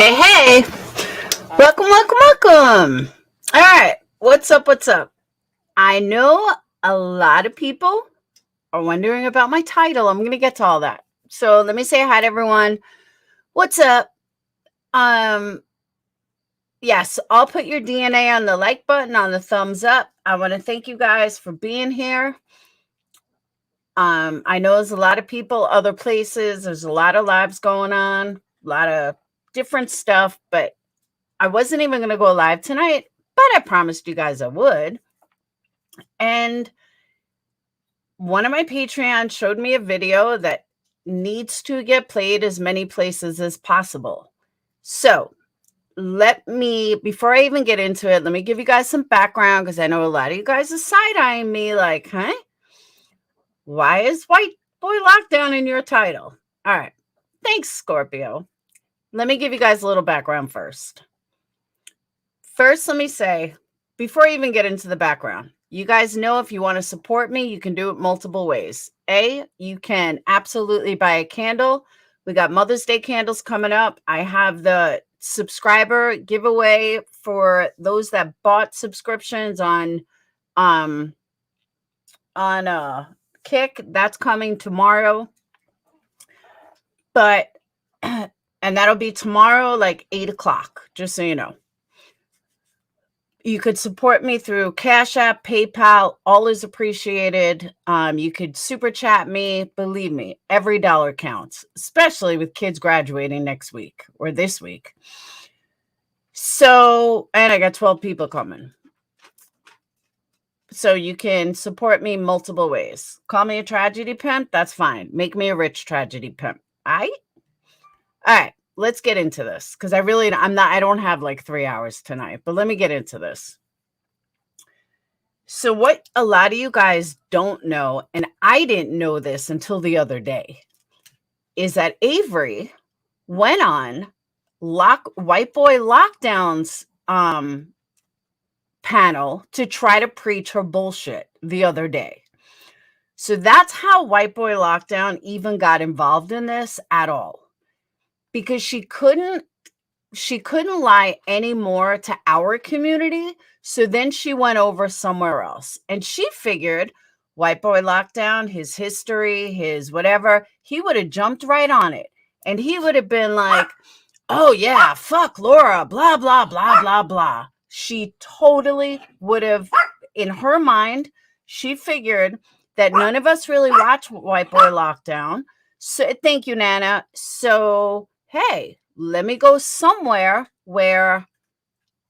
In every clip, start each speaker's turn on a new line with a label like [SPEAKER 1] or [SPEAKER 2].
[SPEAKER 1] Hey, hey, welcome, welcome, welcome. All right, what's up? What's up? I know a lot of people are wondering about my title. I'm going to get to all that. So let me say hi to everyone. What's up? Um, yes, I'll put your DNA on the like button, on the thumbs up. I want to thank you guys for being here. I know there's a lot of people, other places. There's a lot of lives going on, a lot of different stuff, but I wasn't even going to go live tonight, but I promised you guys I would. And one of my Patreons showed me a video that needs to get played as many places as possible. So before I even get into it, let me give you guys some background because I know a lot of you guys are side-eyeing me like, huh? Why is Whiteboy Lockdown in your title? All right. Thanks, Scorpio. Let me give you guys a little background first. First, let me say, before I even get into the background, you guys know if you want to support me, you can do it multiple ways. You can absolutely buy a candle. We got Mother's Day candles coming up. I have the subscriber giveaway for those that bought subscriptions on Kick. That's coming tomorrow. But and that'll be tomorrow, like 8:00, just so you know. You could support me through Cash App, PayPal, all is appreciated. You could super chat me. Believe me, every dollar counts, especially with kids graduating next week or this week. So, and I got 12 people coming. So you can support me multiple ways. Call me a tragedy pimp, that's fine. Make me a rich tragedy pimp. All right. Let's get into this because I don't have like 3 hours tonight, but let me get into this. So what a lot of you guys don't know, and I didn't know this until the other day, is that Avery went on Whiteboy Lockdown's panel to try to preach her bullshit the other day. So that's how Whiteboy Lockdown even got involved in this at all. Because she couldn't lie anymore to our community. So then she went over somewhere else. And she figured Whiteboy Lockdown, his history, his whatever, he would have jumped right on it. And he would have been like, oh yeah, fuck Laura, blah, blah, blah, blah, blah. She totally would have, in her mind, she figured that none of us really watch Whiteboy Lockdown. So thank you, Nana. So hey, let me go somewhere where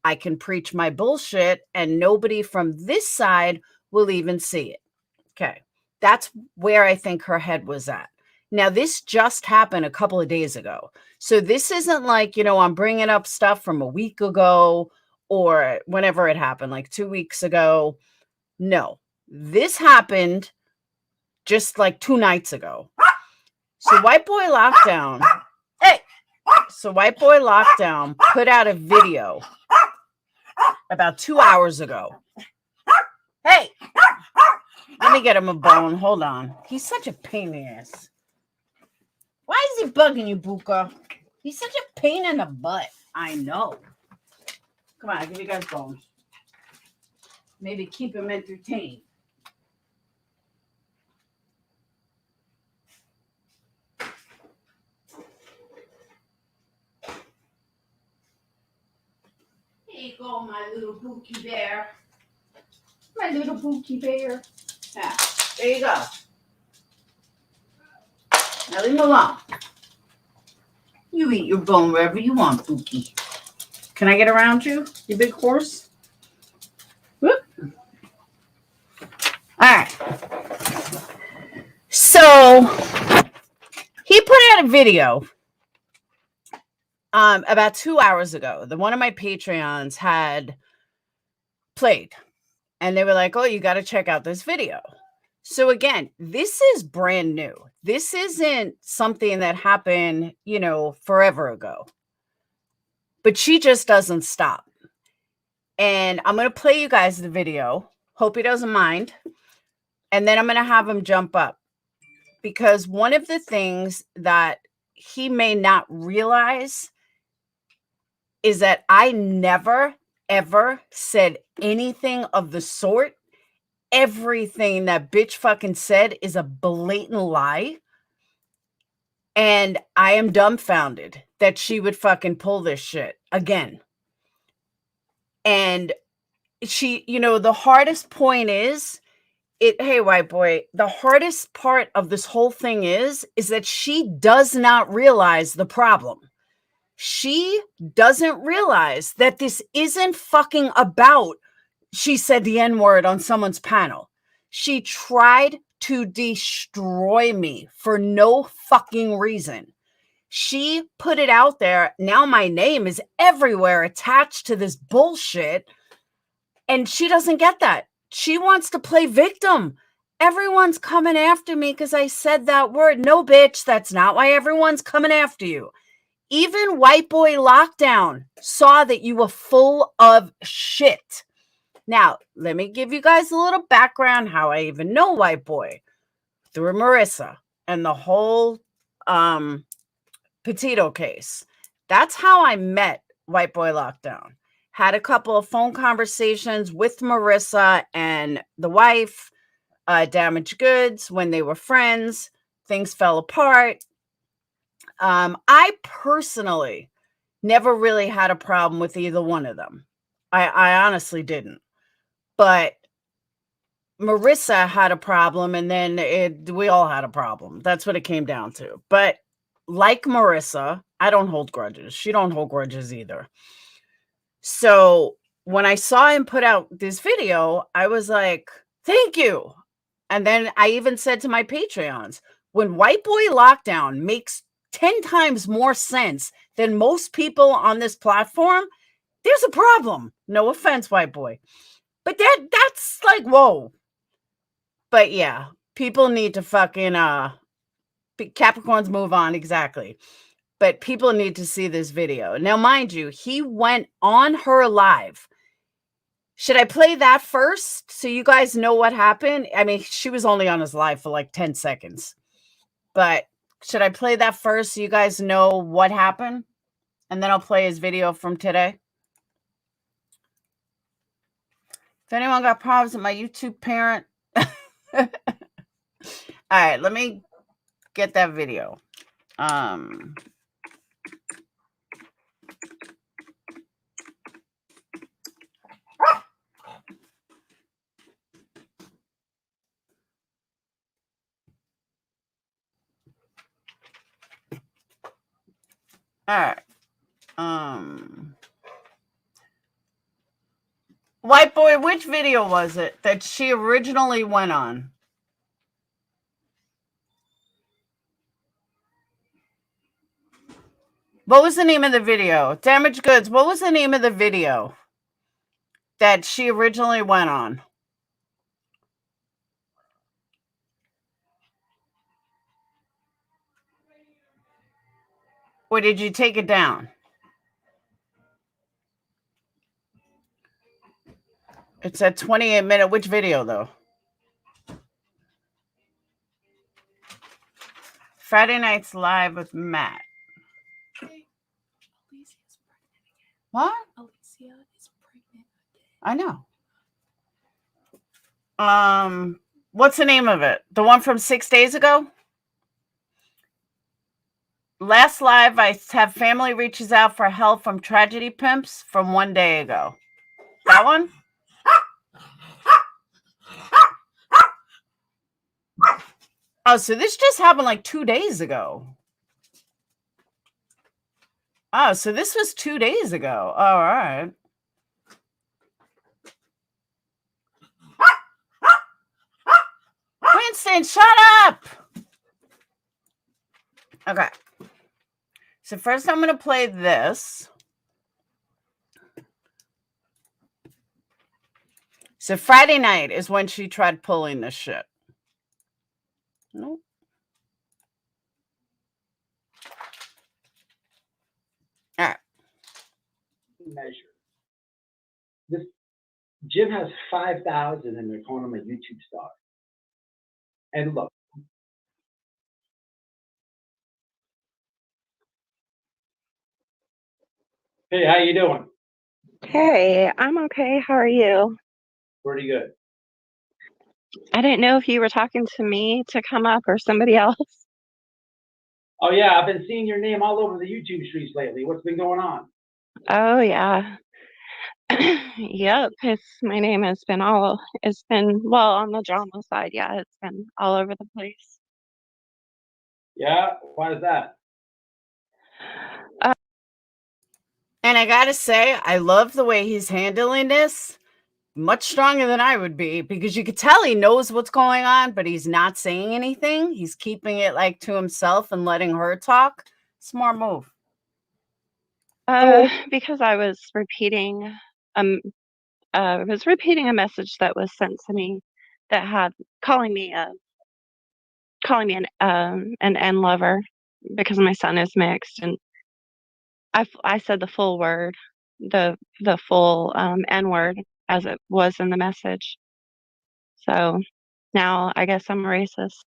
[SPEAKER 1] I can preach my bullshit and nobody from this side will even see it. Okay. That's where I think her head was at. Now, this just happened a couple of days ago. So this isn't like, I'm bringing up stuff from a week ago or whenever it happened, like 2 weeks ago. No, this happened just like 2 nights ago. So Whiteboy Lockdown put out a video about 2 hours ago. Hey, let me get him a bone. Hold on. He's such a pain in the ass. Why is he bugging you, Buka? He's such a pain in the butt. I know. Come on, I'll give you guys bones. Maybe keep him entertained. Here you go, my little Bookie bear. My little Bookie bear. Yeah, there you go. Now leave him alone. You eat your bone wherever you want, Bookie. Can I get around you, you big horse? Whoop. All right. So he put out a video about 2 hours ago that one of my Patreons had played. And they were like, oh, you got to check out this video. So again, this is brand new. This isn't something that happened, forever ago. But she just doesn't stop. And I'm going to play you guys the video. Hope he doesn't mind. And then I'm going to have him jump up. Because one of the things that he may not realize is that I never, ever said anything of the sort. Everything that bitch fucking said is a blatant lie. And I am dumbfounded that she would fucking pull this shit again. And she, the hardest point is hey, white boy, the hardest part of this whole thing is that she does not realize the problem. She doesn't realize that this isn't fucking about she said the N-word on someone's panel. She tried to destroy me for no fucking reason. She put it out there. Now my name is everywhere attached to this bullshit. And she doesn't get that. She wants to play victim. Everyone's coming after me because I said that word. No, bitch, that's not why everyone's coming after you. Even Whiteboy Lockdown saw that you were full of shit. Now, let me give you guys a little background how I even know Whiteboy. Through Marissa and the whole Petito case. That's how I met Whiteboy Lockdown. Had a couple of phone conversations with Marissa and the wife, Damaged Goods, when they were friends. Things fell apart. I personally never really had a problem with either one of them. I honestly didn't. But Marissa had a problem, and then we all had a problem. That's what it came down to. But like Marissa, I don't hold grudges. She don't hold grudges either. So when I saw him put out this video, I was like, thank you. And then I even said to my Patreons, when Whiteboy Lockdown makes 10 times more sense than most people on this platform, there's a problem. No offense, Whiteboy. But that's like, whoa. But yeah, people need to fucking Capricorns move on, exactly. But people need to see this video. Now, mind you, he went on her live. Should I play that first so you guys know what happened? I mean, she was only on his live for like 10 seconds. But should I play that first so you guys know what happened? And then I'll play his video from today. If anyone got problems with my YouTube parent. All right, let me get that video. All right. White boy, which video was it that she originally went on? What was the name of the video? Damaged Goods. What was the name of the video that she originally went on? Or did you take it down? It's a 28-minute. Which video, though? Friday Nights Live with Matt. What? Alicia is pregnant again. I know. What's the name of it? The one from 6 days ago? Last live, I have family reaches out for help from tragedy pimps from 1 day ago. That one? Oh, so this just happened like 2 days ago. Oh, so this was 2 days ago. All right. Winston, shut up! Okay. So first I'm going to play this. So Friday night is when she tried pulling this shit. Nope. All right.
[SPEAKER 2] Measure. This Jim has 5,000 and they're calling him a YouTube star. And look. Hey, how you doing?
[SPEAKER 3] Hey, I'm okay. How are you?
[SPEAKER 2] Pretty good.
[SPEAKER 3] I didn't know if you were talking to me to come up or somebody else.
[SPEAKER 2] Oh yeah, I've been seeing your name all over the YouTube streets lately. What's been going on?
[SPEAKER 3] Oh yeah. Yep, my name has been it's been well on the drama side, yeah, it's been all over the place.
[SPEAKER 2] Yeah, why is that?
[SPEAKER 3] Uh,
[SPEAKER 1] And I gotta say, I love the way he's handling this. Much stronger than I would be, because you could tell he knows what's going on, but he's not saying anything. He's keeping it like to himself and letting her talk. Smart move.
[SPEAKER 3] because um I was repeating a message that was sent to me that had calling me a calling me an N lover because my son is mixed and I said the full word, the full, N word as it was in the message. So, now I guess I'm a racist.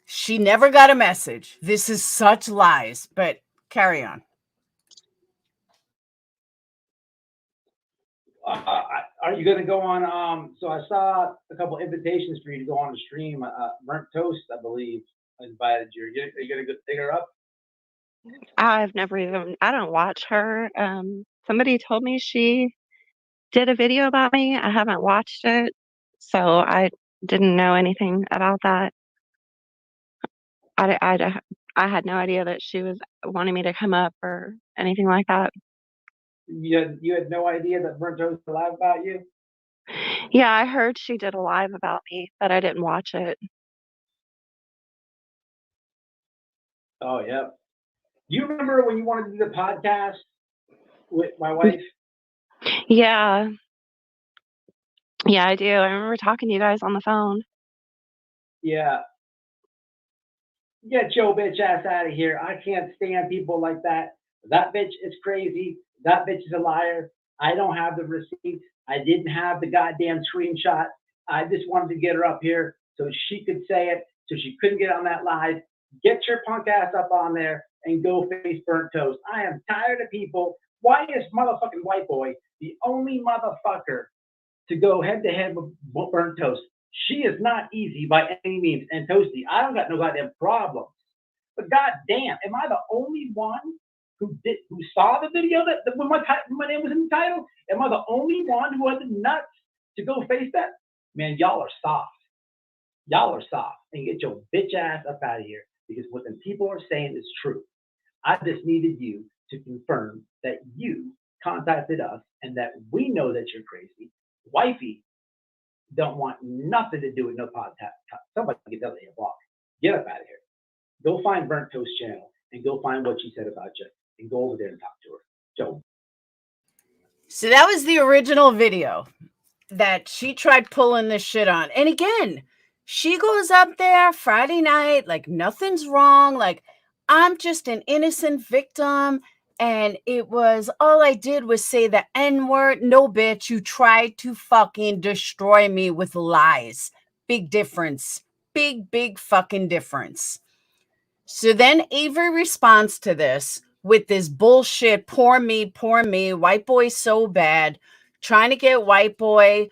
[SPEAKER 1] She never got a message. This is such lies, but carry on.
[SPEAKER 2] Are you going to go on? So I saw a couple invitations for you to go on the stream. Burnt Toast, I believe, invited you. Are you going to go dig her up?
[SPEAKER 3] I don't watch her. Somebody told me she did a video about me. I haven't watched it, so I didn't know anything about that. I had no idea that she was wanting me to come up or anything like that.
[SPEAKER 2] You had no idea that Burnt Toast was alive about you?
[SPEAKER 3] Yeah, I heard she did a live about me, but I didn't watch it.
[SPEAKER 2] Oh yeah. Do you remember when you wanted to do the podcast with my wife?
[SPEAKER 3] Yeah. Yeah, I do. I remember talking to you guys on the phone.
[SPEAKER 2] Yeah. Get your bitch ass out of here. I can't stand people like that. That bitch is crazy. That bitch is a liar. I don't have the receipt. I didn't have the goddamn screenshot. I just wanted to get her up here so she could say it, so she couldn't get on that live. Get your punk ass up on there and go face Burnt Toast. I am tired of people. Why is motherfucking Whiteboy the only motherfucker to go head to head with Burnt Toast? She is not easy by any means. And Toasty, I don't got no goddamn problems. But goddamn, am I the only one who saw the video that when my name was in the title? Am I the only one who had the nuts to go face that? Man, y'all are soft. Y'all are soft. And get your bitch ass up out of here because what the people are saying is true. I just needed you to confirm that you contacted us and that we know that you're crazy. Wifey don't want nothing to do with no podcast. Somebody get that lady a block. Get up out of here. Go find Burnt Toast channel and go find what she said about you and go over there and talk to her. Joe.
[SPEAKER 1] So that was the original video that she tried pulling this shit on. And again, she goes up there Friday night, like nothing's wrong. Like, I'm just an innocent victim. And it was all I did was say the N word. No, bitch, you tried to fucking destroy me with lies. Big difference. Big fucking difference. So then Avery responds to this with this bullshit, poor me, white boy so bad, trying to get white boy,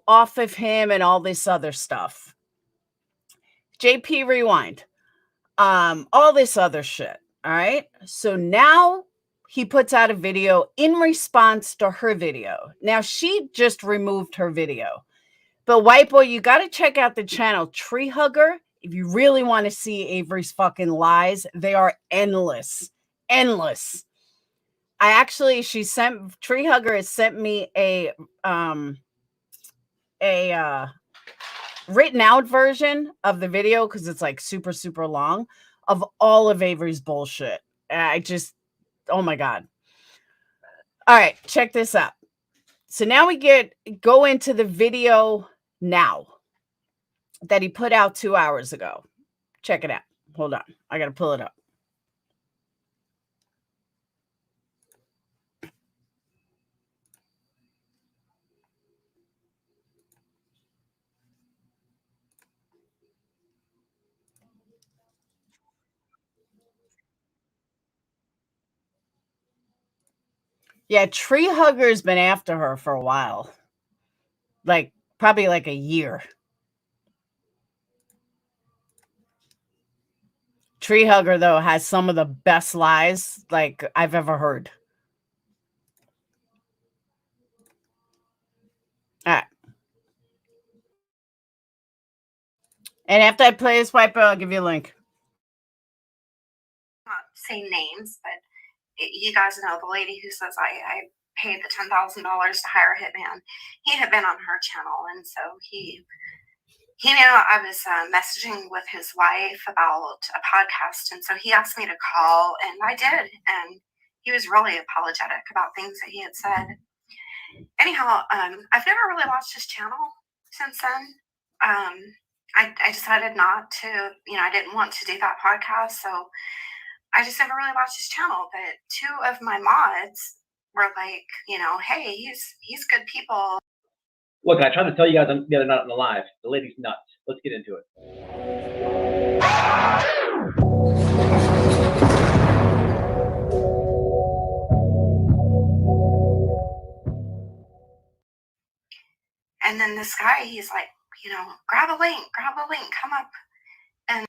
[SPEAKER 1] off of him and all this other stuff. JP rewind. All this other shit. All right. So now he puts out a video in response to her video. Now she just removed her video. But white boy, you got to check out the channel Tree Hugger if you really want to see Avery's fucking lies. They are endless, endless. Tree Hugger has sent me a written out version of the video because it's like super long of all of Avery's bullshit. Oh my god. All right, check this out. So now go into the video now that he put out 2 hours ago. Check it out. Hold on. I got to pull it up. Yeah, Tree Hugger's been after her for a while. Like, probably like a year. Tree Hugger, though, has some of the best lies, like, I've ever heard. Alright. And after I play this Whiteboy, I'll give you a link.
[SPEAKER 4] Not say names, but you guys know the lady who says I paid the $10,000 to hire a hitman. He had been on her channel, and so he knew I was messaging with his wife about a podcast, and so he asked me to call, and I did, and he was really apologetic about things that he had said. Anyhow, I've never really watched his channel since then. I decided not to, I didn't want to do that podcast, so I just never really watched his channel. But two of my mods were like, hey, he's good people.
[SPEAKER 2] Look, I tried to tell you guys the other night on the live. The lady's nuts. Let's get into it.
[SPEAKER 4] And then this guy, he's like, grab a link, come up. And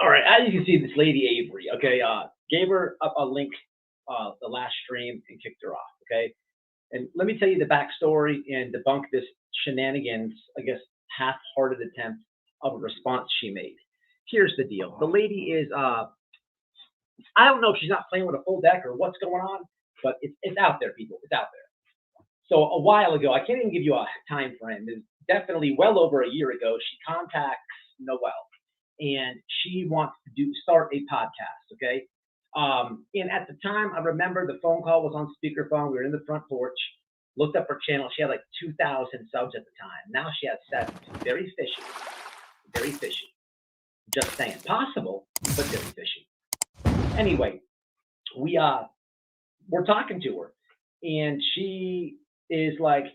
[SPEAKER 2] all right, as you can see, this lady Avery, okay, gave her a link the last stream and kicked her off, okay? And let me tell you the backstory and debunk this shenanigans, I guess, half-hearted attempt of a response she made. Here's the deal. The lady is, I don't know if she's not playing with a full deck or what's going on, but it's out there, people. It's out there. So a while ago, I can't even give you a time frame. It's definitely well over a year ago, she contacts Noelle, and she wants to start a podcast, okay? And at the time, I remember the phone call was on speakerphone. We were in the front porch, looked up her channel. She had like 2,000 subs at the time. Now she has 7. Very fishy. Very fishy. Just saying. Possible, but very fishy. Anyway, we're talking to her, and she is like,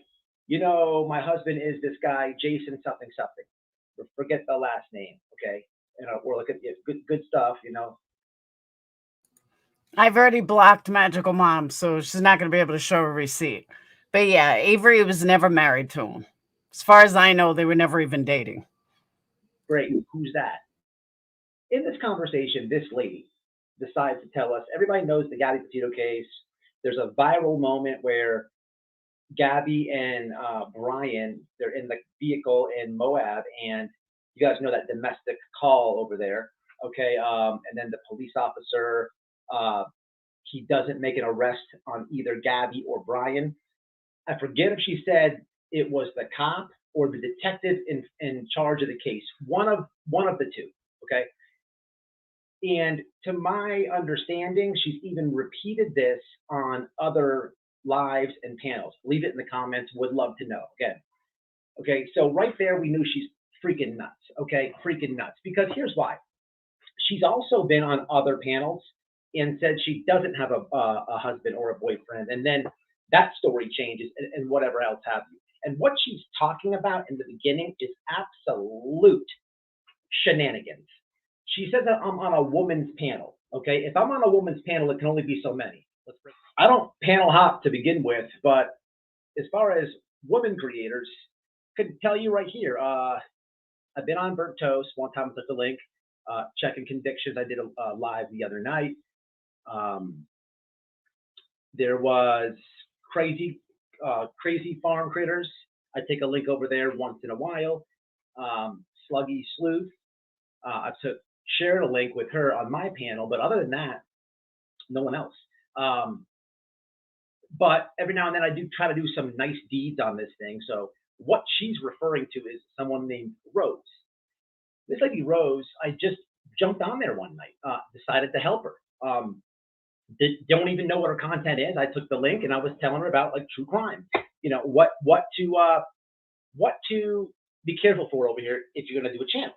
[SPEAKER 2] my husband is this guy, Jason something something. Forget the last name, okay? We're looking at good stuff,
[SPEAKER 1] I've already blocked Magical Mom, so she's not going to be able to show a receipt. But yeah, Avery was never married to him. As far as I know, they were never even dating.
[SPEAKER 2] Great. Who's that? In this conversation, this lady decides to tell us, everybody knows the Gabby Petito case. There's a viral moment where Gabby and Brian, they're in the vehicle in Moab, and you guys know that domestic call over there, okay? And then the police officer, he doesn't make an arrest on either Gabby or Brian. I forget if she said it was the cop or the detective in charge of the case. One of the two, okay? And to my understanding, she's even repeated this on other lives and panels. Leave it in the comments. Would love to know. Again, okay, so right there, we knew she's freaking nuts, okay? Freaking nuts. Because here's why. She's also been on other panels and said she doesn't have a husband or a boyfriend. And then that story changes and whatever else have you. And what she's talking about in the beginning is absolute shenanigans. She said that I'm on a woman's panel, okay? If I'm on a woman's panel, it can only be so many. I don't panel hop to begin with, but as far as women creators, could tell you right here, I've been on Burnt Toast. One time I took the link, checking convictions. I did a live the other night. There was crazy farm critters. I take a link over there once in a while. Sluggy Sleuth. I shared a link with her on my panel, but other than that, no one else. But every now and then I do try to do some nice deeds on this thing. So what she's referring to is someone named Rose. This lady Rose, I just jumped on there one night, decided to help her. Don't even know what her content is. I took the link and I was telling her about like true crime. What to be careful for over here if you're gonna do a channel.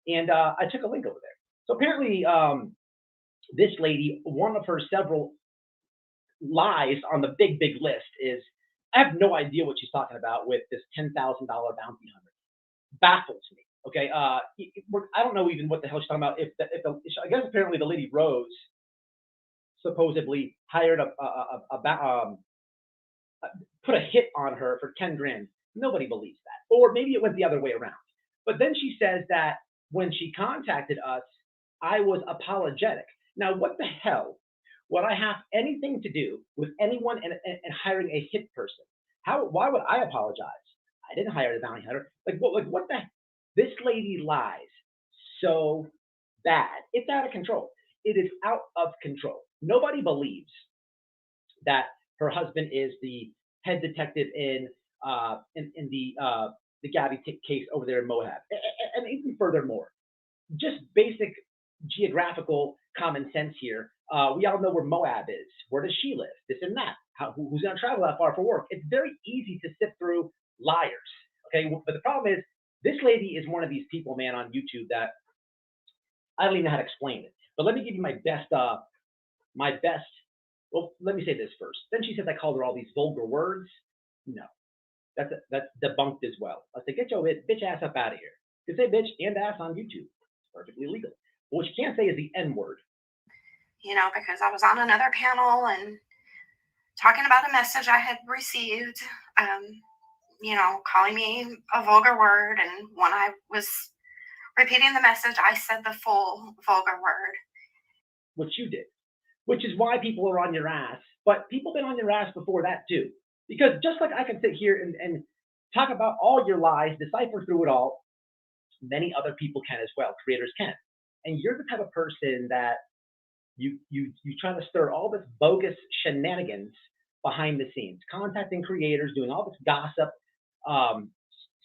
[SPEAKER 2] And I took a link over there. So apparently this lady, one of her several lies on the big list is, I have no idea what she's talking about with this $10,000 bounty hunter. Baffles me. Okay, I don't know even what the hell she's talking about. I guess apparently the lady Rose supposedly hired put a hit on her for 10 grand. Nobody believes that. Or maybe it went the other way around. But then she says that when she contacted us, I was apologetic. Now, what the hell would I have anything to do with anyone and hiring a hit person? Why would I apologize? I didn't hire the bounty hunter. What the? This lady lies so bad. It's out of control. It is out of control. Nobody believes that her husband is the head detective in the Gabby case over there in Moab, and even furthermore, just basic geographical common sense here. We all know where Moab is. Where does she live? This and that. Who's going to travel that far for work? It's very easy to sift through liars. Okay, but the problem is this lady is one of these people, man, on YouTube that I don't even know how to explain it. But let me give you my best. Well, let me say this first. Then she says I called her all these vulgar words. No, that's debunked as well. I said, get your bitch ass up out of here. You can say bitch and ass on YouTube. It's perfectly legal. But what you can't say is the N word.
[SPEAKER 4] You know, because I was on another panel and talking about a message I had received, you know, calling me a vulgar word. And when I was repeating the message, I said the full vulgar word.
[SPEAKER 2] Which you did. Which is why people are on your ass. But people have been on your ass before that too. Because just like I can sit here and talk about all your lies, decipher through it all, many other people can as well. Creators can. And you're the type of person that you try to stir all this bogus shenanigans behind the scenes, contacting creators, doing all this gossip,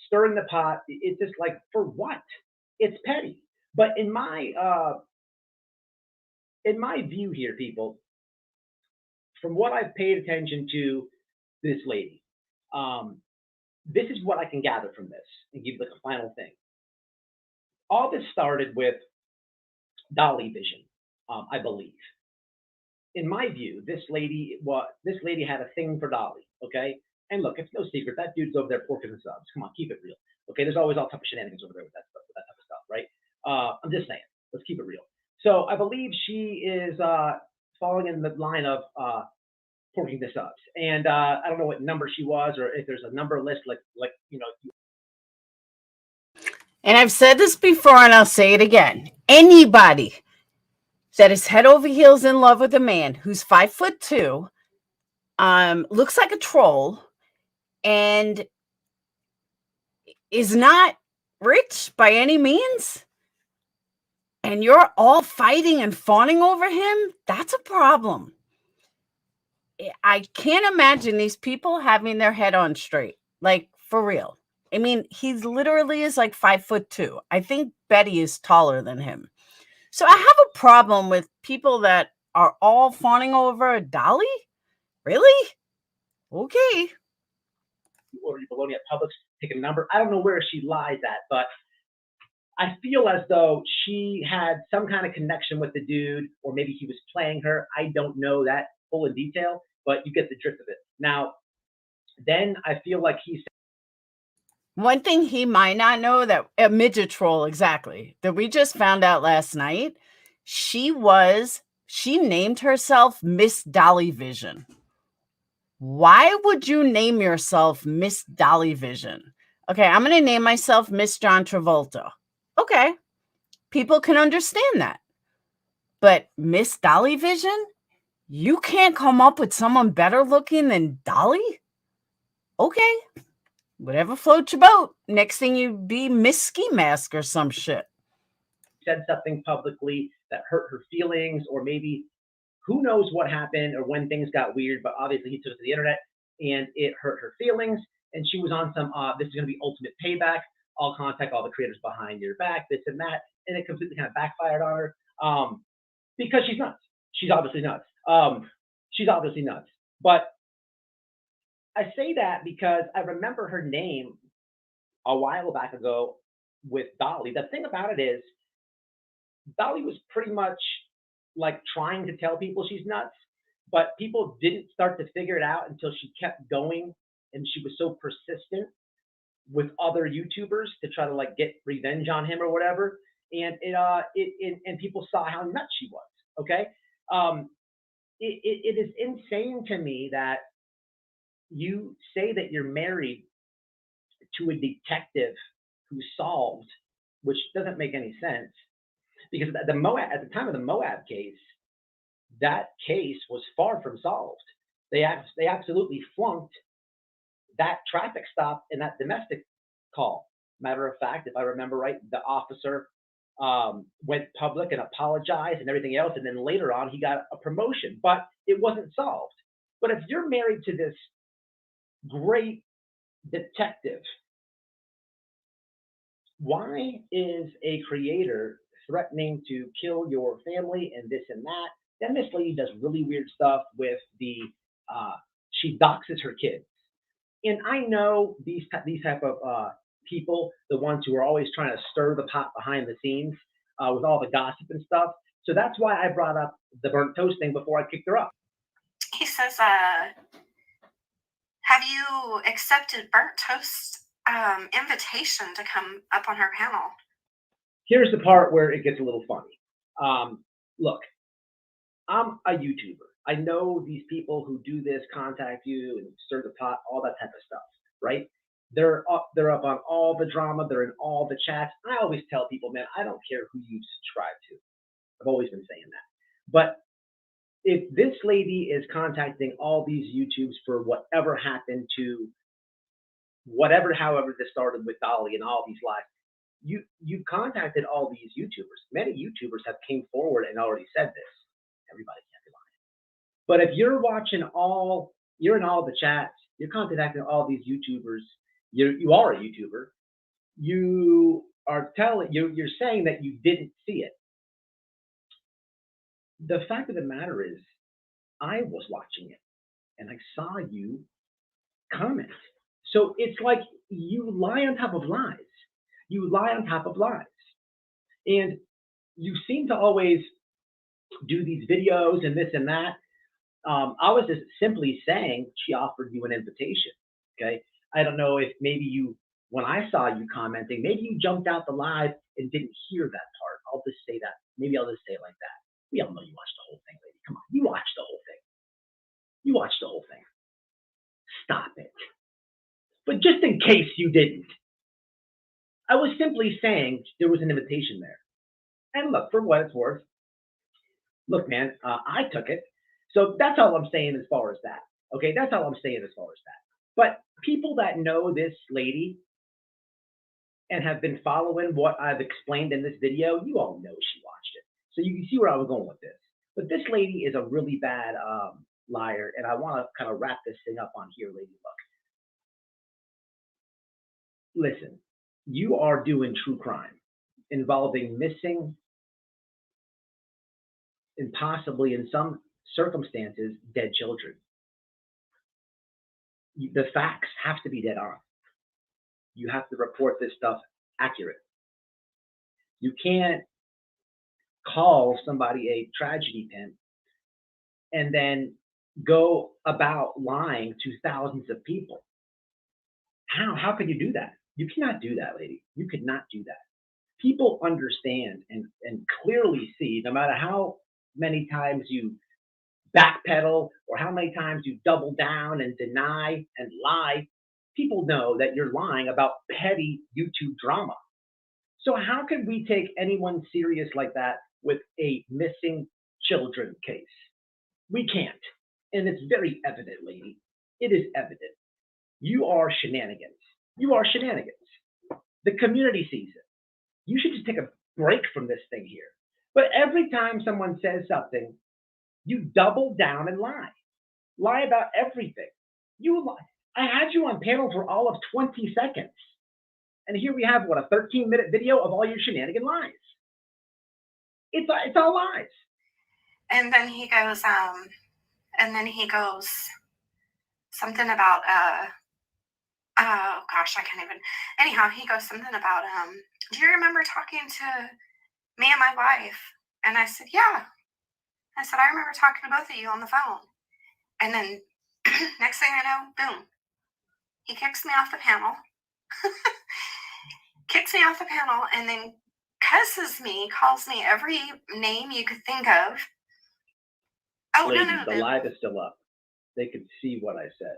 [SPEAKER 2] stirring the pot. It's just like, for what? It's petty. But in my view here, people, from what I've paid attention to this lady, this is what I can gather from this and give you like a final thing. All this started with Dolly Vision, I believe. In my view, this lady had a thing for Dolly, okay? And look, it's no secret that dude's over there porking the subs. Come on, keep it real, okay? There's always all type of shenanigans over there with that type of stuff, right? I'm just saying, let's keep it real. So I believe she is falling in the line of porking the subs, and I don't know what number she was, or if there's a number list, like you know.
[SPEAKER 1] And I've said this before, and I'll say it again. Anybody that is head over heels in love with a man who's 5'2", looks like a troll, and is not rich by any means, and you're all fighting and fawning over him, that's a problem. I can't imagine these people having their head on straight, like for real. I mean, he's literally is like 5'2". I think Betty is taller than him. So I have a problem with people that are all fawning over a Dolly. Really? Okay.
[SPEAKER 2] Or baloney at Publix, take a number. I don't know where she lies at, but I feel as though she had some kind of connection with the dude, or maybe he was playing her. I don't know that full in detail, but you get the drift of it. Now, then I feel like he said,
[SPEAKER 1] one thing he might not know, that a midget troll, exactly, that we just found out last night, she named herself Miss Dolly Vision. Why would you name yourself Miss Dolly Vision? Okay, I'm going to name myself Miss John Travolta. Okay, people can understand that. But Miss Dolly Vision? You can't come up with someone better looking than Dolly? Okay, whatever floats your boat. Next thing you'd be Miss Ski Mask or some shit.
[SPEAKER 2] Said something publicly that hurt her feelings, or maybe who knows what happened or when things got weird, but obviously he took it to the internet and it hurt her feelings. And she was on some, this is going to be ultimate payback. I'll contact all the creators behind your back, this and that. And it completely kind of backfired on her because she's nuts. She's obviously nuts. But I say that because I remember her name a while back ago with Dolly. The thing about it is, Dolly was pretty much like trying to tell people she's nuts, but people didn't start to figure it out until she kept going, and she was so persistent with other YouTubers to try to like get revenge on him or whatever. And and people saw how nuts she was. Okay, it is insane to me that you say that you're married to a detective who solved, which doesn't make any sense because at the time of the Moab case, that case was far from solved. They absolutely flunked that traffic stop and that domestic call. Matter of fact, if I remember right, the officer went public and apologized and everything else, and then later on he got a promotion, but it wasn't solved. But if you're married to this great detective, why is a creator threatening to kill your family and this and that? Then this lady does really weird stuff with she doxes her kids. And I know these type of people, the ones who are always trying to stir the pot behind the scenes with all the gossip and stuff. So that's why I brought up the burnt toast thing before I kicked her up.
[SPEAKER 4] He says, have you accepted Burnt Toast invitation to come up on her panel?
[SPEAKER 2] Here's the part where it gets a little funny. Look, I'm a YouTuber. I know these people who do this contact you and stir the pot, all that type of stuff, right? They're up on all the drama. They're in all the chats. I always tell people, man, I don't care who you subscribe to. I've always been saying that. But if this lady is contacting all these YouTubes for whatever happened to however this started with Dolly and all these lives, you contacted all these YouTubers. Many YouTubers have came forward and already said this. Everybody can't be lying. But if you're you're in all the chats, you're contacting all these YouTubers, you are a YouTuber, you're saying that you didn't see it. The fact of the matter is, I was watching it and I saw you comment. So it's like you lie on top of lies. You lie on top of lies. And you seem to always do these videos and this and that. I was just simply saying she offered you an invitation. Okay. I don't know if when I saw you commenting, maybe you jumped out the live and didn't hear that part. I'll just say that. Maybe I'll just say it like that. We all know you watched the whole thing, lady. Come on. You watched the whole thing. You watched the whole thing. Stop it. But just in case you didn't, I was simply saying there was an invitation there. And look, for what it's worth, look, man, I took it. So that's all I'm saying as far as that. Okay, that's all I'm saying as far as that. But people that know this lady and have been following what I've explained in this video, you all know she watched it. So you can see where I was going with this. But this lady is a really bad liar, and I want to kind of wrap this thing up on here, lady. Look, listen, you are doing true crime involving missing and possibly in some circumstances dead children. The facts have to be dead on. You have to report this stuff accurate. You can't call somebody a tragedy pimp and then go about lying to thousands of people. How can you do that? You cannot do that, lady. You could not do that. People understand and clearly see, no matter how many times you backpedal or how many times you double down and deny and lie, people know that you're lying about petty YouTube drama. So how can we take anyone serious like that with a missing children case? We can't. And it's very evident, lady. It is evident. You are shenanigans. You are shenanigans. The community sees it. You should just take a break from this thing here. But every time someone says something, you double down and lie. Lie about everything. You lie. I had you on panel for all of 20 seconds. And here we have, a 13-minute video of all your shenanigan lies. It's all lies.
[SPEAKER 4] And then he goes, something about, oh gosh, I can't even. Anyhow, he goes something about, do you remember talking to me and my wife? And I said, yeah. I said, I remember talking to both of you on the phone. And then next thing I know, boom, he kicks me off the panel. And then cusses me, calls me every name you could think of. Oh,
[SPEAKER 2] lady,
[SPEAKER 4] no.
[SPEAKER 2] The live is still up. They can see what I said.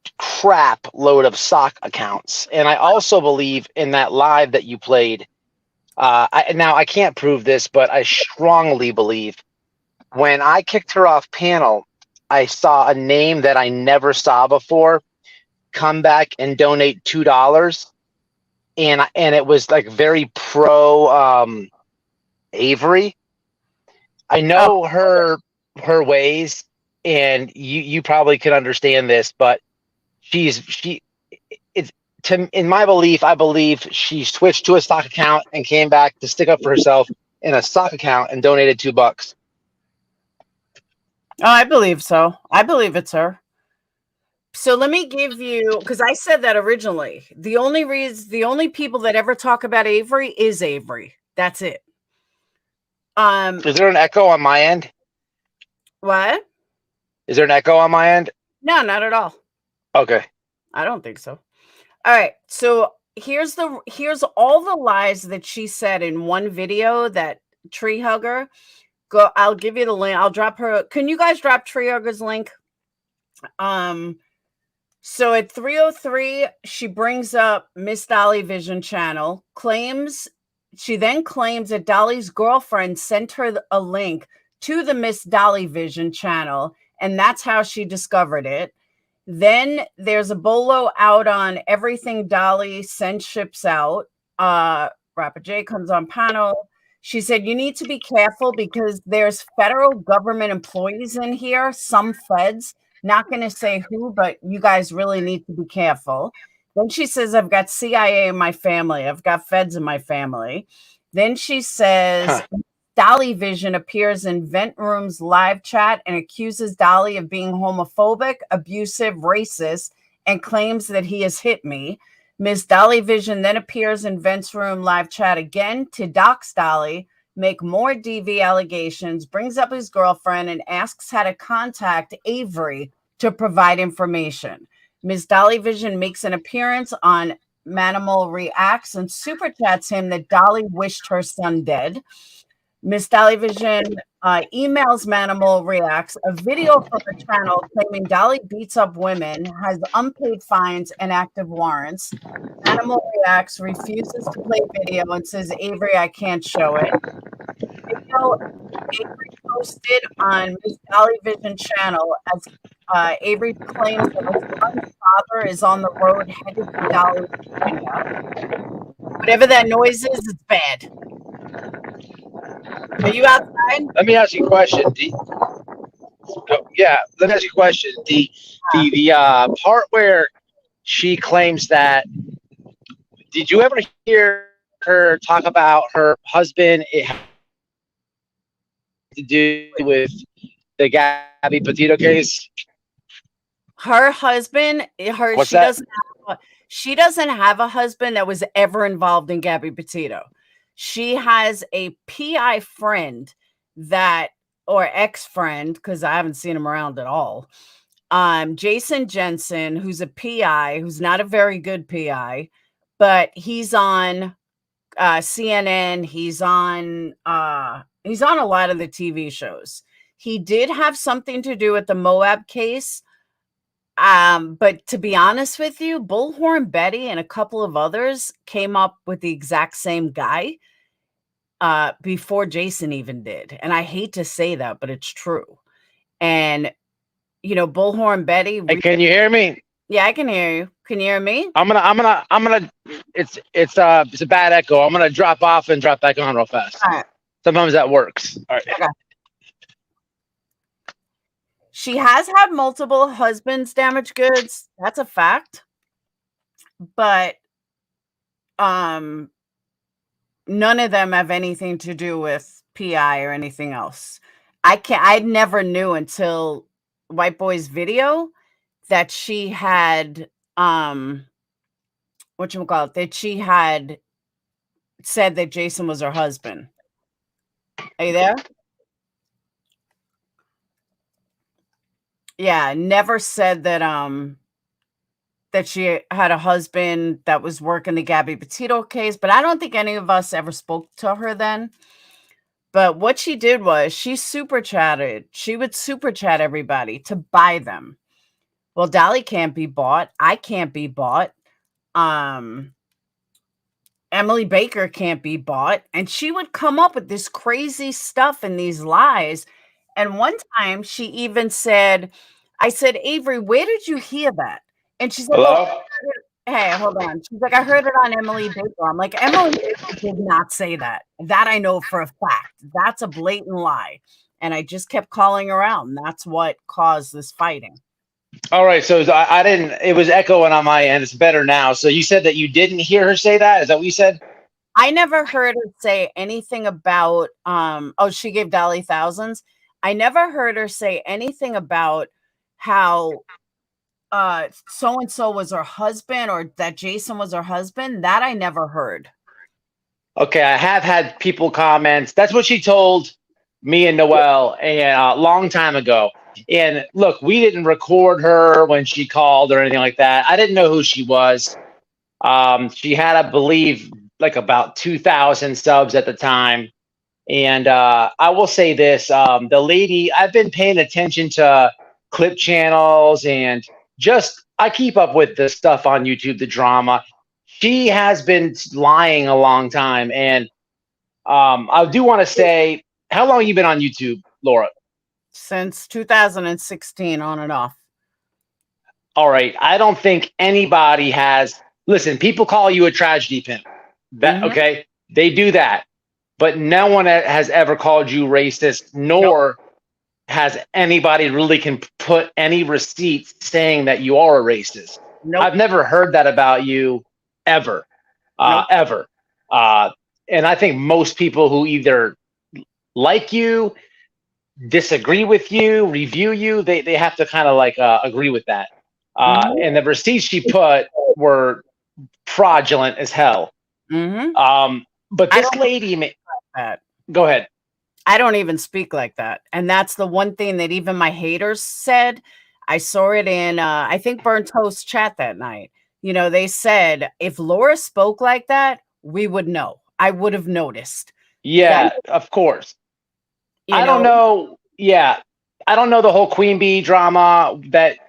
[SPEAKER 5] crap load of sock accounts. And I also believe in that live that you played. Now I can't prove this, but I strongly believe when I kicked her off panel, I saw a name that I never saw before come back and donate $2, and it was like very pro Avery. I know her ways, and you probably can understand this, but in my belief, I believe she switched to a stock account and came back to stick up for herself in a stock account and donated $2.
[SPEAKER 1] Oh, I believe so. I believe it's her. So let me give you, because I said that originally. The only people that ever talk about Avery is Avery. That's it.
[SPEAKER 5] Is there an echo on my end?
[SPEAKER 1] What?
[SPEAKER 5] Is there an echo on my end?
[SPEAKER 1] No, not at all.
[SPEAKER 5] Okay.
[SPEAKER 1] I don't think so. All right. So here's all the lies that she said in one video, that Tree Hugger. I'll give you the link. I'll drop her. Can you guys drop Tree Hugger's link? So at 3:03, she brings up Miss Dolly Vision channel, she then claims that Dolly's girlfriend sent her a link to the Miss Dolly Vision channel, and that's how she discovered it. Then there's a bolo out on everything Dolly sends ships out. Rapper J comes on panel. She said, you need to be careful because there's federal government employees in here, some feds. Not going to say who, but you guys really need to be careful. Then she says, I've got CIA in my family. I've got feds in my family. Then she says, Dolly Vision appears in Vent Room's live chat and accuses Dolly of being homophobic, abusive, racist, and claims that he has hit me. Miss Dolly Vision then appears in Vent's Room live chat again to dox Dolly, make more DV allegations, brings up his girlfriend, and asks how to contact Avery to provide information. Miss Dolly Vision makes an appearance on Manimal Reacts and super chats him that Dolly wished her son dead. Miss Dolly Vision emails Manimal Reacts a video from her channel claiming Dolly beats up women, has unpaid fines and active warrants. Manimal Reacts refuses to play video and says, Avery, I can't show it. Video Avery posted on Miss Dolly Vision channel as Avery claims that his son's father is on the road headed to Dolly's Virginia. Whatever that noise is, it's bad. Are you outside?
[SPEAKER 5] Let me ask you a question. Let me ask you a question. The part where she claims that, did you ever hear her talk about her husband? It had to do with the Gabby Petito case.
[SPEAKER 1] Her husband, she doesn't have a husband that was ever involved in Gabby Petito. She has a PI friend or ex-friend, because I haven't seen him around at all. Jason Jensen, who's a PI, who's not a very good PI, but he's on CNN. He's on a lot of the TV shows. He did have something to do with the Moab case. But to be honest with you, Bullhorn Betty and a couple of others came up with the exact same guy before Jason even did. And I hate to say that, but it's true. And, Bullhorn Betty.
[SPEAKER 5] Hey, can you hear me?
[SPEAKER 1] Yeah, I can hear you. Can you hear me?
[SPEAKER 5] I'm gonna, it's a bad echo. I'm gonna drop off and drop back on real fast.
[SPEAKER 1] All right.
[SPEAKER 5] Sometimes that works. All right.
[SPEAKER 1] Okay. She has had multiple husbands damage goods. That's a fact. But none of them have anything to do with PI or anything else. I never knew until White Boy's video that she had that she had said that Jason was her husband. Are you there? Yeah, never said that that she had a husband that was working the Gabby Petito case, but I don't think any of us ever spoke to her then. But what she did was she super chatted. She would super chat everybody to buy them. Well, Dolly can't be bought. I can't be bought. Um, Emily Baker can't be bought. And she would come up with this crazy stuff and these lies. And one time she even said, I said, Avery, where did you hear that? And she's like, oh,
[SPEAKER 5] Hello?
[SPEAKER 1] hey, hold on. She's like, I heard it on Emily Baker. I'm like, Emily Baker did not say that. That I know for a fact. That's a blatant lie. And I just kept calling her out. And that's what caused this fighting.
[SPEAKER 5] All right, so I didn't. It was echoing on my end. It's better now. So you said that you didn't hear her say that. Is that what you said?
[SPEAKER 1] I never heard her say anything about, oh, she gave Dolly thousands. I never heard her say anything about how so and so was her husband or that Jason was her husband. That I never heard.
[SPEAKER 5] Okay, I have had people comment. That's what she told me and Noel a long time ago. And look, we didn't record her when she called or anything like that. I didn't know who she was. She had, I believe, like about 2,000 subs at the time. And I will say this: the lady, I've been paying attention to clip channels and just I keep up with the stuff on YouTube, the drama. She has been lying a long time, and I do want to say, how long have you been on YouTube, Laura?
[SPEAKER 1] Since 2016, on and off.
[SPEAKER 5] All right, I don't think anybody has. Listen, people call you a tragedy pimp. That
[SPEAKER 1] Mhm.
[SPEAKER 5] okay? They do that, but no one has ever called you racist,
[SPEAKER 1] Nope.
[SPEAKER 5] nor has anybody really can put any receipts saying that you are a racist.
[SPEAKER 1] Nope.
[SPEAKER 5] I've never heard that about you ever,
[SPEAKER 1] Nope.
[SPEAKER 5] ever. Uh, and I think most people who either like you, disagree with you, review you, they have to kind of like agree with that.
[SPEAKER 1] Mhm.
[SPEAKER 5] And the receipts she put were fraudulent as hell.
[SPEAKER 1] Mhm.
[SPEAKER 5] But
[SPEAKER 1] I
[SPEAKER 5] this
[SPEAKER 1] don't
[SPEAKER 5] lady,
[SPEAKER 1] like that.
[SPEAKER 5] go ahead.
[SPEAKER 1] I don't even speak like that. And that's the one thing that even my haters said. I saw it in, I think Burnt Toast chat that night. You know, they said if Laura spoke like that, we would know. I would have noticed that,
[SPEAKER 5] Yeah, of course.
[SPEAKER 1] you
[SPEAKER 5] I don't
[SPEAKER 1] know,
[SPEAKER 5] know. Yeah, I don't know the whole Queen Bee drama that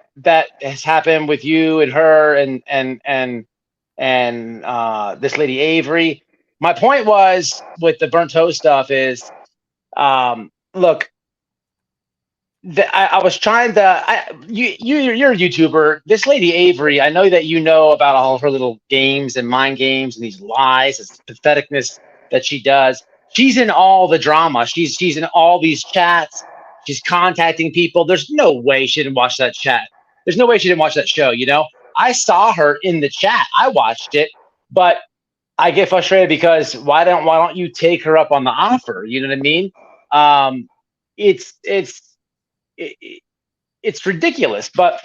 [SPEAKER 5] has happened with you and her and this lady Avery. My point was with the burnt toast stuff is, look, I was trying to. You're a YouTuber. This lady Avery, I know that you know about all her little games and mind games and these lies, this patheticness that she does. She's in all the drama. She's in all these chats. She's contacting people. There's no way she didn't watch that chat. There's no way she didn't watch that show. You know, I saw her in the chat. I watched it, but I get frustrated because why don't you take her up on the offer? You know what I mean? Um, it's it, it's ridiculous.
[SPEAKER 1] but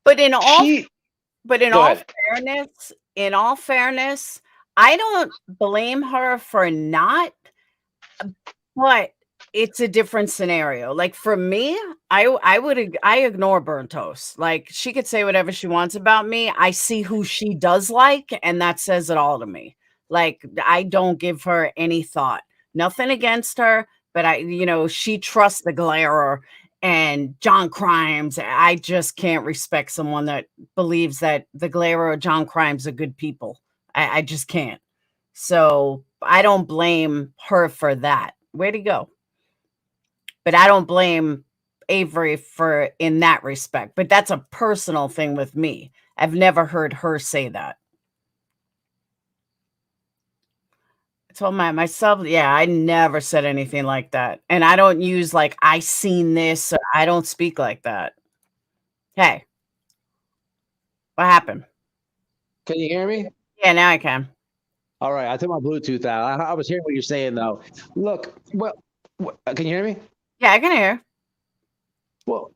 [SPEAKER 1] in all
[SPEAKER 5] She
[SPEAKER 1] but in
[SPEAKER 5] go
[SPEAKER 1] all
[SPEAKER 5] ahead.
[SPEAKER 1] fairness, I don't blame her for not. But it's a different scenario. Like for me, I ignore burnt toast. Like she could say whatever she wants about me. I see who she does like, and that says it all to me. Like I don't give her any thought. Nothing against her, but she trusts the Glairer and John Crimes. I just can't respect someone that believes that the Glairer or John Crimes are good people. I just can't. So I don't blame her for that. Way to go. But I don't blame Avery for in that respect. But that's a personal thing with me. I've never heard her say that. I told myself, yeah, I never said anything like that. And I don't use like I seen this. Or I don't speak like that. Hey, what happened?
[SPEAKER 6] Can you hear me?
[SPEAKER 1] Yeah, now I can.
[SPEAKER 6] All right, I took my Bluetooth out. I was hearing what you're saying though. Look, well, can you hear me?
[SPEAKER 1] Yeah, I can hear.
[SPEAKER 6] Well,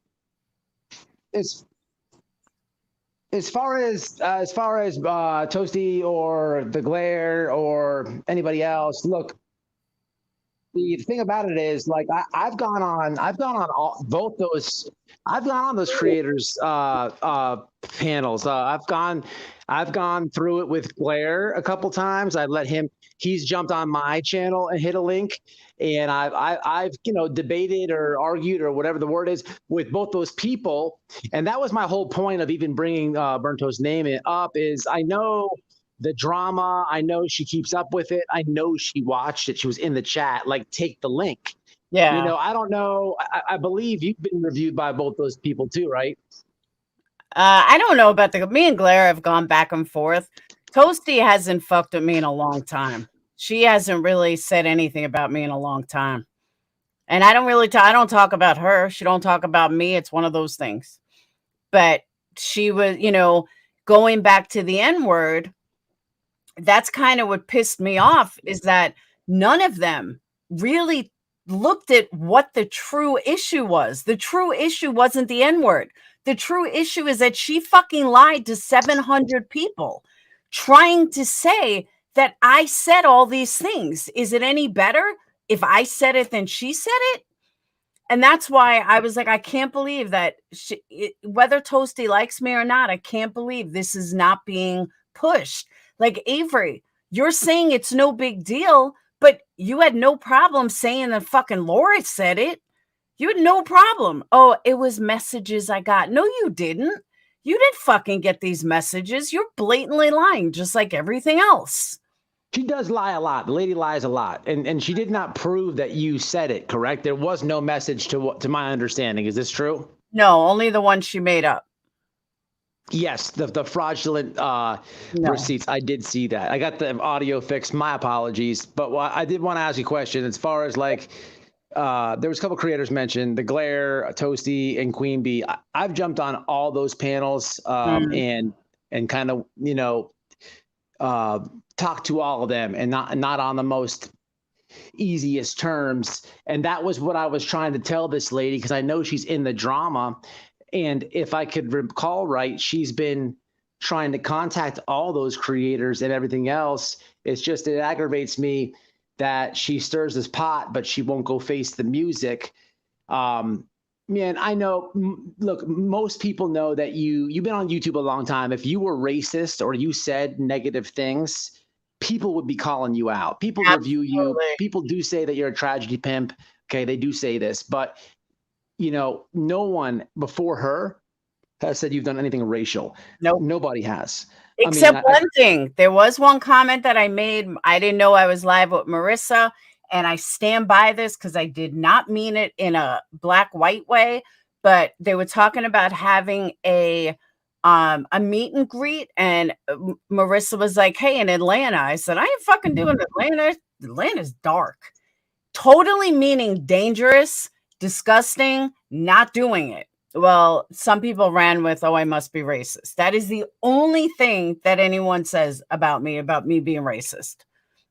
[SPEAKER 6] as as far as Toasty or the Glare or anybody else, look, the thing about it is, like, I've gone on both those. I've gone on those creators panels. I've gone through it with Blair a couple times. I let him. He's jumped on my channel and hit a link, and I've debated or argued or whatever the word is with both those people. And that was my whole point of even bringing Burnto's name up. Is I know the drama. I know she keeps up with it. I know she watched it. She was in the chat. Like, take the link.
[SPEAKER 1] Yeah.
[SPEAKER 6] I don't know. I believe you've been reviewed by both those people too, right?
[SPEAKER 1] I don't know about me and Blair have gone back and forth. Toasty hasn't fucked with me in a long time. She hasn't really said anything about me in a long time. And I don't really I don't talk about her. She don't talk about me. It's one of those things. But she was, going back to the N-word, that's kind of what pissed me off, is that none of them really looked at what the true issue was. The true issue wasn't the N-word. The true issue is that she fucking lied to 700 people trying to say that I said all these things. Is it any better if I said it than she said it? And that's why I was like, I can't believe that whether Toasty likes me or not, I can't believe this is not being pushed. Like, Avery, you're saying it's no big deal, but you had no problem saying that fucking Laura said it. You had no problem. Oh, it was messages I got. No, you didn't. You didn't fucking get these messages. You're blatantly lying, just like everything else.
[SPEAKER 6] She does lie a lot. The lady lies a lot, and she did not prove that you said it. Correct? There was no message to my understanding. Is this true?
[SPEAKER 1] No, only the one she made up.
[SPEAKER 6] Yes, the fraudulent receipts. I did see that. I got the audio fixed. My apologies, but I did want to ask you a question. As far as like, there was a couple creators mentioned, the Glare, Toasty, and Queen Bee. I've jumped on all those panels and kind of talk to all of them, and not on the most easiest terms. And that was what I was trying to tell this lady, because I know she's in the drama. And if I could recall right, she's been trying to contact all those creators and everything else. It's just, it aggravates me that she stirs this pot, but she won't go face the music. Man, I know, look, most people know that you've been on YouTube a long time. If you were racist or you said negative things, people would be calling you out. People review you. People do say that you're a tragedy pimp. Okay, they do say this, but no one before her has said you've done anything racial.
[SPEAKER 1] Nope.
[SPEAKER 6] Nobody has.
[SPEAKER 1] Except one thing. There was one comment that I made. I didn't know I was live with Marissa, and I stand by this because I did not mean it in a black-white way, but they were talking about having a meet and greet, and Marissa was like, hey, in Atlanta. I said, I ain't fucking doing Atlanta. Atlanta's dark. Totally meaning dangerous, disgusting, not doing it. Well, some people ran with, oh, I must be racist. That is the only thing that anyone says about me being racist.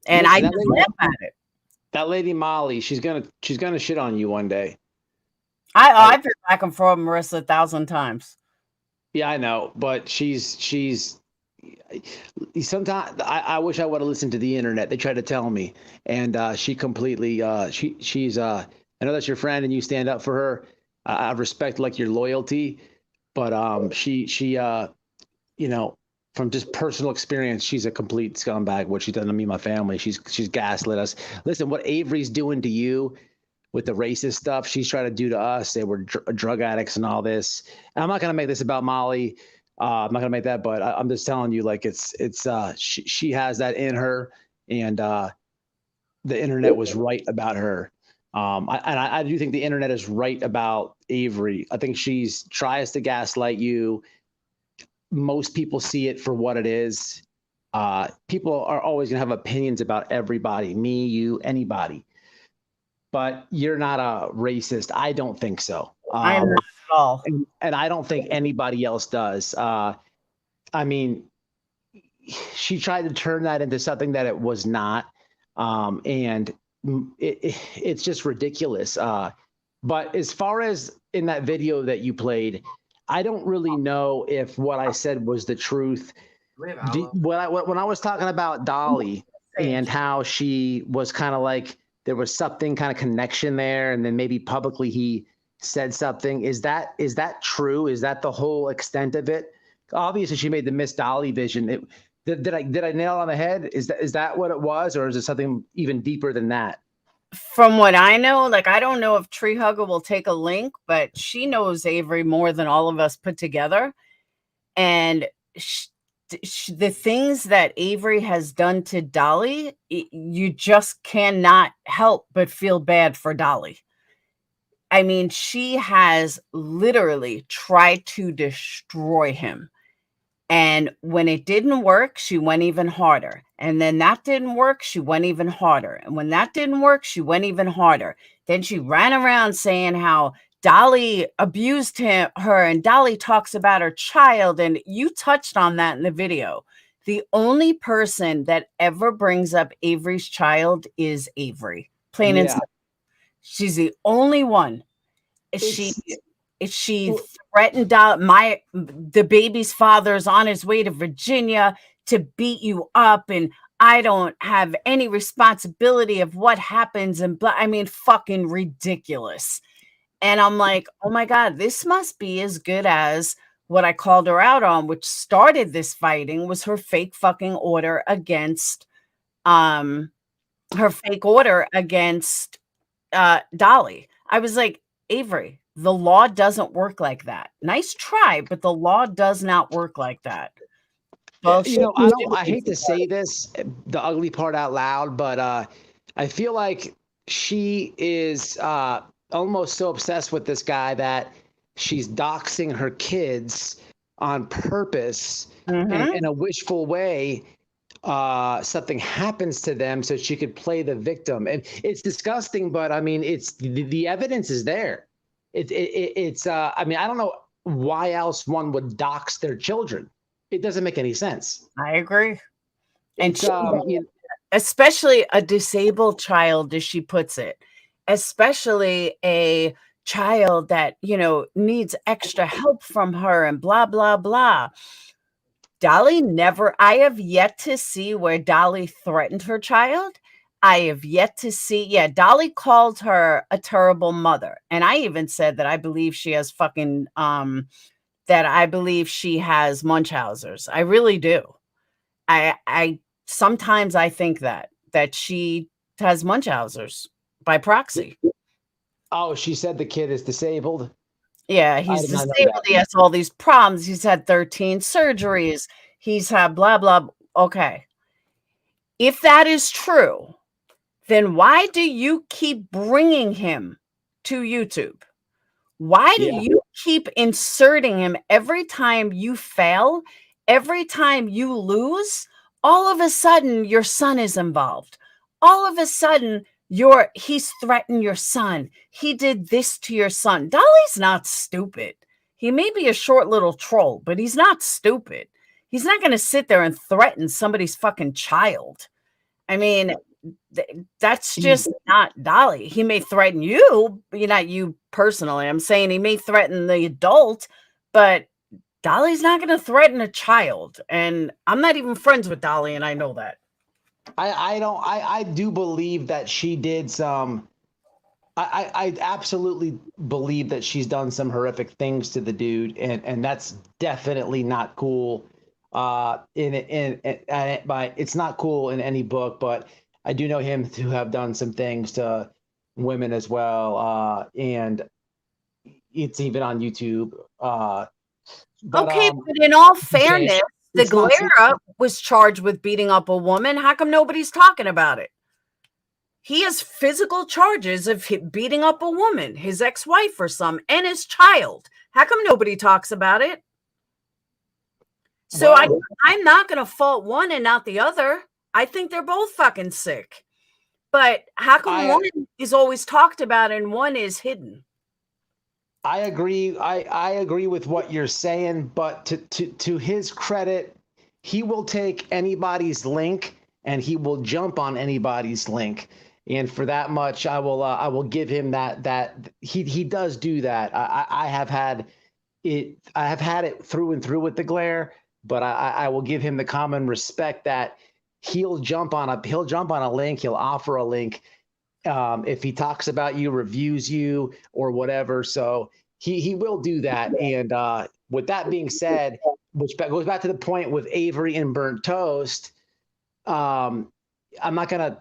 [SPEAKER 1] And I just laugh at it.
[SPEAKER 6] That lady Molly, she's gonna shit on you one day.
[SPEAKER 1] I've been back and forth with Marissa 1,000 times.
[SPEAKER 6] Yeah, I know, but she's sometimes I wish I would have listened to the internet. They tried to tell me, and she completely she's I know that's your friend and you stand up for her. I respect like your loyalty, but she from just personal experience, she's a complete scumbag. What she's done to me and my family, she's gaslit us. Listen, what Avery's doing to you with the racist stuff she's trying to do to us. They were drug addicts and all this. And I'm not going to make this about Molly. I'm not going to make that, but I'm just telling you, like, she has that in her, and the internet was right about her. I do think the internet is right about Avery. I think she tries to gaslight you. Most people see it for what it is. People are always going to have opinions about everybody, me, you, anybody. But you're not a racist. I don't think so.
[SPEAKER 1] I'm not at all.
[SPEAKER 6] And I don't think anybody else does. I mean, she tried to turn that into something that it was not. And it's just ridiculous. But as far as in that video that you played, I don't really know if what I said was the truth. When I was talking about Dolly and how she was kind of like there was something kind of connection there, and then maybe publicly he said something. Is that true? Is that the whole extent of it? Obviously, she made the Miss Dolly vision. Did I nail it on the head? Is that what it was, or is it something even deeper than that?
[SPEAKER 1] From what I know, like, I don't know if Tree Hugger will take a link, but she knows Avery more than all of us put together. And the things that Avery has done to Dolly, you just cannot help but feel bad for Dolly. I mean, she has literally tried to destroy him. And when it didn't work, she went even harder. And then that didn't work, she went even harder. And when that didn't work, she went even harder. Then she ran around saying how Dolly abused her, and Dolly talks about her child. And you touched on that in the video. The only person that ever brings up Avery's child is Avery. Plain and simple. She's the only one. She threatened the baby's father's on his way to Virginia to beat you up, and I don't have any responsibility of what happens. And I mean, fucking ridiculous. And I'm like, oh my God, this must be as good as what I called her out on, which started this fighting, was her fake fucking order against Dolly. I was like, Avery, the law doesn't work like that. Nice try, but the law does not work like that.
[SPEAKER 6] Well, I hate to say this, the ugly part out loud, but I feel like she is almost so obsessed with this guy that she's doxing her kids on purpose, and in a wishful way. Something happens to them so she could play the victim, and it's disgusting, but I mean, it's the evidence is there. It's I mean, I don't know why else one would dox their children. It doesn't make any sense.
[SPEAKER 1] I agree. And especially a disabled child, as she puts it, especially a child that, needs extra help from her and blah, blah, blah. Dolly I have yet to see where Dolly threatened her child. I have yet to see. Yeah, Dolly called her a terrible mother. And I even said that I believe she has Munchausen's. I really do. I sometimes I think that she has Munchausen's by proxy.
[SPEAKER 6] Oh, she said the kid is disabled.
[SPEAKER 1] Yeah, he's disabled. He has all these problems. He's had 13 surgeries. He's had blah, blah. Okay. If that is true, then why do you keep bringing him to YouTube? Why do you keep inserting him every time you fail, every time you lose? All of a sudden, your son is involved. All of a sudden, he's threatened your son. He did this to your son. Dolly's not stupid. He may be a short little troll, but he's not stupid. He's not going to sit there and threaten somebody's fucking child. I mean, that's just not Dolly. He may threaten you, not you personally. I'm saying he may threaten the adult, but Dolly's not going to threaten a child. And I'm not even friends with Dolly, and I know that.
[SPEAKER 6] I do believe that she did some. I absolutely believe that she's done some horrific things to the dude, and that's definitely not cool. But it's not cool in any book, but I do know him to have done some things to women as well, and it's even on YouTube. But
[SPEAKER 1] in all fairness, the Galera was charged with beating up a woman. How come nobody's talking about it? He has physical charges of beating up a woman, his ex-wife or some, and his child. How come nobody talks about it? So I'm not going to fault one and not the other. I think they're both fucking sick. But how come one is always talked about and one is hidden?
[SPEAKER 6] I agree. I agree with what you're saying, but to his credit, he will take anybody's link and he will jump on anybody's link. And for that much, I will give him that he does do that. I have had it through and through with the glare, but I will give him the common respect that he'll jump on a link, he'll offer a link. if he talks about you, reviews you, or whatever. So he will do that. And with that being said, which goes back to the point with Avery and Burnt Toast, I'm not going to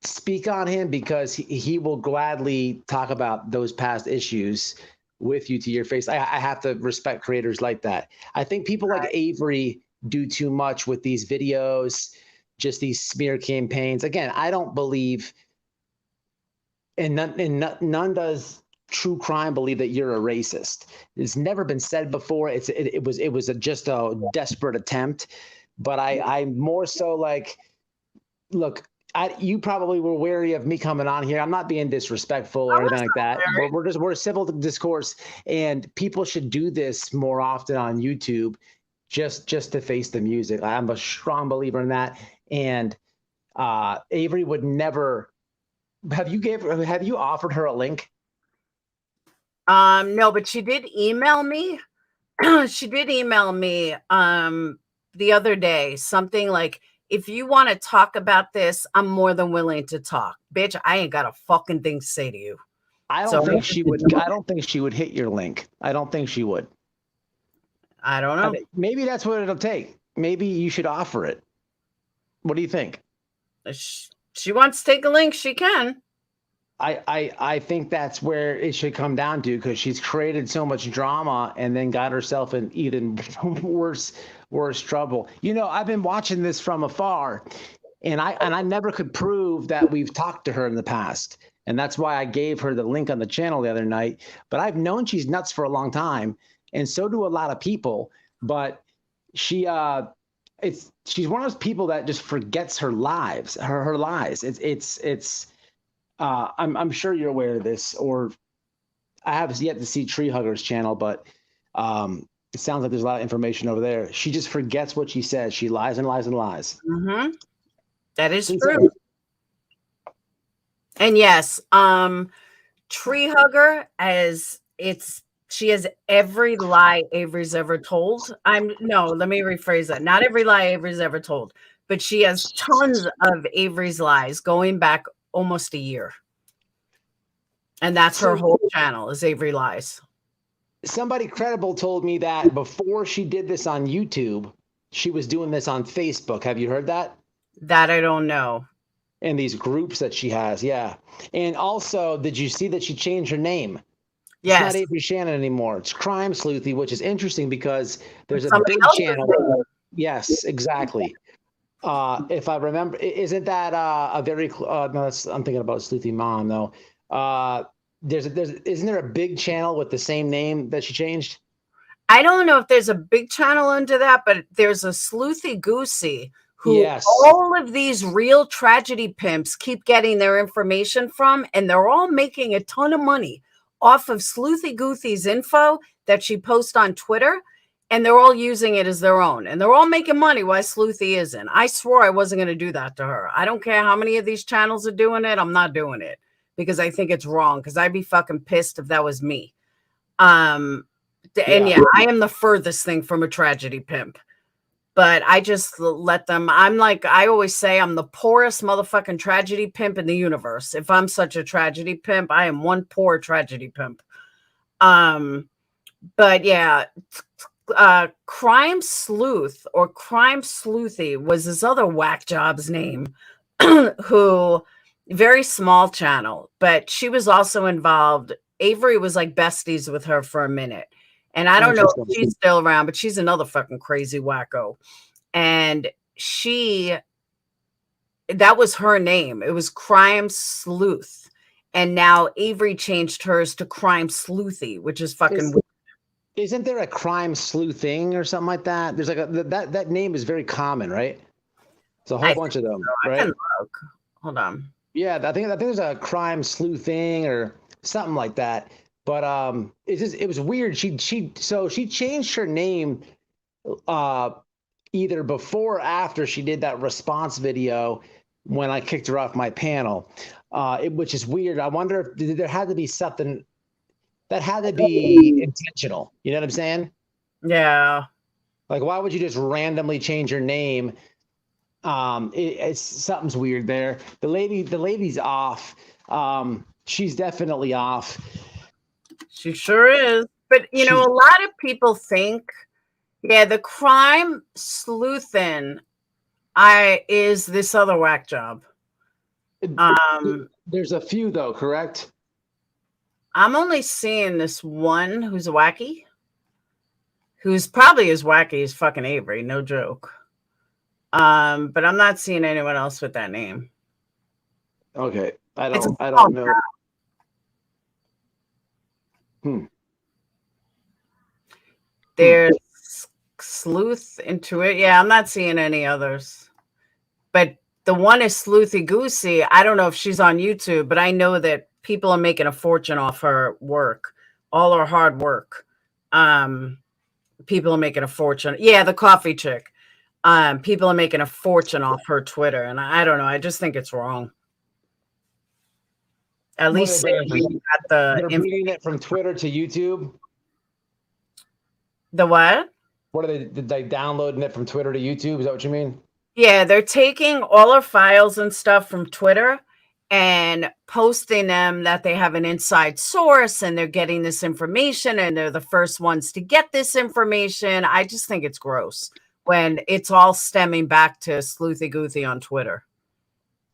[SPEAKER 6] speak on him because he will gladly talk about those past issues with you to your face. I have to respect creators like that. I think people like Avery do too much with these videos, just these smear campaigns. Again, I don't believe, and none does true crime believe that you're a racist. It's never been said before. It was just a desperate attempt. But I'm more so like, look, you probably were wary of me coming on here. I'm not being disrespectful or anything like that. We're civil discourse, and people should do this more often on YouTube, just to face the music. I'm a strong believer in that. And Avery would never. Have you offered her a link?
[SPEAKER 1] No, but she did email me. She did email me the other day, something like, if you want to talk about this, I'm more than willing to talk. Bitch, I ain't got a fucking thing to say to you.
[SPEAKER 6] I don't think she would. I don't think she would hit your link. I don't think she would.
[SPEAKER 1] I don't know.
[SPEAKER 6] Maybe that's what it'll take. Maybe you should offer it. What do you think?
[SPEAKER 1] She wants to take a link, she can.
[SPEAKER 6] I think that's where it should come down to, because she's created so much drama and then got herself in even worse trouble. You know, I've been watching this from afar, and I never could prove that we've talked to her in the past. And that's why I gave her the link on the channel the other night. But I've known she's nuts for a long time, and so do a lot of people. But she's one of those people that just forgets her lies. I'm sure you're aware of this, or I have yet to see Tree Hugger's channel, but it sounds like there's a lot of information over there. She just forgets what she says. She lies and lies and lies.
[SPEAKER 1] Mm-hmm. That is true. And yes, Tree Hugger, she has every lie Avery's ever told. Let me rephrase that. Not every lie Avery's ever told, but she has tons of Avery's lies going back almost a year. And that's her whole channel, is Avery Lies.
[SPEAKER 6] Somebody credible told me that before she did this on YouTube, she was doing this on Facebook. Have you heard that?
[SPEAKER 1] That I don't know.
[SPEAKER 6] And these groups that she has, yeah. And also, did you see that she changed her name?
[SPEAKER 1] Yes.
[SPEAKER 6] It's not Avery Shannon anymore. It's Crime Sleuthy, which is interesting because there's a big channel. Yes, exactly. If I remember, isn't that a very? No, I'm thinking about Sleuthy Mom though. Isn't there a big channel with the same name that she changed?
[SPEAKER 1] I don't know if there's a big channel under that, but there's a Sleuthy Goosey who all of these real tragedy pimps keep getting their information from, and they're all making a ton of money off of Sleuthy Goosey's info that she posts on Twitter, and they're all using it as their own, and they're all making money while Sleuthy isn't. I swore I wasn't going to do that to her. I don't care how many of these channels are doing it. I'm not doing it because I think it's wrong, because I'd be fucking pissed if that was me. And yeah, I am the furthest thing from a tragedy pimp. But I just let them. I always say, I'm the poorest motherfucking tragedy pimp in the universe. If I'm such a tragedy pimp, I am one poor tragedy pimp. But yeah, Crime Sleuth or Crime Sleuthy was his other whack job's name, who very small channel, but she was also involved. Avery was like besties with her for a minute. And I don't know if she's still around, but she's another fucking crazy wacko. And that was her name. It was Crime Sleuth. And now Avery changed hers to Crime Sleuthy, which is fucking weird.
[SPEAKER 6] Isn't there a Crime Sleuthing or something like that? There's like that name is very common, right? It's a whole bunch of them, right? I can look.
[SPEAKER 1] Hold on.
[SPEAKER 6] Yeah, I think there's a Crime Sleuthing or something like that. But it was weird. She changed her name either before or after she did that response video when I kicked her off my panel, which is weird. I wonder if there had to be something that had to be intentional. You know what I'm saying?
[SPEAKER 1] Yeah.
[SPEAKER 6] Like, why would you just randomly change your name? Something's weird there. The lady's off. I don't know. She's definitely off.
[SPEAKER 1] She sure is. But you know, a lot of people think, yeah, the crime sleuthing is this other whack job.
[SPEAKER 6] There's a few though, correct?
[SPEAKER 1] I'm only seeing this one who's wacky, who's probably as wacky as fucking Avery, no joke. But I'm not seeing anyone else with that name.
[SPEAKER 6] Okay. I don't know.
[SPEAKER 1] There's sleuth into it. Yeah, I'm not seeing any others. But the one is Sleuthy Goosey. I don't know if she's on YouTube, but I know that people are making a fortune off her work, all her hard work. People are making a fortune. Yeah, the coffee chick. People are making a fortune off her Twitter, and I don't know. I just think it's wrong. At least
[SPEAKER 6] they're bringing it from Twitter to YouTube.
[SPEAKER 1] The what?
[SPEAKER 6] What are they? Did they downloading it from Twitter to YouTube? Is that what you mean?
[SPEAKER 1] Yeah, they're taking all our files and stuff from Twitter and posting them that they have an inside source and they're getting this information and they're the first ones to get this information. I just think it's gross when it's all stemming back to Sleuthy Goothy on Twitter.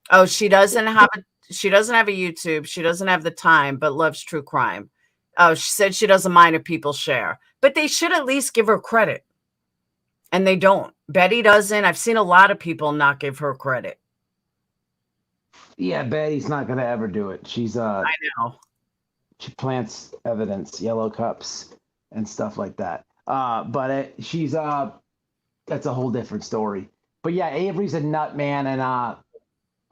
[SPEAKER 1] Oh, she doesn't have a YouTube. She doesn't have the time, but loves true crime. Oh, she said she doesn't mind if people share, but they should at least give her credit. And they don't. Betty doesn't. I've seen a lot of people not give her credit.
[SPEAKER 6] Yeah, Betty's not going to ever do it. She's
[SPEAKER 1] I know.
[SPEAKER 6] She plants evidence, yellow cups and stuff like that. But she's that's a whole different story. But yeah, Avery's a nut, man, and I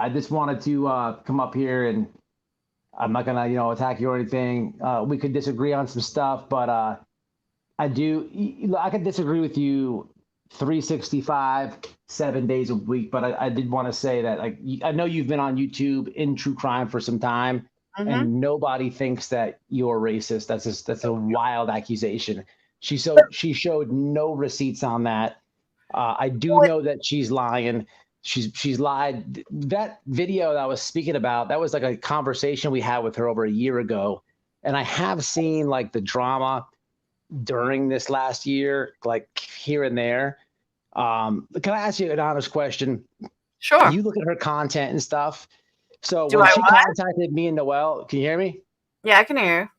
[SPEAKER 6] just wanted to come up here, and I'm not gonna, attack you or anything. We could disagree on some stuff, but I could disagree with you 365, 7 days a week. But I did want to say that, like, I know you've been on YouTube in true crime for some time, and nobody thinks that you're racist. That's a wild accusation. She showed no receipts on that. I do know that she's lying. She's lied. That video that I was speaking about, that was like a conversation we had with her over a year ago. And I have seen like the drama during this last year, like here and there. Can I ask you an honest question?
[SPEAKER 1] Sure.
[SPEAKER 6] You look at her content and stuff. So when she contacted me and Noelle, can you hear me?
[SPEAKER 1] Yeah, I can hear.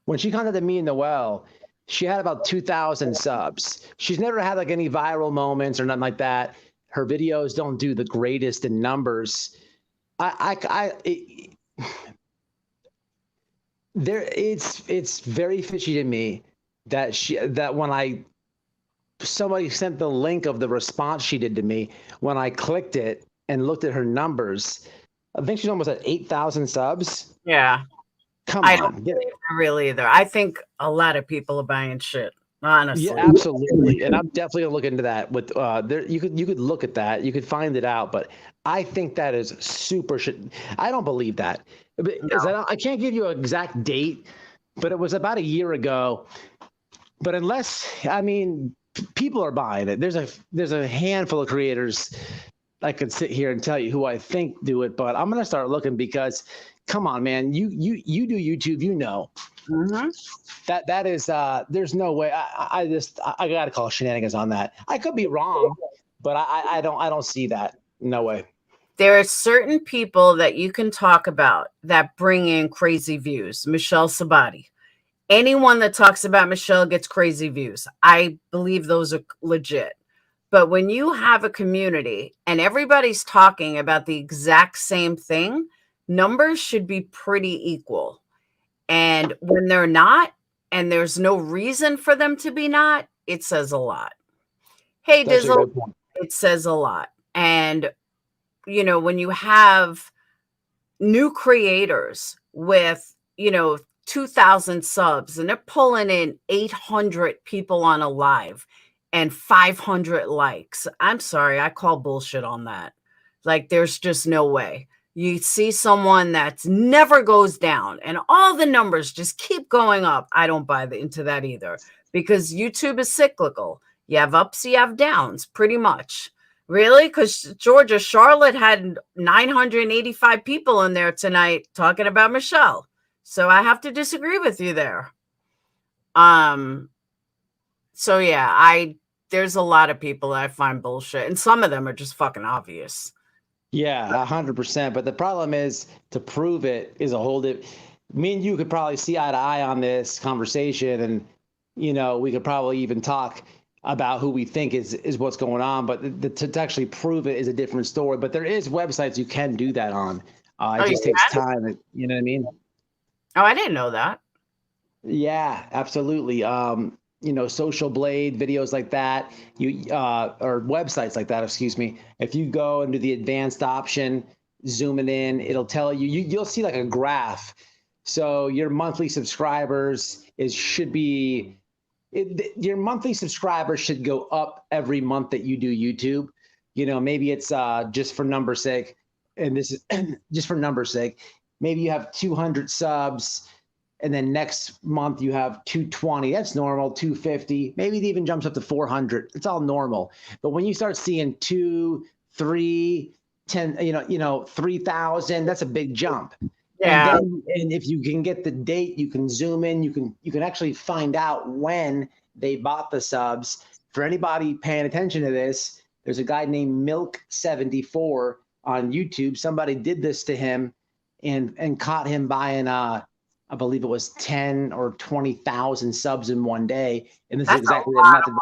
[SPEAKER 6] When she contacted me and Noelle, she had about 2,000 subs. She's never had like any viral moments or nothing like that. Her videos don't do the greatest in numbers. It's very fishy to me that when somebody sent the link of the response she did to me, when I clicked it and looked at her numbers, I think she's almost at 8,000 subs.
[SPEAKER 1] Yeah.
[SPEAKER 6] Come on.
[SPEAKER 1] I don't believe her really either. I think a lot of people are buying shit. Honestly.
[SPEAKER 6] Yeah, absolutely. And I'm definitely gonna look into that. With you could look at that. You could find it out. But I think that is super shit. I don't believe that. I can't give you an exact date, but it was about a year ago. But people are buying it. There's a handful of creators I could sit here and tell you who I think do it, but I'm gonna start looking because, come on, man, you do YouTube, that is there's no way. I gotta call shenanigans on that. I could be wrong, but I don't see that. No way.
[SPEAKER 1] There are certain people that you can talk about that bring in crazy views. Michelle Sabati. Anyone that talks about Michelle gets crazy views. I believe those are legit. But when you have a community and everybody's talking about the exact same thing, numbers should be pretty equal. And when they're not, and there's no reason for them to be not, it says a lot. Hey, Dizzle, it says a lot. And, when you have new creators with, 2,000 subs and they're pulling in 800 people on a live and 500 likes, I'm sorry, I call bullshit on that. Like, there's just no way. You see someone that's never goes down and all the numbers just keep going up. I don't buy into that either, because YouTube is cyclical. You have ups, you have downs, pretty much. Really? Because Georgia, Charlotte had 985 people in there tonight talking about Michelle. So I have to disagree with you there. So yeah, there's a lot of people that I find bullshit, and some of them are just fucking obvious.
[SPEAKER 6] Yeah, 100%. But the problem is to prove it is a whole me and you could probably see eye to eye on this conversation, and we could probably even talk about who we think is what's going on. But to actually prove it is a different story. But there is websites you can do that on. It just takes time. You know what I mean?
[SPEAKER 1] Oh, I didn't know that.
[SPEAKER 6] Yeah, absolutely. Social blade videos like that, or websites like that, excuse me. If you go and do the advanced option, zooming in, it'll tell you'll see like a graph. So your monthly subscribers your monthly subscribers should go up every month that you do YouTube. Maybe it's just for number's sake, and this is just for number's sake. Maybe you have 200 subs, and then next month you have 220. That's normal. 250. Maybe it even jumps up to 400. It's all normal. But when you start seeing 2, 3, 10, 3,000, that's a big jump.
[SPEAKER 1] Yeah.
[SPEAKER 6] And if you can get the date, you can zoom in. You can actually find out when they bought the subs. For anybody paying attention to this, there's a guy named Milk74 on YouTube. Somebody did this to him and caught him buying I believe it was 10 or 20,000 subs in one day, and this is exactly the method.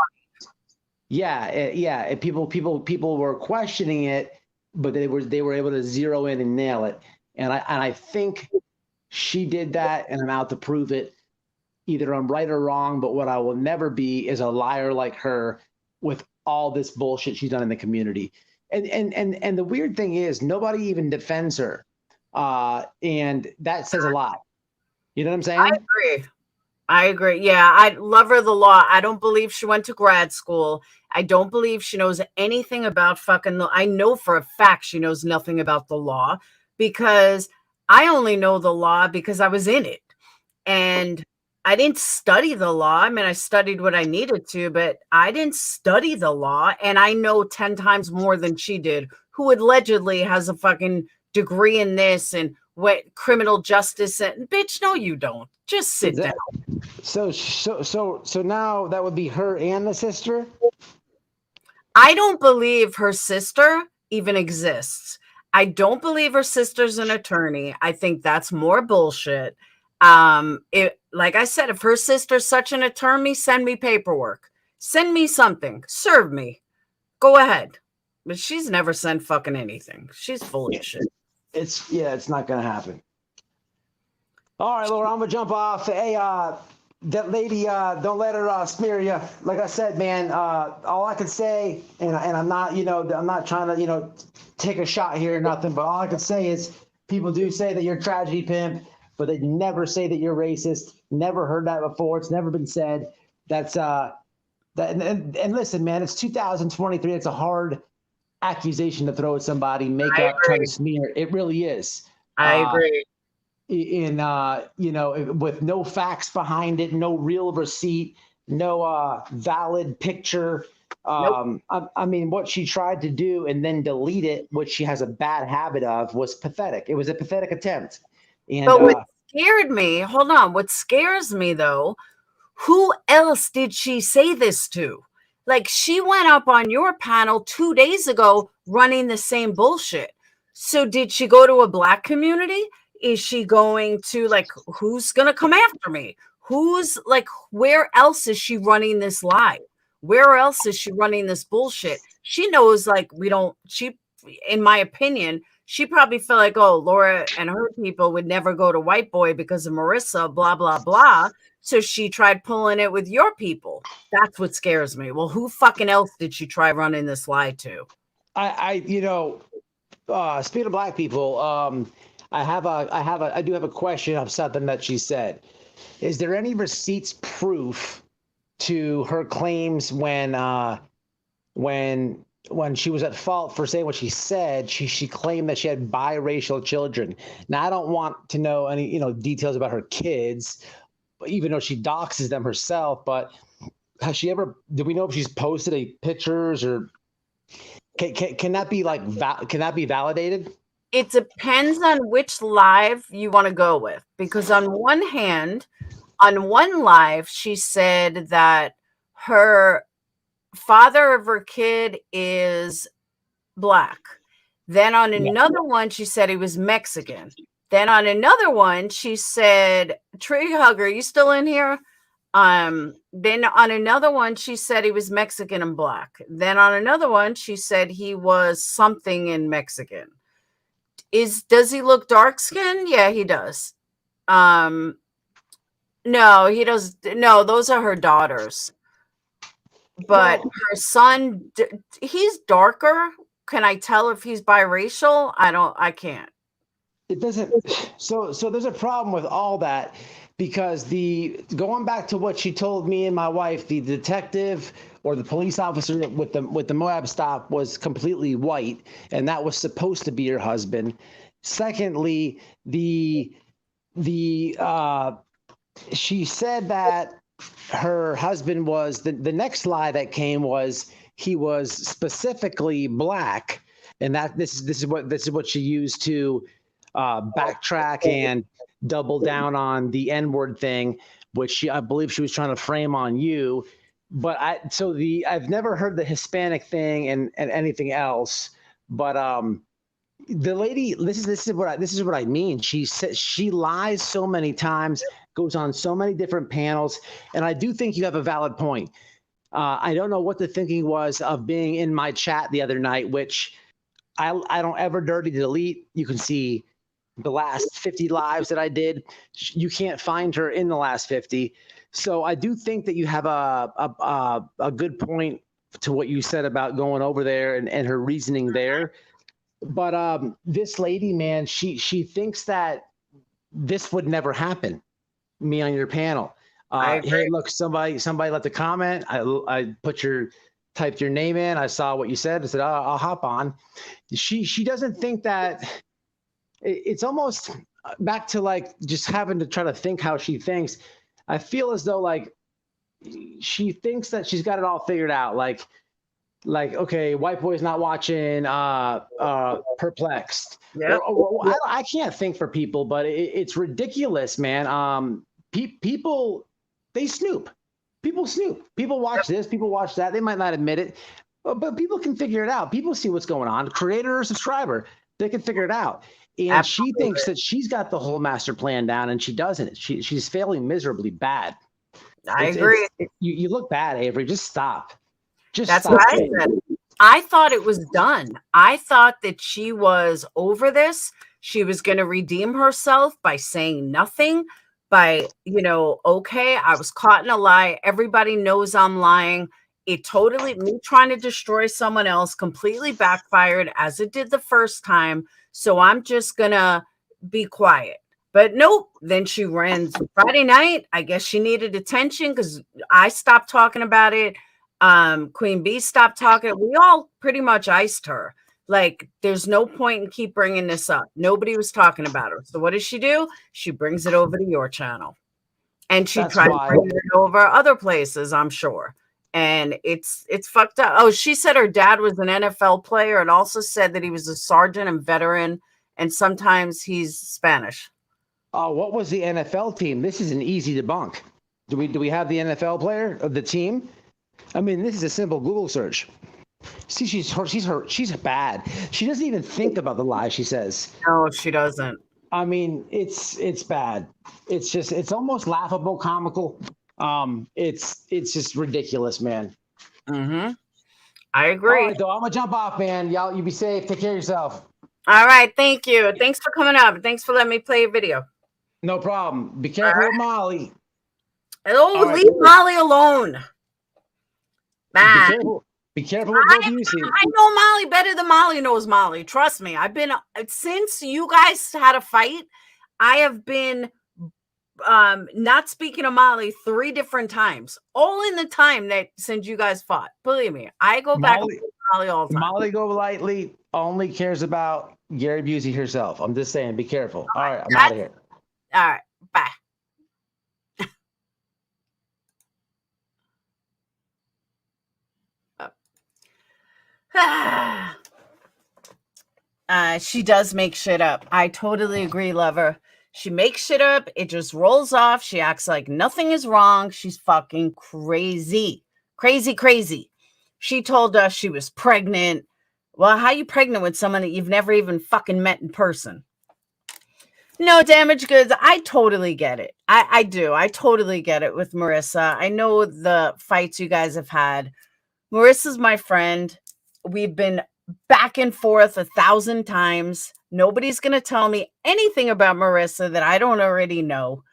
[SPEAKER 6] Yeah. People were questioning it, but they were able to zero in and nail it. And I think she did that, and I'm out to prove it. Either I'm right or wrong, but what I will never be is a liar like her with all this bullshit she's done in the community. And the weird thing is nobody even defends her, and that says a lot. You know what I'm saying?
[SPEAKER 1] I agree. Yeah, I love her the law. I don't believe she went to grad school. I don't believe she knows anything about fucking I know for a fact she knows nothing about the law, because I only know the law because I was in it. And I didn't study the law. I mean, I studied what I needed to, but I didn't study the law. And I know 10 times more than she did, who allegedly has a fucking degree in this and what criminal justice. And bitch, no, you don't. Just sit down.
[SPEAKER 6] So now that would be her and the sister?
[SPEAKER 1] I don't believe her sister even exists. I don't believe her sister's an attorney. I think that's more bullshit. Like I said, if her sister's such an attorney, send me paperwork. Send me something. Serve me. Go ahead. But she's never sent fucking anything. She's full of shit.
[SPEAKER 6] It's not gonna happen. All right, Laura, I'm gonna jump off. Hey, that lady, don't let her smear you. Like I said, man, all I can say, and I'm not, I'm not trying to, take a shot here or nothing, but all I can say is people do say that you're a tragedy pimp, but they never say that you're racist. Never heard that before. It's never been said. That's and listen, man, it's 2023. It's a hard accusation to throw at somebody, make up, try to smear. It really is.
[SPEAKER 1] I agree.
[SPEAKER 6] With no facts behind it, no real receipt, no valid picture.
[SPEAKER 1] Nope.
[SPEAKER 6] I mean, what she tried to do and then delete it, which she has a bad habit of, was pathetic. It was a pathetic attempt. And
[SPEAKER 1] but what scared me, hold on, what scares me though, who else did she say this to? Like, she went up on your panel 2 days ago running the same bullshit. So did she go to a Black community? Is she going to, like, who's going to come after me? Who's, like, where else is she running this lie? Where else is she running this bullshit? She knows, like, in my opinion, she probably felt like, oh, Laura and her people would never go to Whiteboy because of Marissa, blah, blah, blah. So she tried pulling it with your people. That's what scares me. Well, who fucking else did she try running this lie to?
[SPEAKER 6] Speaking of Black people, I do have a question of something that she said. Is there any receipts proof to her claims when she was at fault for saying what she said? She claimed that she had biracial children. Now, I don't want to know any details about her kids, even though she doxes them herself. But has she ever? Do we know if she's posted any pictures or Can that be like can that be validated?
[SPEAKER 1] It depends on which live you want to go with, because on one hand, on one live, she said that her father of her kid is black. Then on another one, she said he was Mexican. Then on another one, she said, Tree Hugger, you still in here? Then on another one, she said he was Mexican and black. Then on another one, she said he was something in Mexican. Does he look dark skinned? Yeah, he does. No, he does. No, those are her daughters. But her son, he's darker. Can I tell if he's biracial? I can't.
[SPEAKER 6] It doesn't. So there's a problem with all that, because going back to what she told me and my wife, the detective or the police officer with the Moab stop was completely white, and that was supposed to be her husband. Secondly, she said that her husband was the next lie that came was he was specifically black, and that this is what she used to backtrack and double down on the N-word thing, which I believe she was trying to frame on you. But I've never heard the Hispanic thing and anything else. But the lady, this is what I mean. She says she lies so many times, goes on so many different panels, and I do think you have a valid point. I don't know what the thinking was of being in my chat the other night, which I don't ever dirty delete. You can see the last 50 lives that I did. You can't find her in the last 50. So I do think that you have a good point to what you said about going over there and her reasoning there. But this lady, man, she thinks that this would never happen. Me on your panel. Hey, look, somebody left a comment. I typed your name in. I saw what you said. I said, I'll hop on. She doesn't think that. It's almost back to like just having to try to think how she thinks. I feel as though like she thinks that she's got it all figured out. Like, okay, white boy's not watching Perplexed.
[SPEAKER 1] Yeah.
[SPEAKER 6] I can't think for people, but it's ridiculous, man. People, they snoop. People snoop. People watch this, people watch that. They might not admit it, but people can figure it out. People see what's going on. Creator or subscriber, they can figure it out. And Absolutely. She thinks that she's got the whole master plan down, and she doesn't. She's failing miserably bad.
[SPEAKER 1] I agree.
[SPEAKER 6] You look bad, Avery. Just stop.
[SPEAKER 1] That's what I said. I thought it was done. I thought that she was over this. She was going to redeem herself by saying nothing, by, okay, I was caught in a lie. Everybody knows I'm lying. It totally, me trying to destroy someone else completely backfired as it did the first time. So I'm just going to be quiet. But nope. Then she ran Friday night. I guess she needed attention because I stopped talking about it. Queen Bee stopped talking. We all pretty much iced her. Like, there's no point in keep bringing this up. Nobody was talking about her. So what does she do? She brings it over to your channel. And she tried to bring it over other places, I'm sure. And it's fucked up. Oh, she said her dad was an NFL player and also said that he was a sergeant and veteran. And sometimes he's Spanish.
[SPEAKER 6] Oh, what was the NFL team? This is an easy debunk. Do we have the NFL player of the team? I mean, this is a simple Google search. See, she's bad. She doesn't even think about the lie she says.
[SPEAKER 1] No, she doesn't.
[SPEAKER 6] I mean, it's bad. It's almost laughable, comical. It's just ridiculous, man.
[SPEAKER 1] Mm-hmm. I agree.
[SPEAKER 6] All right, though, I'm gonna jump off, man. Y'all, you be safe. Take care of yourself.
[SPEAKER 1] All right, thank you. Thanks for coming up. Thanks for letting me play a video.
[SPEAKER 6] No problem. Be careful with Molly.
[SPEAKER 1] Oh, leave Molly alone. Bye.
[SPEAKER 6] Be careful with both you see.
[SPEAKER 1] I know Molly better than Molly knows Molly. Trust me. I've been, since you guys had a fight, I have been not speaking to Molly 3 different times, all in the time that since you guys fought. Believe me, I go back to Molly all the time.
[SPEAKER 6] Molly Golightly only cares about Gary Busey herself. I'm just saying, be careful. All right, I'm out of here.
[SPEAKER 1] All right, bye. She does make shit up. I totally agree, lover. She makes shit up. It just rolls off. She acts like nothing is wrong. She's fucking crazy. Crazy, crazy. She told us she was pregnant. Well, how you pregnant with someone that you've never even fucking met in person? No, damaged goods. I totally get it. I do. I totally get it with Marissa. I know the fights you guys have had. Marissa's my friend. We've been back and forth 1,000 times. Nobody's going to tell me anything about Marissa that I don't already know.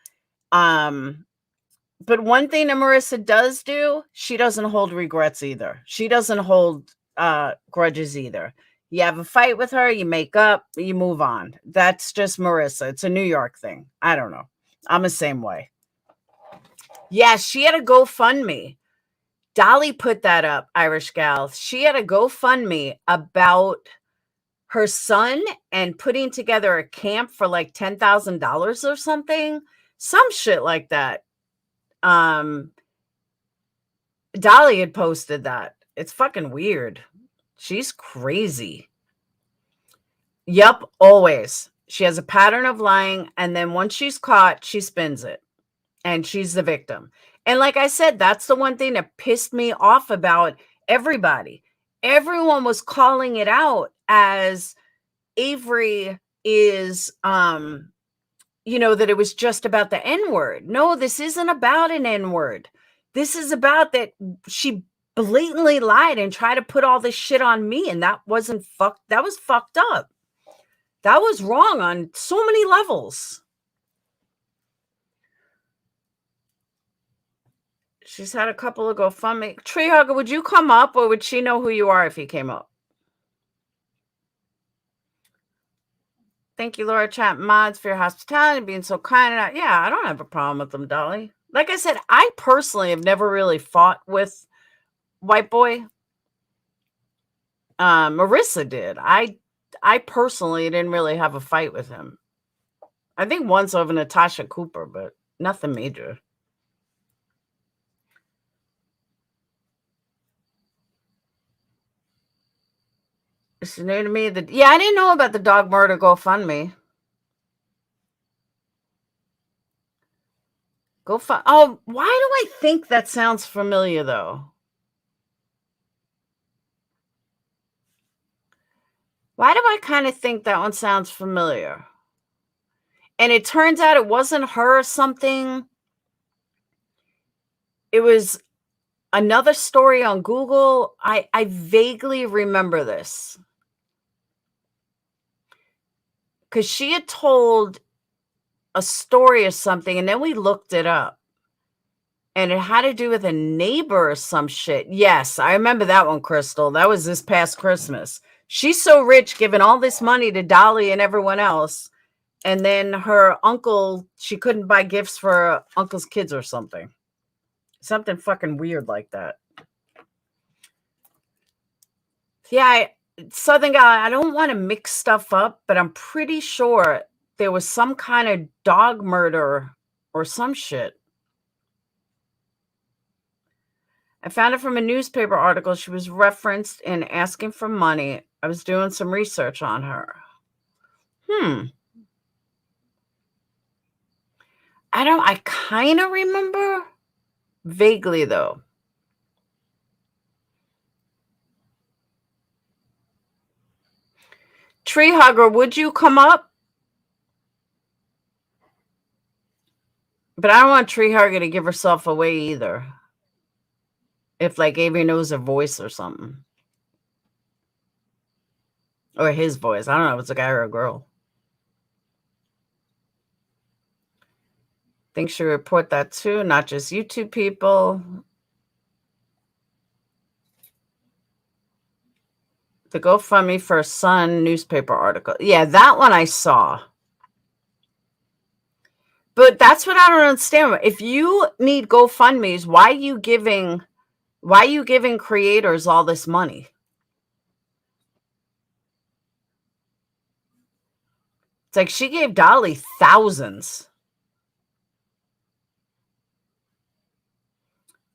[SPEAKER 1] But one thing that Marissa does do, she doesn't hold regrets either. She doesn't hold grudges either. You have a fight with her, you make up, you move on. That's just Marissa. It's a New York thing. I don't know. I'm the same way. Yeah, she had a GoFundMe. Dolly put that up, Irish gal. She had a GoFundMe about her son and putting together a camp for like $10,000 or something. Some shit like that. Dolly had posted that. It's fucking weird. She's crazy. Yep, always. She has a pattern of lying, and then once she's caught, she spins it. And she's the victim. And like I said, that's the one thing that pissed me off about everybody. Everyone was calling it out as Avery is that it was just about the N-word. No, this isn't about an N-word. This is about that she blatantly lied and tried to put all this shit on me, and that was fucked up. That was wrong on so many levels. She's had a couple of GoFundMe. Tree Hugger, would you come up, or would she know who you are if you came up? Thank you, Laura Chat Mods, for your hospitality and being so kind. Yeah, I don't have a problem with them, Dolly. Like I said, I personally have never really fought with Whiteboy. Marissa did. I personally didn't really have a fight with him. I think once over Natasha Cooper, but nothing major. It's new to me. I didn't know about the dog murder GoFundMe. Oh, why do I think that sounds familiar, though? Why do I kind of think that one sounds familiar? And it turns out it wasn't her or something. It was another story on Google. I vaguely remember this. Because she had told a story or something, and then we looked it up. And it had to do with a neighbor or some shit. Yes, I remember that one, Crystal. That was this past Christmas. She's so rich, giving all this money to Dolly and everyone else. And then her uncle, she couldn't buy gifts for her uncle's kids or something. Something fucking weird like that. Yeah, Southern Guy, I don't want to mix stuff up, but I'm pretty sure there was some kind of dog murder or some shit. I found it from a newspaper article. She was referenced in asking for money. I was doing some research on her. I kind of remember vaguely, though. Tree Hugger, would you come up? But I don't want Tree Hugger to give herself away either. If like Avery knows her voice or something. Or his voice. I don't know if it's a guy or a girl. Think she report that too, not just YouTube people. The GoFundMe for a son newspaper article. Yeah, that one I saw. But that's what I don't understand. If you need GoFundMes, why are you giving creators all this money? It's like she gave Dolly thousands.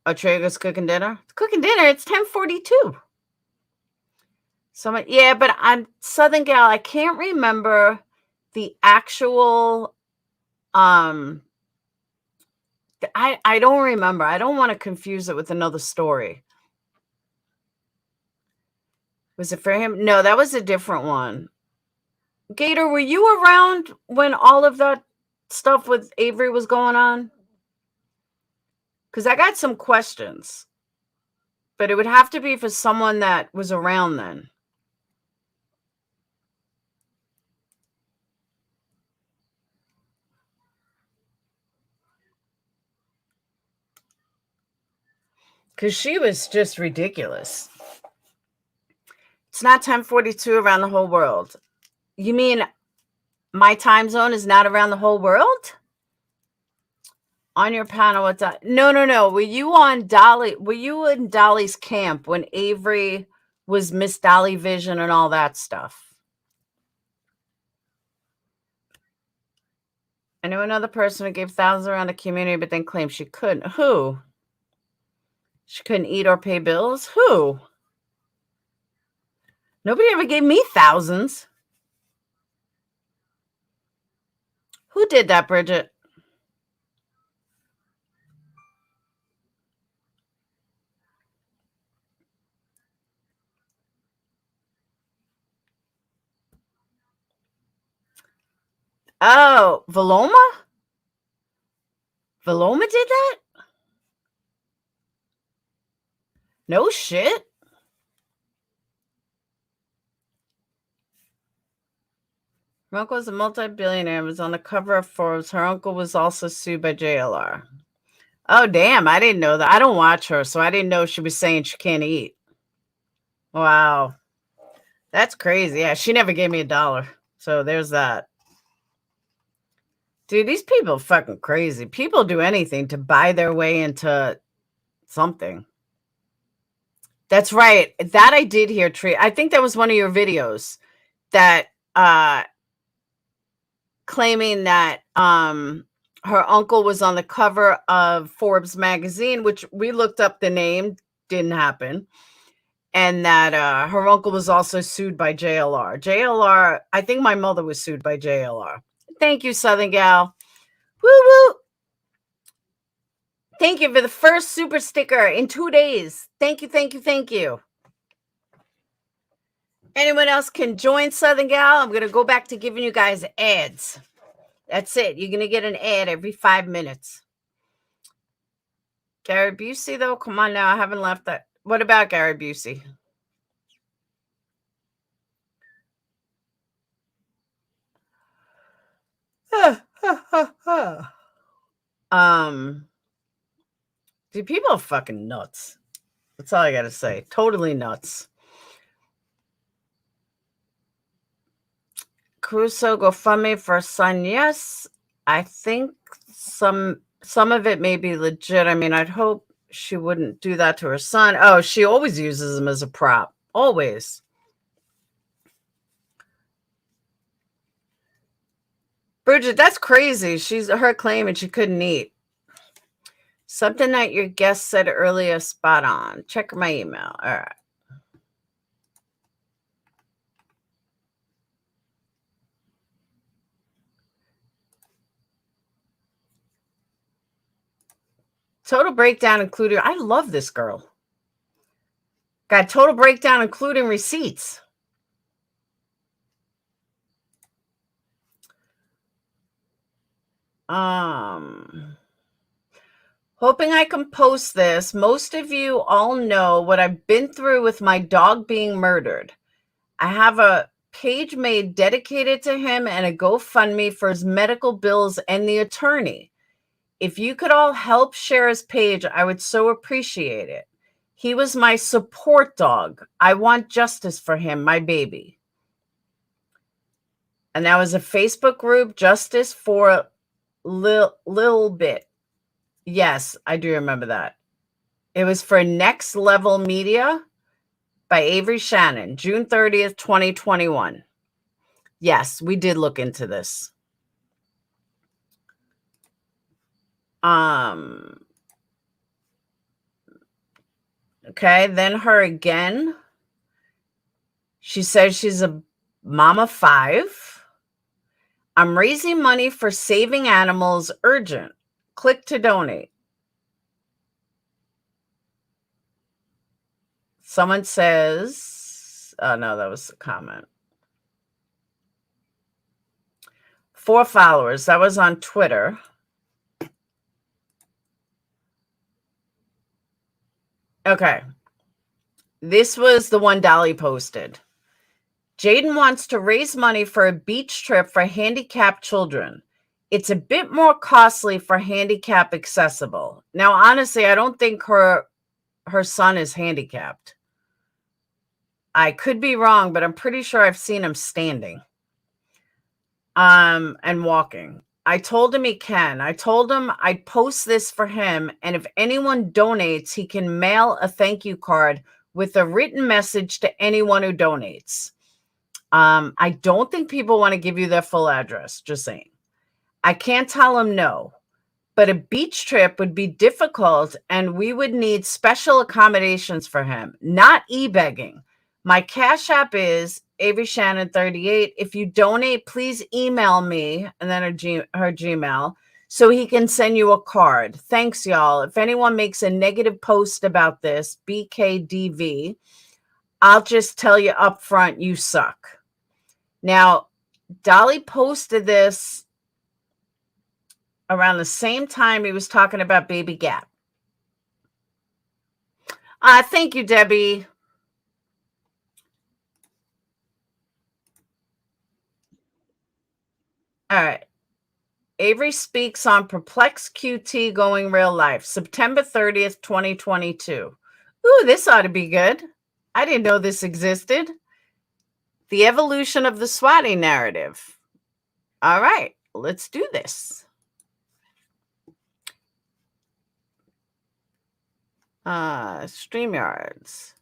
[SPEAKER 1] Oh, Traeger's cooking dinner? It's cooking dinner. It's 10:42. Someone, yeah, but I'm Southern Gal. I can't remember the actual. I don't remember. I don't want to confuse it with another story. Was it for him? No, that was a different one. Gator, were you around when all of that stuff with Avery was going on? Because I got some questions, but it would have to be for someone that was around then. Because she was just ridiculous. It's not 10:42 around the whole world. You mean my time zone is not around the whole world? On your panel, what's that? No. Were you on Dolly? Were you in Dolly's camp when Avery was Miss Dolly Vision and all that stuff? I know another person who gave thousands around the community, but then claimed she couldn't. Who? She couldn't eat or pay bills? Who? Nobody ever gave me thousands. Who did that, Bridget? Oh, Valoma? Valoma did that? No shit. Her uncle was a multi-billionaire, was on the cover of Forbes. Her uncle was also sued by JLR. Oh, damn. I didn't know that. I don't watch her, so I didn't know she was saying she can't eat. Wow. That's crazy. Yeah, she never gave me $1. So there's that. Dude, these people are fucking crazy. People do anything to buy their way into something. That's right. That I did hear, Tree. I think that was one of your videos that claiming that her uncle was on the cover of Forbes magazine, which we looked up the name, didn't happen. And that her uncle was also sued by JLR. JLR, I think my mother was sued by JLR. Thank you, Southern Gal. Woo woo. Thank you for the first super sticker in 2 days. Thank you. Anyone else can join Southern Gal? I'm going to go back to giving you guys ads. That's it. You're going to get an ad every 5 minutes. Gary Busey, though? Come on now. I haven't left that. What about Gary Busey? Dude, people are fucking nuts. That's all I got to say. Totally nuts. Crusoe GoFundMe for son. Yes, I think some of it may be legit. I mean, I'd hope she wouldn't do that to her son. Oh, she always uses him as a prop. Always. Bridget, that's crazy. She's her claiming she couldn't eat. Something that your guest said earlier, spot on. Check my email. All right. Total breakdown included. I love this girl. Got total breakdown including receipts. Hoping I can post this. Most of you all know what I've been through with my dog being murdered. I have a page made dedicated to him and a GoFundMe for his medical bills and the attorney. If you could all help share his page, I would so appreciate it. He was my support dog. I want justice for him, my baby. And that was a Facebook group, Justice for Lil Bit. Yes, I do remember that. It was for Next Level Media by Avery Shannon, June 30th, 2021. Yes, we did look into this. Okay, then her again. She says she's a mom of 5. I'm raising money for saving animals urgent. Click to donate. Someone says, oh no, that was a comment. 4 followers. That was on Twitter. Okay. This was the one Dolly posted. Jaden wants to raise money for a beach trip for handicapped children. It's a bit more costly for handicap accessible. Now, honestly, I don't think her son is handicapped. I could be wrong, but I'm pretty sure I've seen him standing and walking. I told him he can. I told him I'd post this for him, and if anyone donates, he can mail a thank you card with a written message to anyone who donates. I don't think people want to give you their full address, just saying. I can't tell him no, but a beach trip would be difficult, and we would need special accommodations for him, not e-begging. My Cash App is Avery Shannon 38. If you donate, please email me and then her Gmail so he can send you a card. Thanks, y'all. If anyone makes a negative post about this, BKDV, I'll just tell you up front, you suck. Now, Dolly posted this around the same time he was talking about Baby Gap. Thank you, Debbie. All right. Avery speaks on Perplex QT going real life, September 30th, 2022. Ooh, this ought to be good. I didn't know this existed. The evolution of the swatting narrative. All right, let's do this. StreamYards.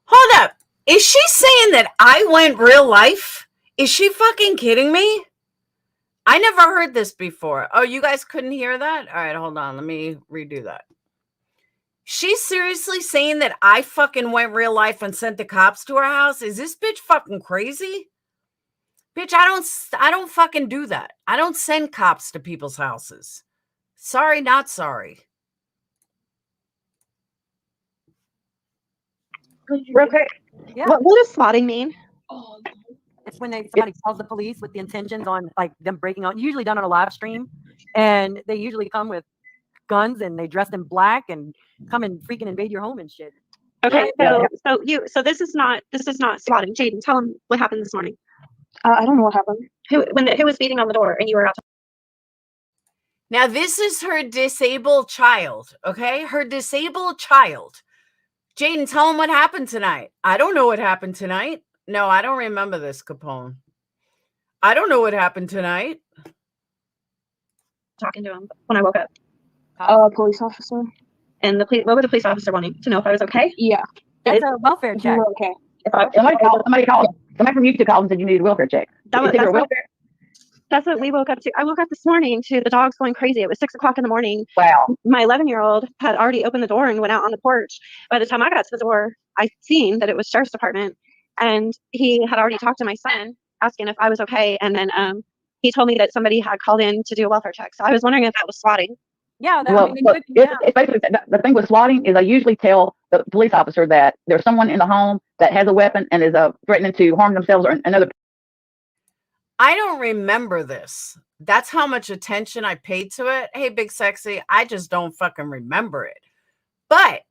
[SPEAKER 1] Hold up. Is she saying that I went real life? Is she fucking kidding me? I never heard this before. Oh, you guys couldn't hear that? All right, hold on. Let me redo that. She's seriously saying that I fucking went real life and sent the cops to her house? Is this bitch fucking crazy? Bitch, I don't fucking do that. I don't send cops to people's houses. Sorry, not sorry.
[SPEAKER 3] Real quick.
[SPEAKER 7] Yeah.
[SPEAKER 3] What does swatting mean?
[SPEAKER 7] It's when somebody calls the police with the intentions on like them breaking out. Usually done on a live stream, and they usually come with guns and they dressed in black and come and freaking invade your home and shit.
[SPEAKER 3] Okay, so this is not swatting. Jaden, tell him what happened this morning.
[SPEAKER 8] I don't know what happened.
[SPEAKER 3] Who was beating on the door and you were out?
[SPEAKER 1] Now, this is her disabled child, okay? Her disabled child. Jaden, tell him what happened tonight. I don't know what happened tonight. No, I don't remember this, Capone. I don't know what happened tonight.
[SPEAKER 3] Talking to him when I woke up.
[SPEAKER 8] Police officer.
[SPEAKER 3] And what would the police officer wanting to know if I was okay?
[SPEAKER 8] Yeah.
[SPEAKER 7] That's a welfare
[SPEAKER 8] You
[SPEAKER 7] check.
[SPEAKER 8] were okay.
[SPEAKER 9] Somebody called from you to call and said you needed a welfare check.
[SPEAKER 3] That's what we woke up to. I woke up this morning to the dogs going crazy. It was 6 o'clock in the morning.
[SPEAKER 9] Wow.
[SPEAKER 3] My 11-year-old had already opened the door and went out on the porch. By the time I got to the door, I seen that it was sheriff's department, and he had already talked to my son asking if I was okay. And then he told me that somebody had called in to do a welfare check. So I was wondering if that was swatting.
[SPEAKER 7] Yeah.
[SPEAKER 9] It's basically the thing with swatting is I usually tell the police officer that there's someone in the home that has a weapon and is threatening to harm themselves or another.
[SPEAKER 1] I don't remember this. That's how much attention I paid to it. Hey, Big Sexy, I just don't fucking remember it. But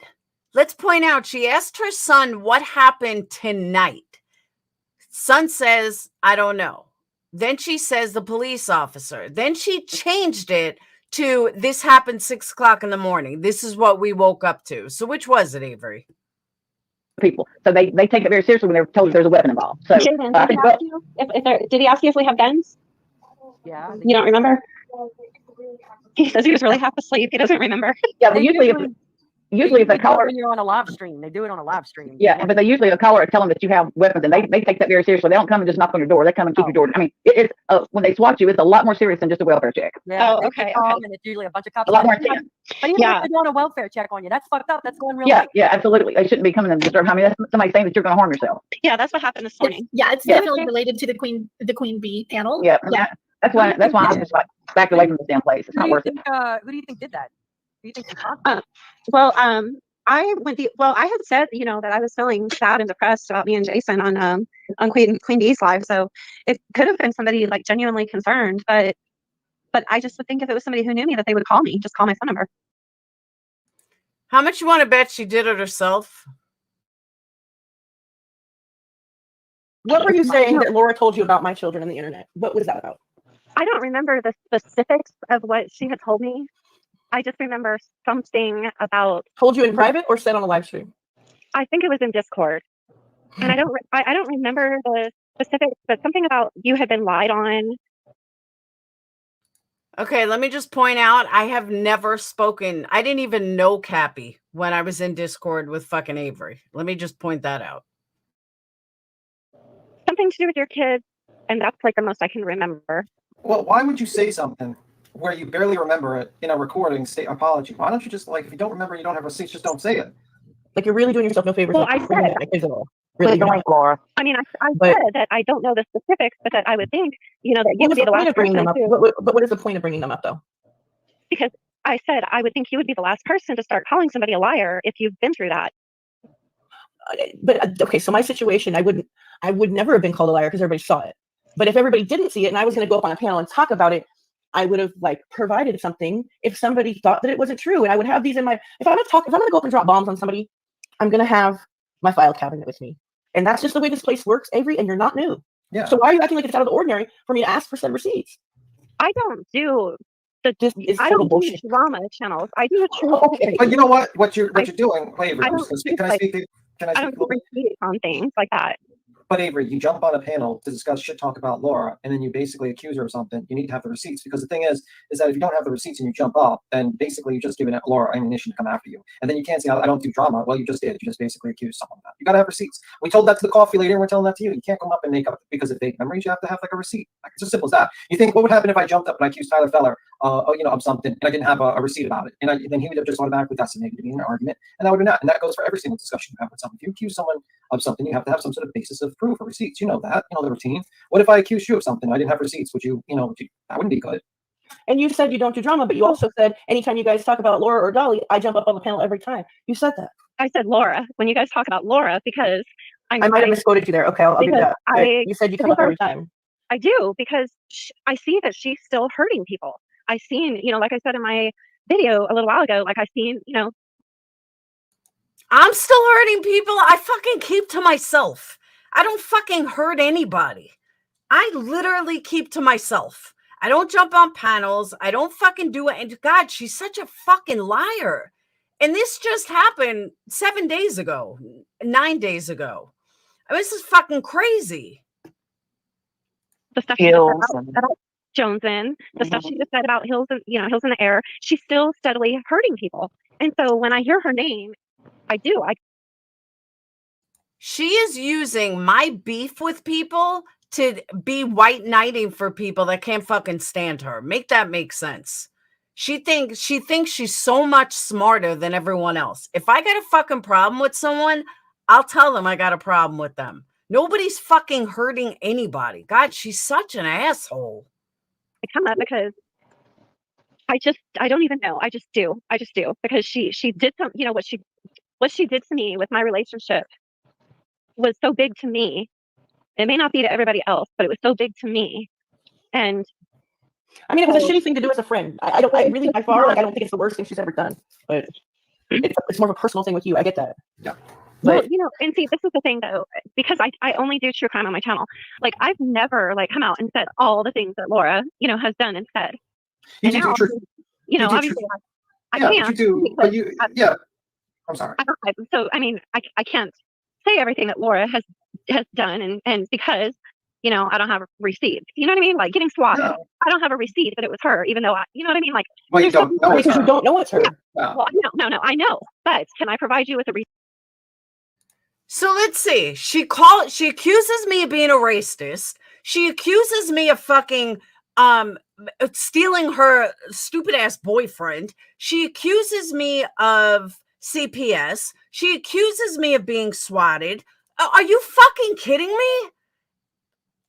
[SPEAKER 1] let's point out, she asked her son what happened tonight. Son says, I don't know. Then she says the police officer. Then she changed it to this happened 6 o'clock in the morning. This is what we woke up to. So which was it, Avery?
[SPEAKER 9] People. So they take it very seriously when they're told there's a weapon involved. So
[SPEAKER 3] Jaden, did he ask you if we have guns?
[SPEAKER 7] Yeah.
[SPEAKER 3] You don't remember? He says he was really half asleep. He doesn't remember.
[SPEAKER 9] Yeah, but usually if a caller,
[SPEAKER 7] when you're on a live stream, they do it on a live stream.
[SPEAKER 9] yeah, but they usually a caller tell them that you have weapons, and they take that very seriously. They don't come and just knock on your door. They come and keep your door. I mean, it's when they SWAT you, it's a lot more serious than just a welfare check.
[SPEAKER 7] Yeah.
[SPEAKER 3] Oh,
[SPEAKER 7] they
[SPEAKER 3] okay,
[SPEAKER 7] come
[SPEAKER 3] okay.
[SPEAKER 7] and it's usually a bunch of cops.
[SPEAKER 9] A lot more intense.
[SPEAKER 7] But even
[SPEAKER 3] Yeah.
[SPEAKER 7] if they're doing a welfare check on you, that's fucked up. That's going real
[SPEAKER 9] Yeah,
[SPEAKER 7] late.
[SPEAKER 9] yeah, absolutely. They shouldn't be coming and disturb. I mean, that's somebody saying that you're going to harm yourself.
[SPEAKER 3] Yeah, that's what happened this morning.
[SPEAKER 10] Yeah, it's
[SPEAKER 9] Yeah.
[SPEAKER 10] definitely related to the Queen Bee panel.
[SPEAKER 9] Yeah, that's why I'm just like backed away from this damn place. It's not worth it.
[SPEAKER 7] Who do you think did that? Who do you think she caused?
[SPEAKER 3] Well, I had said, that I was feeling sad and depressed about me and Jason on Queen Bee's live. So it could have been somebody like genuinely concerned, but I just would think if it was somebody who knew me that they would call me, just call my phone number.
[SPEAKER 1] How much you want to bet she did it herself?
[SPEAKER 11] What were you saying that Laura told you about my children on the internet? What was that about?
[SPEAKER 3] I don't remember the specifics of what she had told me. I just remember something about.
[SPEAKER 11] Told you in private or said on a live stream?
[SPEAKER 3] I think it was in Discord, and I don't remember the specifics, but something about you had been lied on.
[SPEAKER 1] Okay, let me just point out, I have never spoken. I didn't even know Cappy when I was in Discord with fucking Avery. Let me just point that out.
[SPEAKER 3] Something to do with your kids, and that's like the most I can remember.
[SPEAKER 12] Well, why would you say something where you barely remember it in a recording, say apology? Why don't you just, like, if you don't remember, you don't have receipts, just don't say it.
[SPEAKER 11] Like, you're really doing yourself no favors.
[SPEAKER 3] Well, I said,
[SPEAKER 11] really,
[SPEAKER 9] Laura.
[SPEAKER 3] I mean, I said that I don't know the specifics, but that I would think, that you would be the last person to.
[SPEAKER 11] But what is the point of bringing them up, though?
[SPEAKER 3] Because I said I would think you would be the last person to start calling somebody a liar if you've been through that.
[SPEAKER 11] But okay, so my situation, I would never have been called a liar because everybody saw it. But if everybody didn't see it and I was going to go up on a panel and talk about it, I would have provided something if somebody thought that it wasn't true. And I would have these in my, if I'm going to go up and drop bombs on somebody, I'm going to have my file cabinet with me. And that's just the way this place works, Avery, and you're not new.
[SPEAKER 12] Yeah.
[SPEAKER 11] So why are you acting like it's out of the ordinary for me to ask for some receipts?
[SPEAKER 3] I don't do
[SPEAKER 11] I don't do
[SPEAKER 3] drama channels. I do the truth.
[SPEAKER 11] Okay.
[SPEAKER 12] But you know what you're doing, Avery.
[SPEAKER 3] I don't keep receipts on things like that.
[SPEAKER 12] But Avery, you jump on a panel to discuss shit talk about Laura, and then you basically accuse her of something. You need to have the receipts, because the thing is that if you don't have the receipts and you jump up, then basically you're just giving Laura ammunition to come after you. And then you can't say, I don't do drama. Well, you just did. You just basically accused someone of that. You got to have receipts. We told that to the coffee lady, and we're telling that to you. You can't come up and make up because of fake memories. You have to have like a receipt. Like, it's as simple as that. You think, what would happen if I jumped up and I accused Tyler Feller, of something, and I didn't have a receipt about it, and then he would have just automatically designated me in an argument, and that would have not. And that goes for every single discussion you have with someone. If you accuse someone of something, you have to have some sort of basis of proof or receipts. You know that. You know the routine. What if I accused you of something? I didn't have receipts. Would you? That wouldn't be good.
[SPEAKER 11] And you said you don't do drama, but you also said anytime you guys talk about Laura or Dolly, I jump up on the panel every time. You said that.
[SPEAKER 3] I said Laura when you guys talk about Laura because
[SPEAKER 11] I might have misquoted you there. Okay, I'll do that. You said you come up every time.
[SPEAKER 3] I do, because I see that she's still hurting people. I seen, like I said in my video a little while ago, like I seen,
[SPEAKER 1] I'm still hurting people. I fucking keep to myself. I don't fucking hurt anybody. I literally keep to myself. I don't jump on panels. I don't fucking do it. And God, she's such a fucking liar. And this just happened 7 days ago, 9 days ago. I mean, this is fucking crazy.
[SPEAKER 3] The stuff she said about Joneson, the stuff she just said about Hills in the Air, she's still steadily hurting people. And so when I hear her name,
[SPEAKER 1] She is using my beef with people to be white knighting for people that can't fucking stand her. Make that make sense. She thinks she's so much smarter than everyone else. If I got a fucking problem with someone, I'll tell them I got a problem with them. Nobody's fucking hurting anybody. God, she's such an asshole.
[SPEAKER 3] I come up because I don't even know. I just do because she did some, what she what she did to me with my relationship was so big to me. It may not be to everybody else, but it was so big to me. And
[SPEAKER 11] I mean, it was a shitty thing to do as a friend. I really, by far, like, I don't think it's the worst thing she's ever done, but it's more of a personal thing with you. I get that.
[SPEAKER 12] Yeah.
[SPEAKER 3] Well,
[SPEAKER 11] But
[SPEAKER 3] you know, and see, this is the thing though, because I only do true crime on my channel. Like, I've never like come out and said all the things that Laura, you know, has done and said.
[SPEAKER 12] You
[SPEAKER 3] And
[SPEAKER 12] do
[SPEAKER 3] now,
[SPEAKER 12] true.
[SPEAKER 3] you know,
[SPEAKER 12] You do
[SPEAKER 3] obviously
[SPEAKER 12] true.
[SPEAKER 3] I
[SPEAKER 12] Yeah, but
[SPEAKER 3] can't.
[SPEAKER 12] you do. But you. Yeah. I'm sorry.
[SPEAKER 3] So I mean, I can't say everything that Laura has done, and because, you know, I don't have a receipt. You know what I mean? Like getting swatted.
[SPEAKER 12] Yeah.
[SPEAKER 3] I don't have a receipt, but it was her, even though you know what I mean? Like,
[SPEAKER 12] Well, you
[SPEAKER 3] there's
[SPEAKER 12] don't know it's
[SPEAKER 11] because you
[SPEAKER 12] her.
[SPEAKER 11] don't know it's her.
[SPEAKER 3] Yeah.
[SPEAKER 12] Yeah.
[SPEAKER 3] Well, no, I know. But can I provide you with a receipt?
[SPEAKER 1] So let's see. She accuses me of being a racist. She accuses me of fucking stealing her stupid ass boyfriend. She accuses me of CPS. She accuses me of being swatted. Are you fucking kidding me?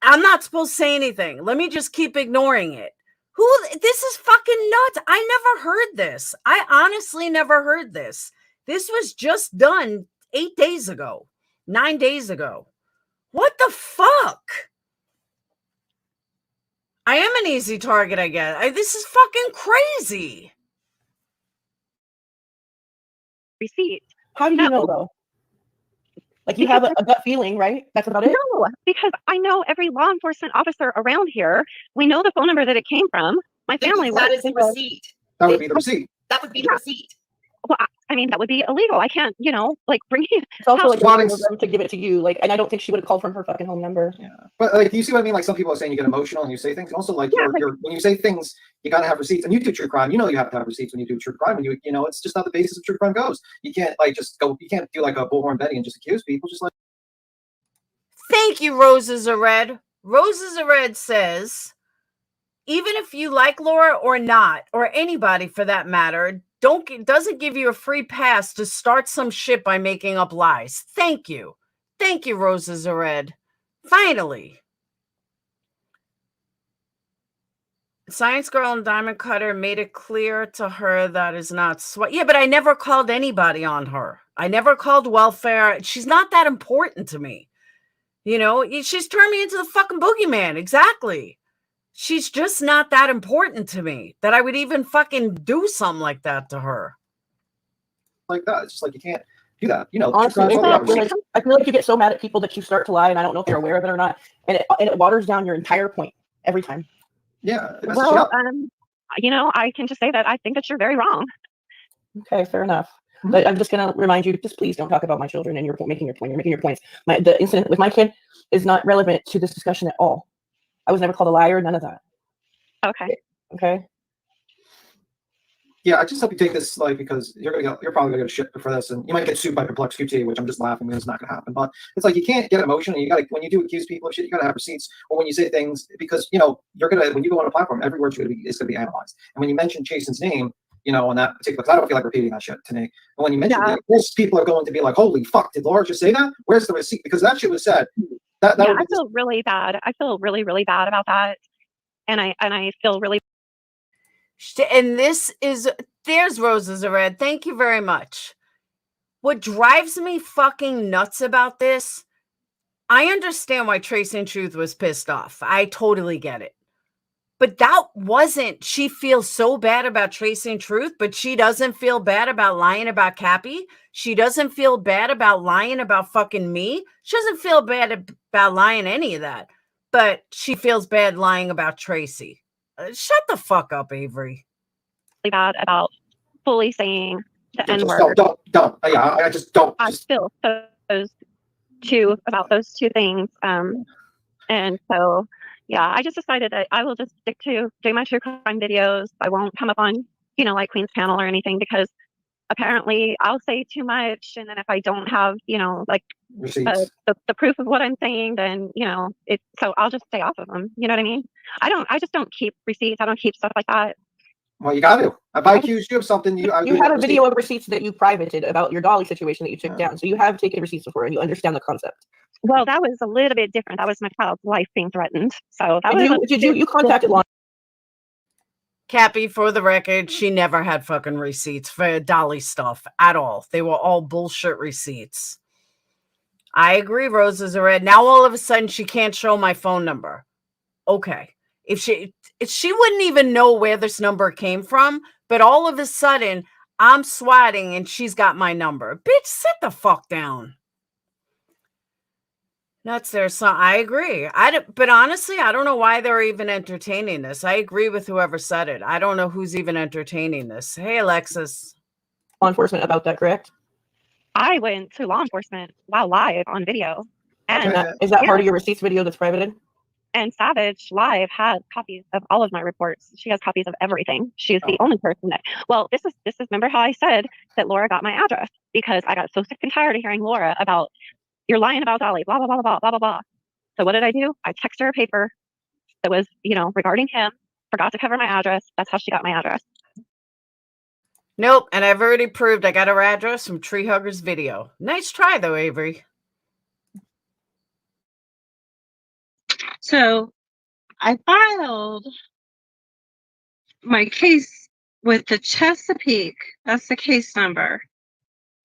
[SPEAKER 1] I'm not supposed to say anything. Let me just keep ignoring it. This is fucking nuts. I never heard this. I honestly never heard this. This was just done 8 days ago, 9 days ago. What the fuck? I am an easy target, I guess. This is fucking crazy.
[SPEAKER 3] Receipt.
[SPEAKER 11] How do you know though? Like, you have a gut feeling, right? That's about it?
[SPEAKER 3] No, because I know every law enforcement officer around here. We know the phone number that it came from. My family
[SPEAKER 13] That
[SPEAKER 3] works
[SPEAKER 13] is the
[SPEAKER 3] with-
[SPEAKER 13] receipt.
[SPEAKER 12] That would be the receipt.
[SPEAKER 13] That would be the receipt.
[SPEAKER 3] Well, I mean, that would be illegal. I can't, you know, like bring it.
[SPEAKER 11] It's also like
[SPEAKER 12] Swatting-
[SPEAKER 11] to give it to you. Like, and I don't think she would have called from her fucking home number.
[SPEAKER 12] Yeah. But like, you see what I mean? Like, some people are saying you get emotional and you say things. And also, like,
[SPEAKER 3] Yeah,
[SPEAKER 12] you're when you say things, you gotta have receipts. And you do true crime. You know you have to have receipts when you do true crime. And you know, it's just not the basis of true crime goes. You can't like just go. You can't do like a bullhorn Betty and just accuse people. Just like.
[SPEAKER 1] Thank you, Roses Are Red. Roses Are Red says, even if you like Laura or not, or anybody for that matter, doesn't give you a free pass to start some shit by making up lies. Thank you. Thank you, Roses Are Red. Finally. Science Girl and Diamond Cutter made it clear to her that is not yeah, but I never called anybody on her. I never called welfare. She's not that important to me. You know, she's turned me into the fucking boogeyman. Exactly. She's just not that important to me that I would even fucking do something like that to her.
[SPEAKER 12] Like that. It's just like you can't do that. You know,
[SPEAKER 11] Honestly,
[SPEAKER 12] true crime's all about receipts.
[SPEAKER 11] I feel like you get so mad at people that you start to lie, and I don't know if you're aware of it or not. And it waters down your entire point every time.
[SPEAKER 12] Yeah. It messes you
[SPEAKER 3] Well,
[SPEAKER 12] up.
[SPEAKER 3] you know, I can just say that I think that you're very wrong.
[SPEAKER 11] Okay, fair enough. But I'm just going to remind you, just please don't talk about my children and you're making your point. You're making your points. The incident with my kid is not relevant to this discussion at all. I was never called a liar, none of that.
[SPEAKER 3] Okay.
[SPEAKER 11] Okay.
[SPEAKER 12] Yeah, I just hope you take this like because you're probably gonna get shit for this, and you might get sued by Perplex QT, which I'm just laughing because it's not gonna happen. But it's like you can't get emotional. You gotta when you do accuse people of shit, you gotta have receipts, or when you say things because you know when you go on a platform, every word's gonna be analyzed. And when you mention Jason's name, you know, on that particular, because I don't feel like repeating that shit today. And when you mention it, most people are going to be like, "Holy fuck, did Laura just say that? Where's the receipt?" Because that shit was said. That
[SPEAKER 3] I feel really bad. I feel really, really bad about that, and I feel really.
[SPEAKER 1] And there's Roses Are Red. Thank you very much. What drives me fucking nuts about this, I understand why Tracy and Truth was pissed off. I totally get it. But that wasn't, she feels so bad about Tracy and Truth, but she doesn't feel bad about lying about Cappy. She doesn't feel bad about lying about fucking me. She doesn't feel bad about lying any of that. But she feels bad lying about Tracy. Shut the fuck up, Avery.
[SPEAKER 3] Bad about fully saying the N word.
[SPEAKER 12] Don't. Yeah, I just don't.
[SPEAKER 3] I feel those about those two things. And so, yeah, I just decided that I will just stick to doing my true crime videos. I won't come up on, you know, like Queen's Panel or anything because apparently I'll say too much. And then if I don't have, you know, like the proof of what I'm saying, then, you know, so I'll just stay off of them. You know what I mean? I just don't keep receipts. I don't keep stuff like that.
[SPEAKER 12] Well, you got to. If I accuse you of something, you have
[SPEAKER 11] a video of receipts that you privated about your dolly situation that you took down. So you have taken receipts before and you understand the concept.
[SPEAKER 3] Well, that was a little bit different. That was my child's life being threatened. So that
[SPEAKER 11] you contacted law.
[SPEAKER 1] Cappy, for the record, she never had fucking receipts for Dolly stuff at all. They were all bullshit receipts. I agree, roses are red. Now all of a sudden she can't show my phone number. Okay. If she wouldn't even know where this number came from, but all of a sudden I'm swatting and she's got my number. Bitch, sit the fuck down. That's their son. I agree. But honestly, I don't know why they're even entertaining this. I agree with whoever said it. I don't know who's even entertaining this. Hey, Alexis.
[SPEAKER 11] Law enforcement about that, correct?
[SPEAKER 3] I went to law enforcement while live on video. And
[SPEAKER 11] Is that part of your receipts video that's privated?
[SPEAKER 3] And Savage Live has copies of all of my reports. She has copies of everything. She's the only person that, well, this is remember how I said that Laura got my address, because I got so sick and tired of hearing Laura about, you're lying about Dolly, blah, blah, blah, blah, blah, blah, blah. So what did I do? I texted her a paper that was, regarding him, forgot to cover my address. That's how she got my address.
[SPEAKER 1] Nope. And I've already proved I got her address from Tree Hugger's video. Nice try, though, Avery.
[SPEAKER 3] So I filed my case with the Chesapeake. That's the case number.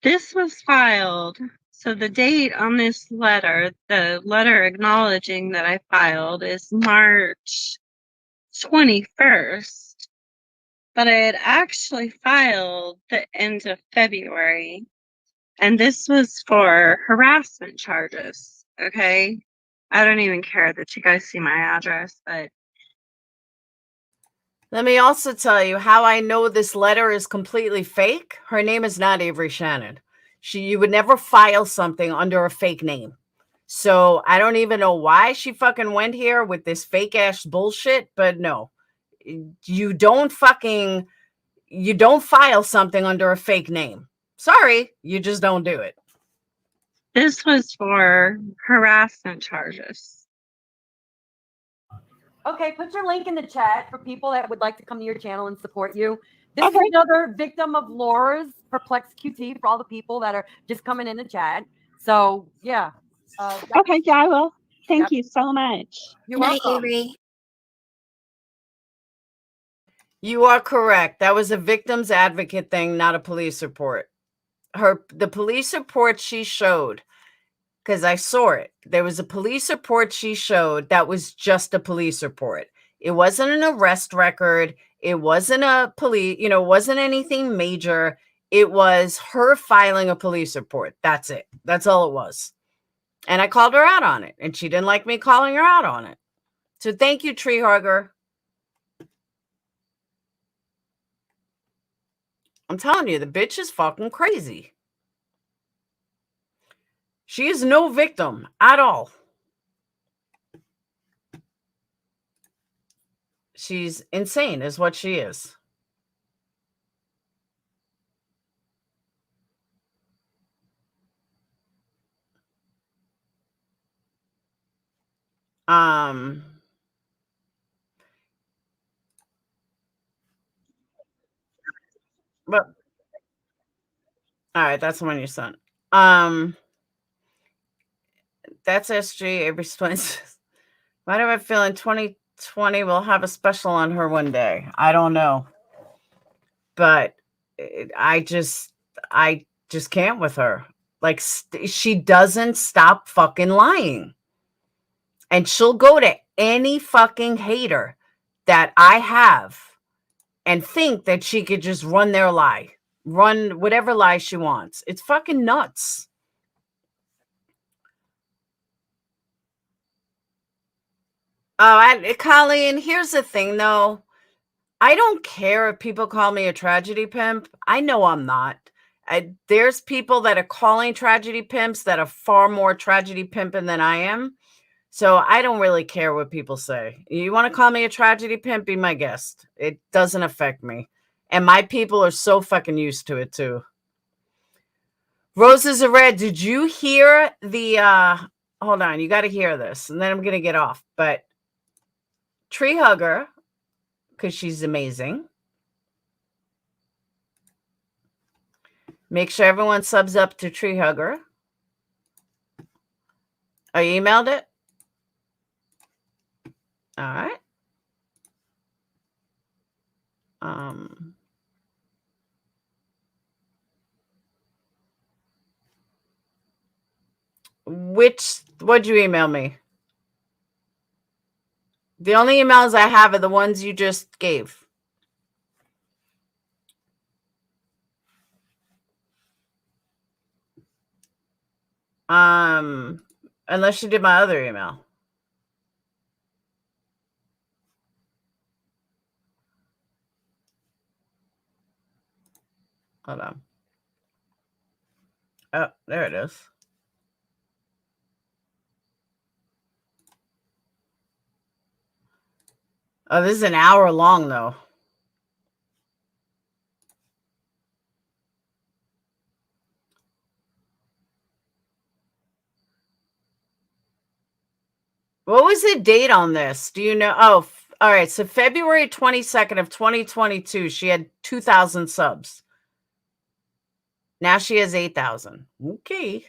[SPEAKER 3] This was filed. So the date on this letter, the letter acknowledging that I filed, is March 21st. But I had actually filed the end of February. And this was for harassment charges. Okay. I don't even care that you guys see my address, but
[SPEAKER 1] let me also tell you how I know this letter is completely fake. Her name is not Avery Shannon. You would never file something under a fake name. So I don't even know why she fucking went here with this fake ass bullshit, but no. You don't file something under a fake name. Sorry, you just don't do it.
[SPEAKER 3] this was for harassment charges.
[SPEAKER 7] Okay, put your link in the chat for people that would like to come to your channel and support you. This is another victim of Laura's Perplexed QT for all the people that are just coming in the chat. So, yeah.
[SPEAKER 3] Okay, yeah, I will. Thank you so much.
[SPEAKER 7] You're welcome.
[SPEAKER 1] You are correct. That was a victim's advocate thing, not a police report. The police report she showed, because I saw it. There was a police report she showed that was just a police report. It wasn't an arrest record. It wasn't it wasn't anything major. It was her filing a police report. That's it. That's all it was. And I called her out on it, and she didn't like me calling her out on it. So thank you, Tree Hugger. I'm telling you, the bitch is fucking crazy. She is no victim at all. She's insane is what she is. But all right, that's the one you sent. That's SG Avery Twins. Why do I feel in 2020 we'll have a special on her one day? I don't know. But I just can't with her. Like, she doesn't stop fucking lying. And she'll go to any fucking hater that I have and think that she could just run their lie, run whatever lie she wants. It's fucking nuts. Colleen, here's the thing, though. I don't care if people call me a tragedy pimp. I know I'm not. There's people that are calling tragedy pimps that are far more tragedy pimping than I am. So I don't really care what people say. You want to call me a tragedy pimp? Be my guest. It doesn't affect me. And my people are so fucking used to it, too. Roses are red. Did you hear the... hold on. You got to hear this. And then I'm going to get off. But Tree Hugger, because she's amazing. Make sure everyone subs up to Tree Hugger. I emailed it. All right. What'd you email me? The only emails I have are the ones you just gave. Unless you did my other email. Hold on. Oh, there it is. Oh, this is an hour long, though. What was the date on this? Do you know? Oh, all right. So February 22nd of 2022, she had 2,000 subs. Now she has 8,000. Okay.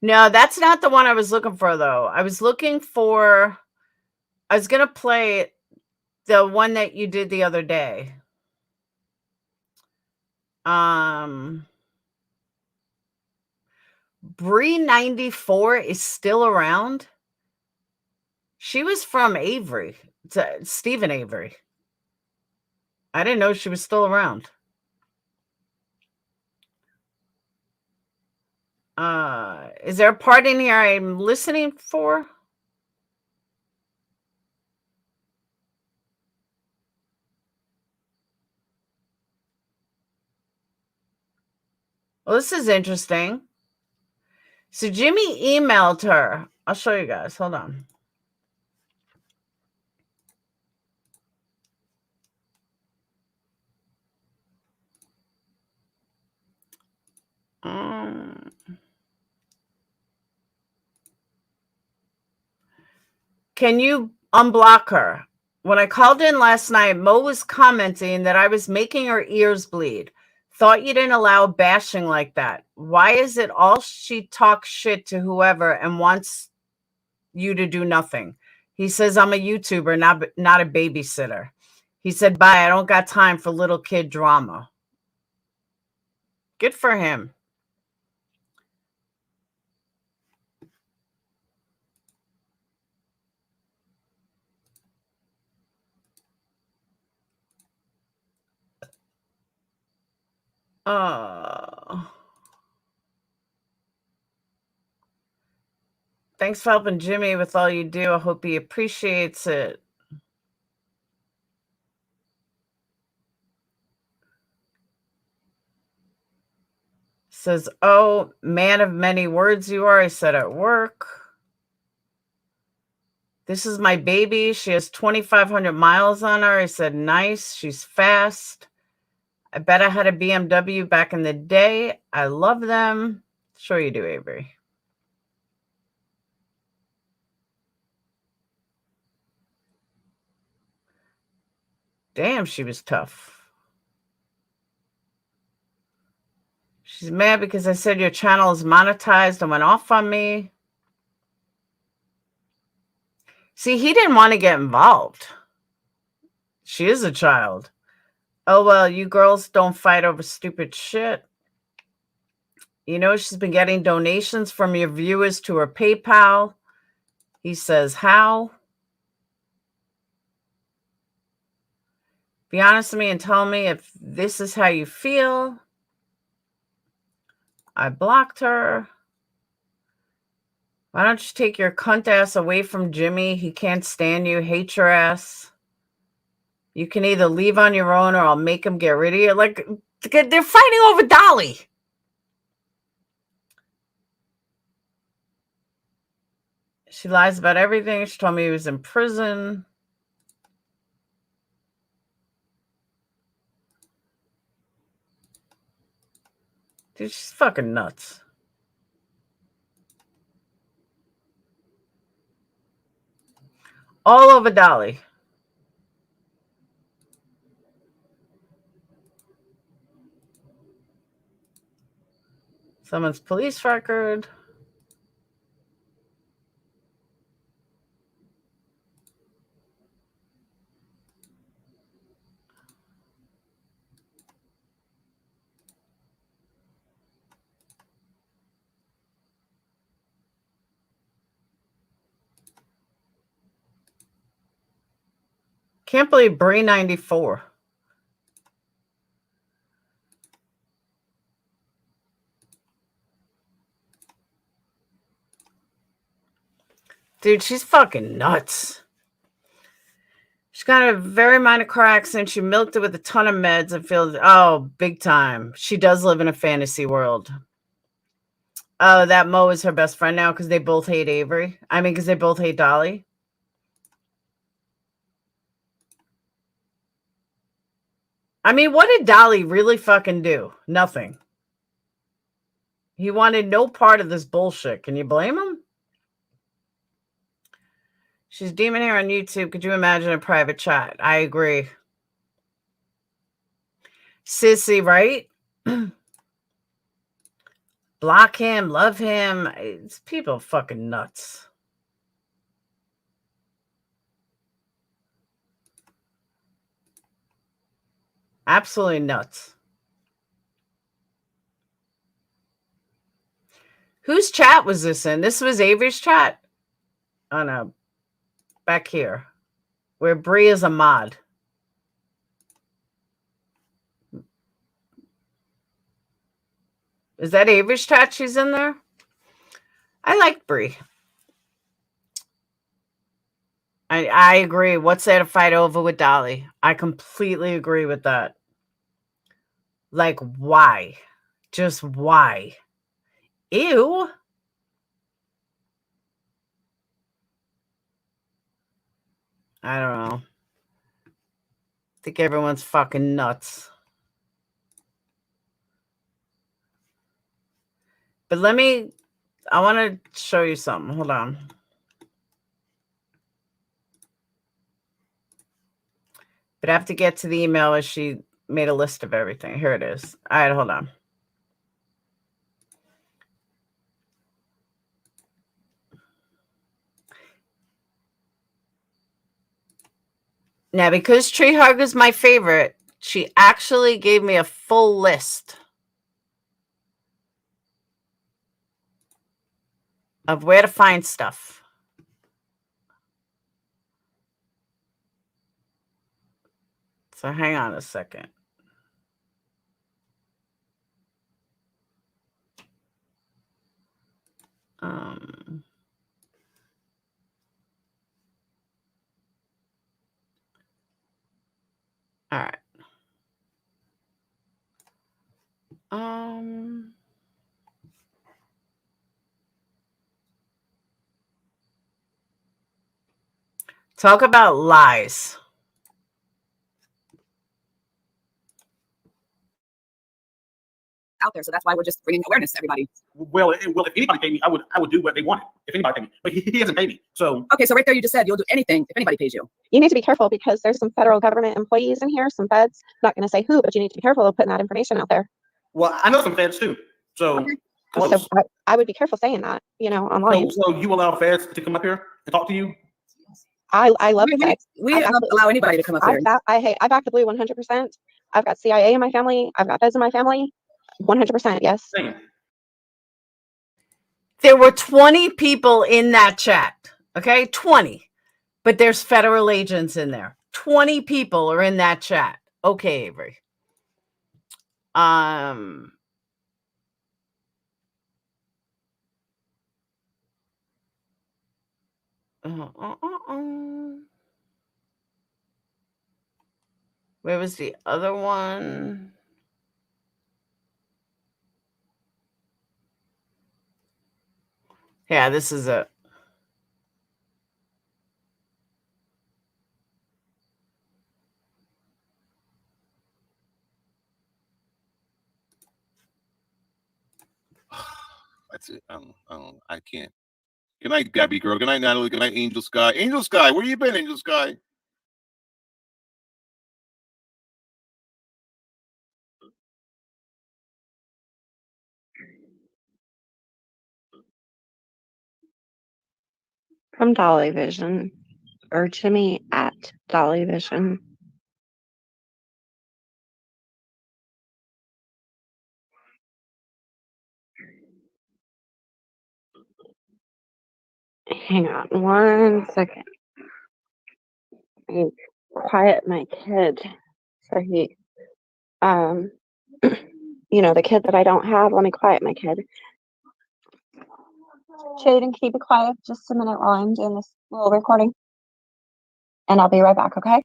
[SPEAKER 1] No, that's not the one I was looking for, though. I was going to play the one that you did the other day. Bree 94 is still around. She was from Avery, Stephen Avery. I didn't know she was still around. Is there a part in here I'm listening for? Well, this is interesting. So Jimmy emailed her. I'll show you guys. Hold on. Can you unblock her? When I called in last night, Mo was commenting that I was making her ears bleed. Thought you didn't allow bashing like that. Why is it all she talks shit to whoever and wants you to do nothing? He says I'm a YouTuber, not a babysitter. He said, bye, I don't got time for little kid drama. Good for him. Thanks for helping Jimmy with all you do. I hope he appreciates it. Says, oh, man of many words you are. I said at work. This is my baby. She has 2,500 miles on her. I said, nice. She's fast. I bet I had a BMW back in the day. I love them. Sure you do, Avery. Damn, she was tough. She's mad because I said your channel is monetized and went off on me. See, he didn't want to get involved. She is a child. Oh, well, you girls don't fight over stupid shit. You know, she's been getting donations from your viewers to her PayPal. He says, how? Be honest with me and tell me if this is how you feel. I blocked her. Why don't you take your cunt ass away from Jimmy? He can't stand you, hate your ass. You can either leave on your own or I'll make him get rid of you. Like, they're fighting over Dolly. She lies about everything. She told me he was in prison. Dude, she's fucking nuts. All over Dolly. Someone's police record. Can't believe Bree 94. Dude, she's fucking nuts. She's got a very minor car accident. She milked it with a ton of meds and feels, oh, big time. She does live in a fantasy world. Oh, that Mo is her best friend now because they both hate Avery. I mean, because they both hate Dolly. I mean, what did Dolly really fucking do? Nothing. He wanted no part of this bullshit. Can you blame him? She's demon hair on YouTube. Could you imagine a private chat? I agree. Sissy, right? Block him, love him. It's people fucking nuts. Absolutely nuts. Whose chat was this in? This was Avery's chat? Oh no. Back here. Where Bree is a mod. Is that Avery's chat she's in there? I like Bree. I agree. What's there to fight over with Dolly? I completely agree with that. Like, why? Just why? Ew. I don't know. I think everyone's fucking nuts. But I want to show you something. Hold on. But I have to get to the email as she made a list of everything. Here it is. All right, hold on. Now, because Tree Hug is my favorite, she actually gave me a full list of where to find stuff. So hang on a second. All right. Talk about lies.
[SPEAKER 13] Out there, so that's why we're just bringing awareness to everybody.
[SPEAKER 14] Well, if anybody paid me, I would do what they wanted. If anybody paid me, but he hasn't paid me. So
[SPEAKER 13] okay, so right there, you just said you'll do anything if anybody pays you.
[SPEAKER 3] You need to be careful because there's some federal government employees in here, some feds. Not going to say who, but you need to be careful of putting that information out there.
[SPEAKER 14] well, I know some feds too. So
[SPEAKER 3] Okay.
[SPEAKER 14] close.
[SPEAKER 3] So I would be careful saying that, online.
[SPEAKER 14] So you allow feds to come up here and talk to you?
[SPEAKER 3] I love the feds.
[SPEAKER 13] We allow anybody to come up here.
[SPEAKER 3] I back the blue 100%. I've got CIA in my family. I've got feds in my family. 100%, yes.
[SPEAKER 14] Same.
[SPEAKER 1] There were 20 people in that chat. Okay, 20. But there's federal agents in there. 20 people are in that chat. Okay, Avery. Where was the other one? Yeah, this is it.
[SPEAKER 15] That's it. I can't. Good night, Gabby girl. Good night, Natalie. Good night, Angel Sky. Angel Sky, where you been, Angel Sky?
[SPEAKER 3] From Dolly Vision, or to me at Dolly Vision. Hang on one second. quiet my kid. So he, you know, the kid that I don't have, let me quiet my kid. Jaden, can you be quiet just a minute while I'm doing this little recording? And I'll be right back, okay?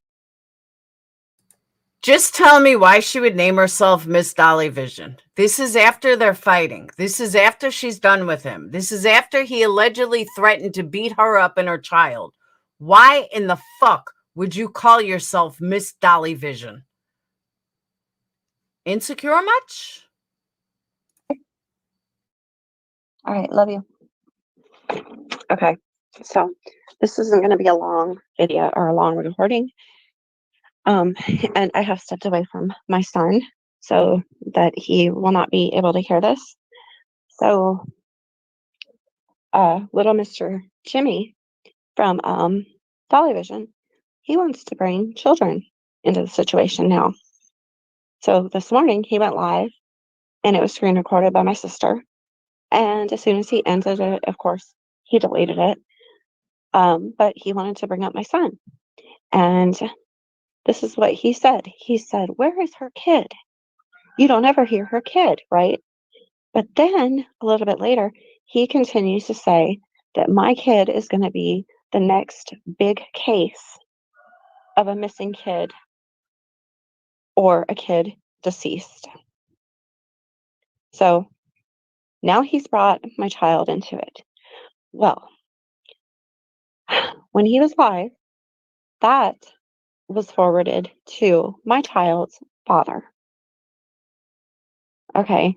[SPEAKER 1] Just tell me why she would name herself Miss Dolly Vision. This is after they're fighting. This is after she's done with him. This is after he allegedly threatened to beat her up and her child. Why in the fuck would you call yourself Miss Dolly Vision? Insecure much?
[SPEAKER 3] All right, love you. Okay, so this isn't going to be a long video or a long recording. And I have stepped away from my son so that he will not be able to hear this. So, little Mr. Jimmy from Dolly Vision, he wants to bring children into the situation now. So this morning he went live, and it was screen recorded by my sister. And as soon as he ended it, of course, he deleted it. But he wanted to bring up my son, and this is what he said. He said, "Where is her kid? You don't ever hear her kid, right?" But then a little bit later, he continues to say that my kid is going to be the next big case of a missing kid or a kid deceased. So now he's brought my child into it. Well, when he was live, that was forwarded to my child's father. Okay.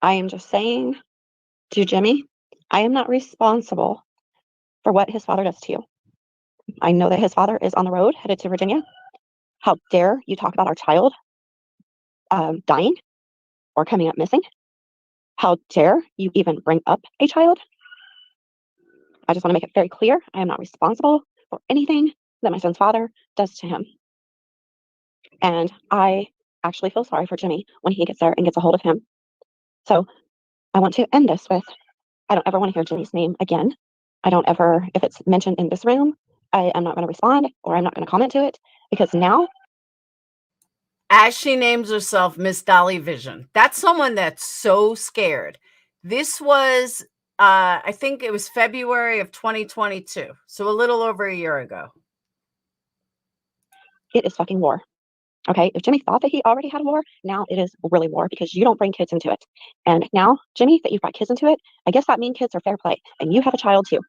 [SPEAKER 3] I am just saying to Jimmy, I am not responsible for what his father does to you. I know that his father is on the road headed to Virginia. How dare you talk about our child dying or coming up missing? How dare you even bring up a child? I just want to make it very clear. I am not responsible for anything that my son's father does to him. And I actually feel sorry for Jimmy when he gets there and gets a hold of him. So I want to end this with, I don't ever want to hear Jimmy's name again. I don't ever, if it's mentioned in this room, I am not going to respond or I'm not going to comment to it, because now,
[SPEAKER 1] as she names herself Miss Dolly Vision, that's someone that's so scared. This was, I think it was February of 2022. So a little over a year ago.
[SPEAKER 3] it is fucking war. Okay, if Jimmy thought that he already had a war, now it is really war, because you don't bring kids into it. And now, Jimmy, that you've brought kids into it, I guess that means kids are fair play, and you have a child too.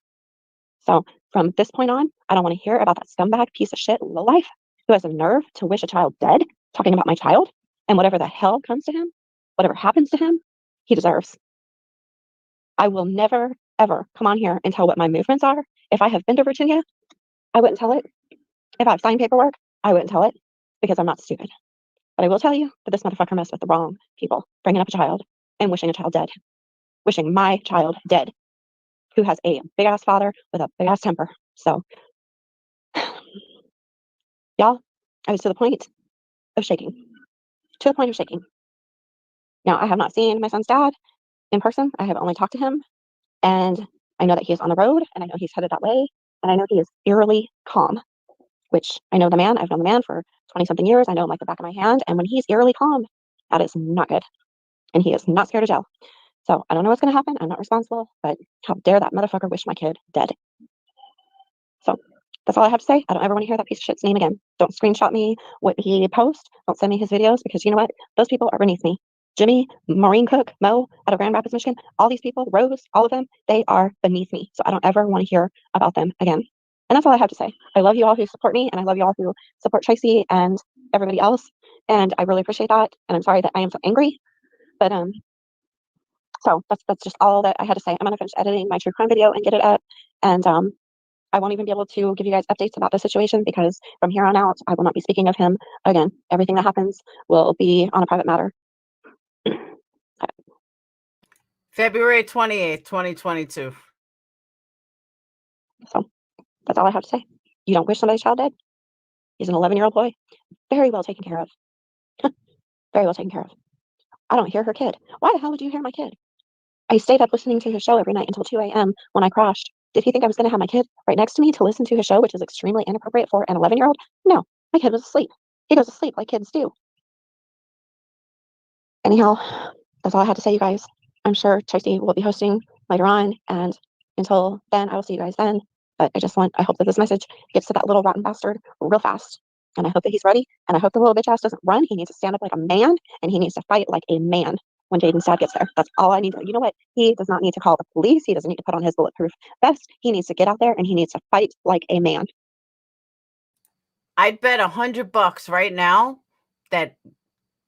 [SPEAKER 3] So from this point on, I don't want to hear about that scumbag piece of shit lowlife who has the nerve to wish a child dead, talking about my child, and whatever the hell comes to him, whatever happens to him, he deserves. I will never, ever come on here and tell what my movements are. If I have been to Virginia, I wouldn't tell it. If I've signed paperwork, I wouldn't tell it, because I'm not stupid. But I will tell you that this motherfucker messed with the wrong people, bringing up a child and wishing a child dead, wishing my child dead, who has a big ass father with a big ass temper. So, y'all, I was to the point of shaking. To the point of shaking. Now, I have not seen my son's dad in person. I have only talked to him, and I know that he is on the road, and I know he's headed that way, and I know he is eerily calm, which I know the man. I've known the man for 20-something years. I know him like the back of my hand, and when he's eerily calm, that is not good, and he is not scared of jail. So I don't know what's going to happen. I'm not responsible, but how dare that motherfucker wish my kid dead. So that's all I have to say. I don't ever want to hear that piece of shit's name again. Don't screenshot me what he posts. Don't send me his videos, because you know what? Those people are beneath me. Jimmy, Maureen Cook, Mo out of Grand Rapids, Michigan, all these people, Rose, all of them, they are beneath me. So I don't ever want to hear about them again. And that's all I have to say. I love you all who support me, and I love you all who support Tracy and everybody else. And I really appreciate that. And I'm sorry that I am so angry. But so that's just all that I had to say. I'm gonna finish editing my true crime video and get it up. And I won't even be able to give you guys updates about the situation, because from here on out, I will not be speaking of him again. Everything that happens will be on a private matter.
[SPEAKER 1] February 28th, 2022.
[SPEAKER 3] So that's all I have to say. You don't wish somebody's child dead? He's an 11-year-old boy. Very well taken care of. Very well taken care of. I don't hear her kid. Why the hell would you hear my kid? I stayed up listening to his show every night until 2 a.m. when I crashed.
[SPEAKER 8] Did he think I was going to have my kid right next to me to listen to his show, which is extremely inappropriate for an 11-year-old? No, my kid was asleep. He goes to sleep like kids do. Anyhow, that's all I had to say, you guys. I'm sure Tracy will be hosting later on, and until then, I will see you guys then. But I hope that this message gets to that little rotten bastard real fast. And I hope that he's ready, and I hope the little bitch ass doesn't run. He needs to stand up like a man, and he needs to fight like a man when Jaden's dad gets there. That's all I need to. You know what? He does not need to call the police. He doesn't need to put on his bulletproof vest. He needs to get out there, and he needs to fight like a man.
[SPEAKER 1] I'd bet $100 right now that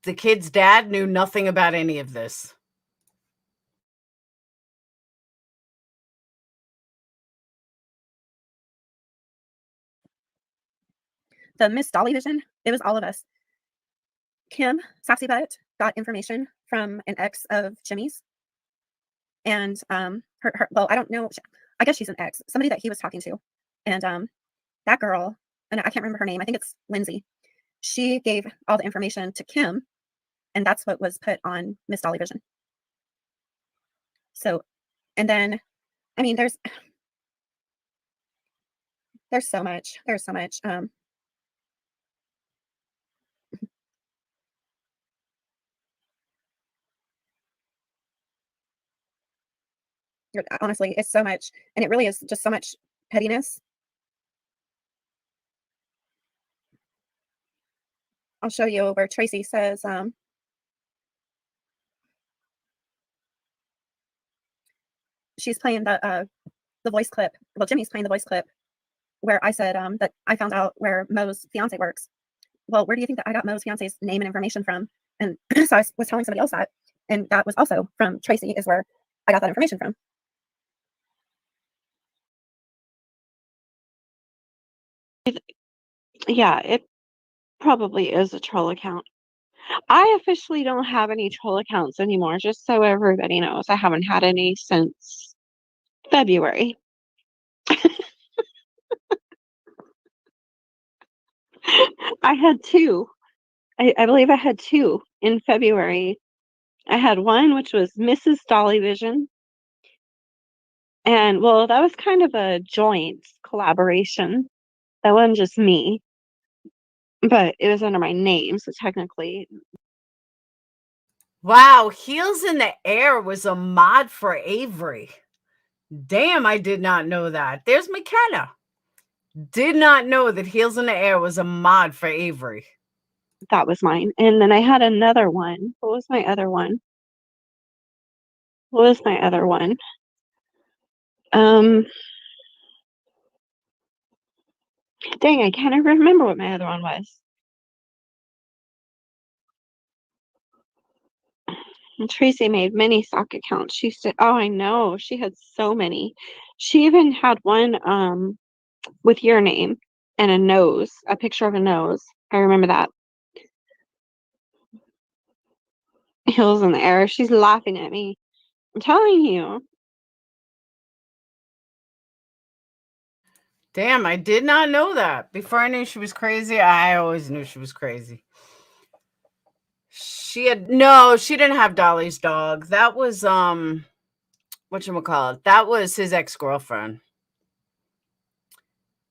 [SPEAKER 1] the kid's dad knew nothing about any of this.
[SPEAKER 16] The Miss Dolly vision, it was all of us. Kim, Sassy Butt, got information from an ex of Jimmy's. And well, I don't know. I guess she's an ex, somebody that he was talking to. And that girl, and I can't remember her name, I think it's Lindsay. She gave all the information to Kim, and that's what was put on Miss Dolly vision. So, and then, I mean, there's so much. There's so much. Honestly, it's so much, and it really is just so much pettiness. I'll show you where Tracy says, she's playing the voice clip. Well, Jimmy's playing the voice clip where I said that I found out where Mo's fiance works. Well, where do you think that I got Mo's fiance's name and information from? And so I was telling somebody else that, and that was also from Tracy, is where I got that information from.
[SPEAKER 3] Yeah, it probably is a troll account. I officially don't have any troll accounts anymore, just so everybody knows. I haven't had any since February. I had two. I believe I had two in February. I had one, which was Mrs. Dolly Vision. And, well, that was kind of a joint collaboration. That wasn't just me. But it was under my name, so technically.
[SPEAKER 1] Wow, Heels in the Air was a mod for Avery. Damn, I did not know that. There's McKenna. Did not know that Heels in the Air was a mod for Avery.
[SPEAKER 3] That was mine. And then I had another one. What was my other one? What was my other one? Dang, I can't even remember what my other one was. And Tracy made many sock accounts. She said, oh, I know. She had so many. She even had one with your name and a nose, a picture of a nose. I remember that. Hills in the air. She's laughing at me. I'm telling you.
[SPEAKER 1] Damn, I did not know that. Before I knew she was crazy, I always knew she was crazy. She didn't have Dolly's dog. That was whatchamacallit? That was his ex-girlfriend.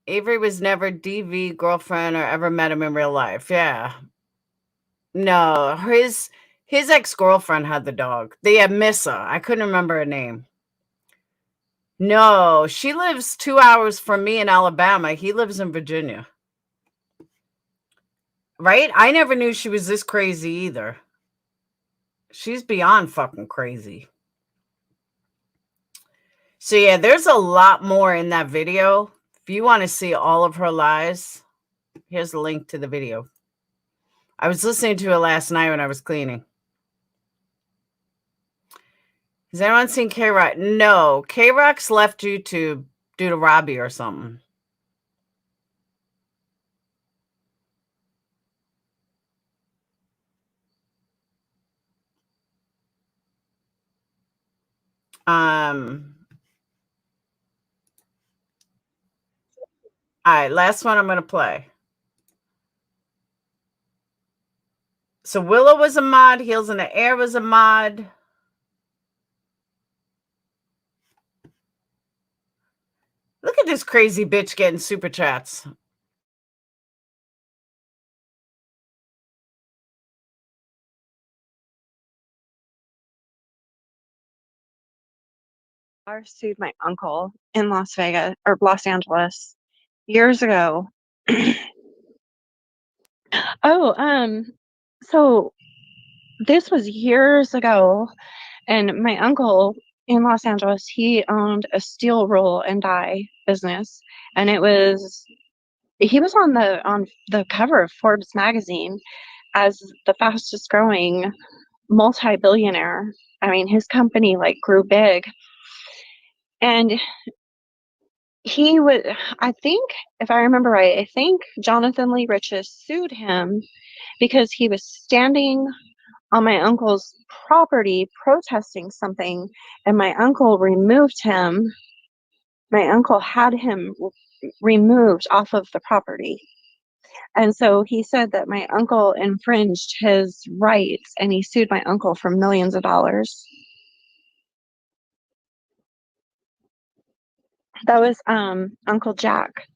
[SPEAKER 1] Avery was never DV girlfriend or ever met him in real life. Yeah. No, his ex-girlfriend had the dog. They had Missa. I couldn't remember her name. No, she lives 2 hours from me in Alabama. He lives in Virginia. Right? I never knew she was this crazy either. She's beyond fucking crazy. So yeah, there's a lot more in that video. If you want to see all of her lies, here's the link to the video. I was listening to it last night when I was cleaning. Has anyone seen K-Rock? No. K-Rock's left YouTube due to Robbie or something. All right, last one I'm going to play. So Willow was a mod. Heels in the Air was a mod. this crazy bitch getting super chats.
[SPEAKER 3] I sued my uncle in Las Vegas or Los Angeles years ago. Oh, so this was years ago, and my uncle in Los Angeles, he owned a steel roll and die business, and he was on the cover of Forbes magazine as the fastest growing multi-billionaire. I mean, his company like grew big, and he would, I think, if I remember right, I think Jonathan Lee Riches sued him because he was standing on my uncle's property protesting something, and my uncle removed him. My uncle had him removed off of the property. And so he said that my uncle infringed his rights, and he sued my uncle for millions of dollars. That was Uncle Jack.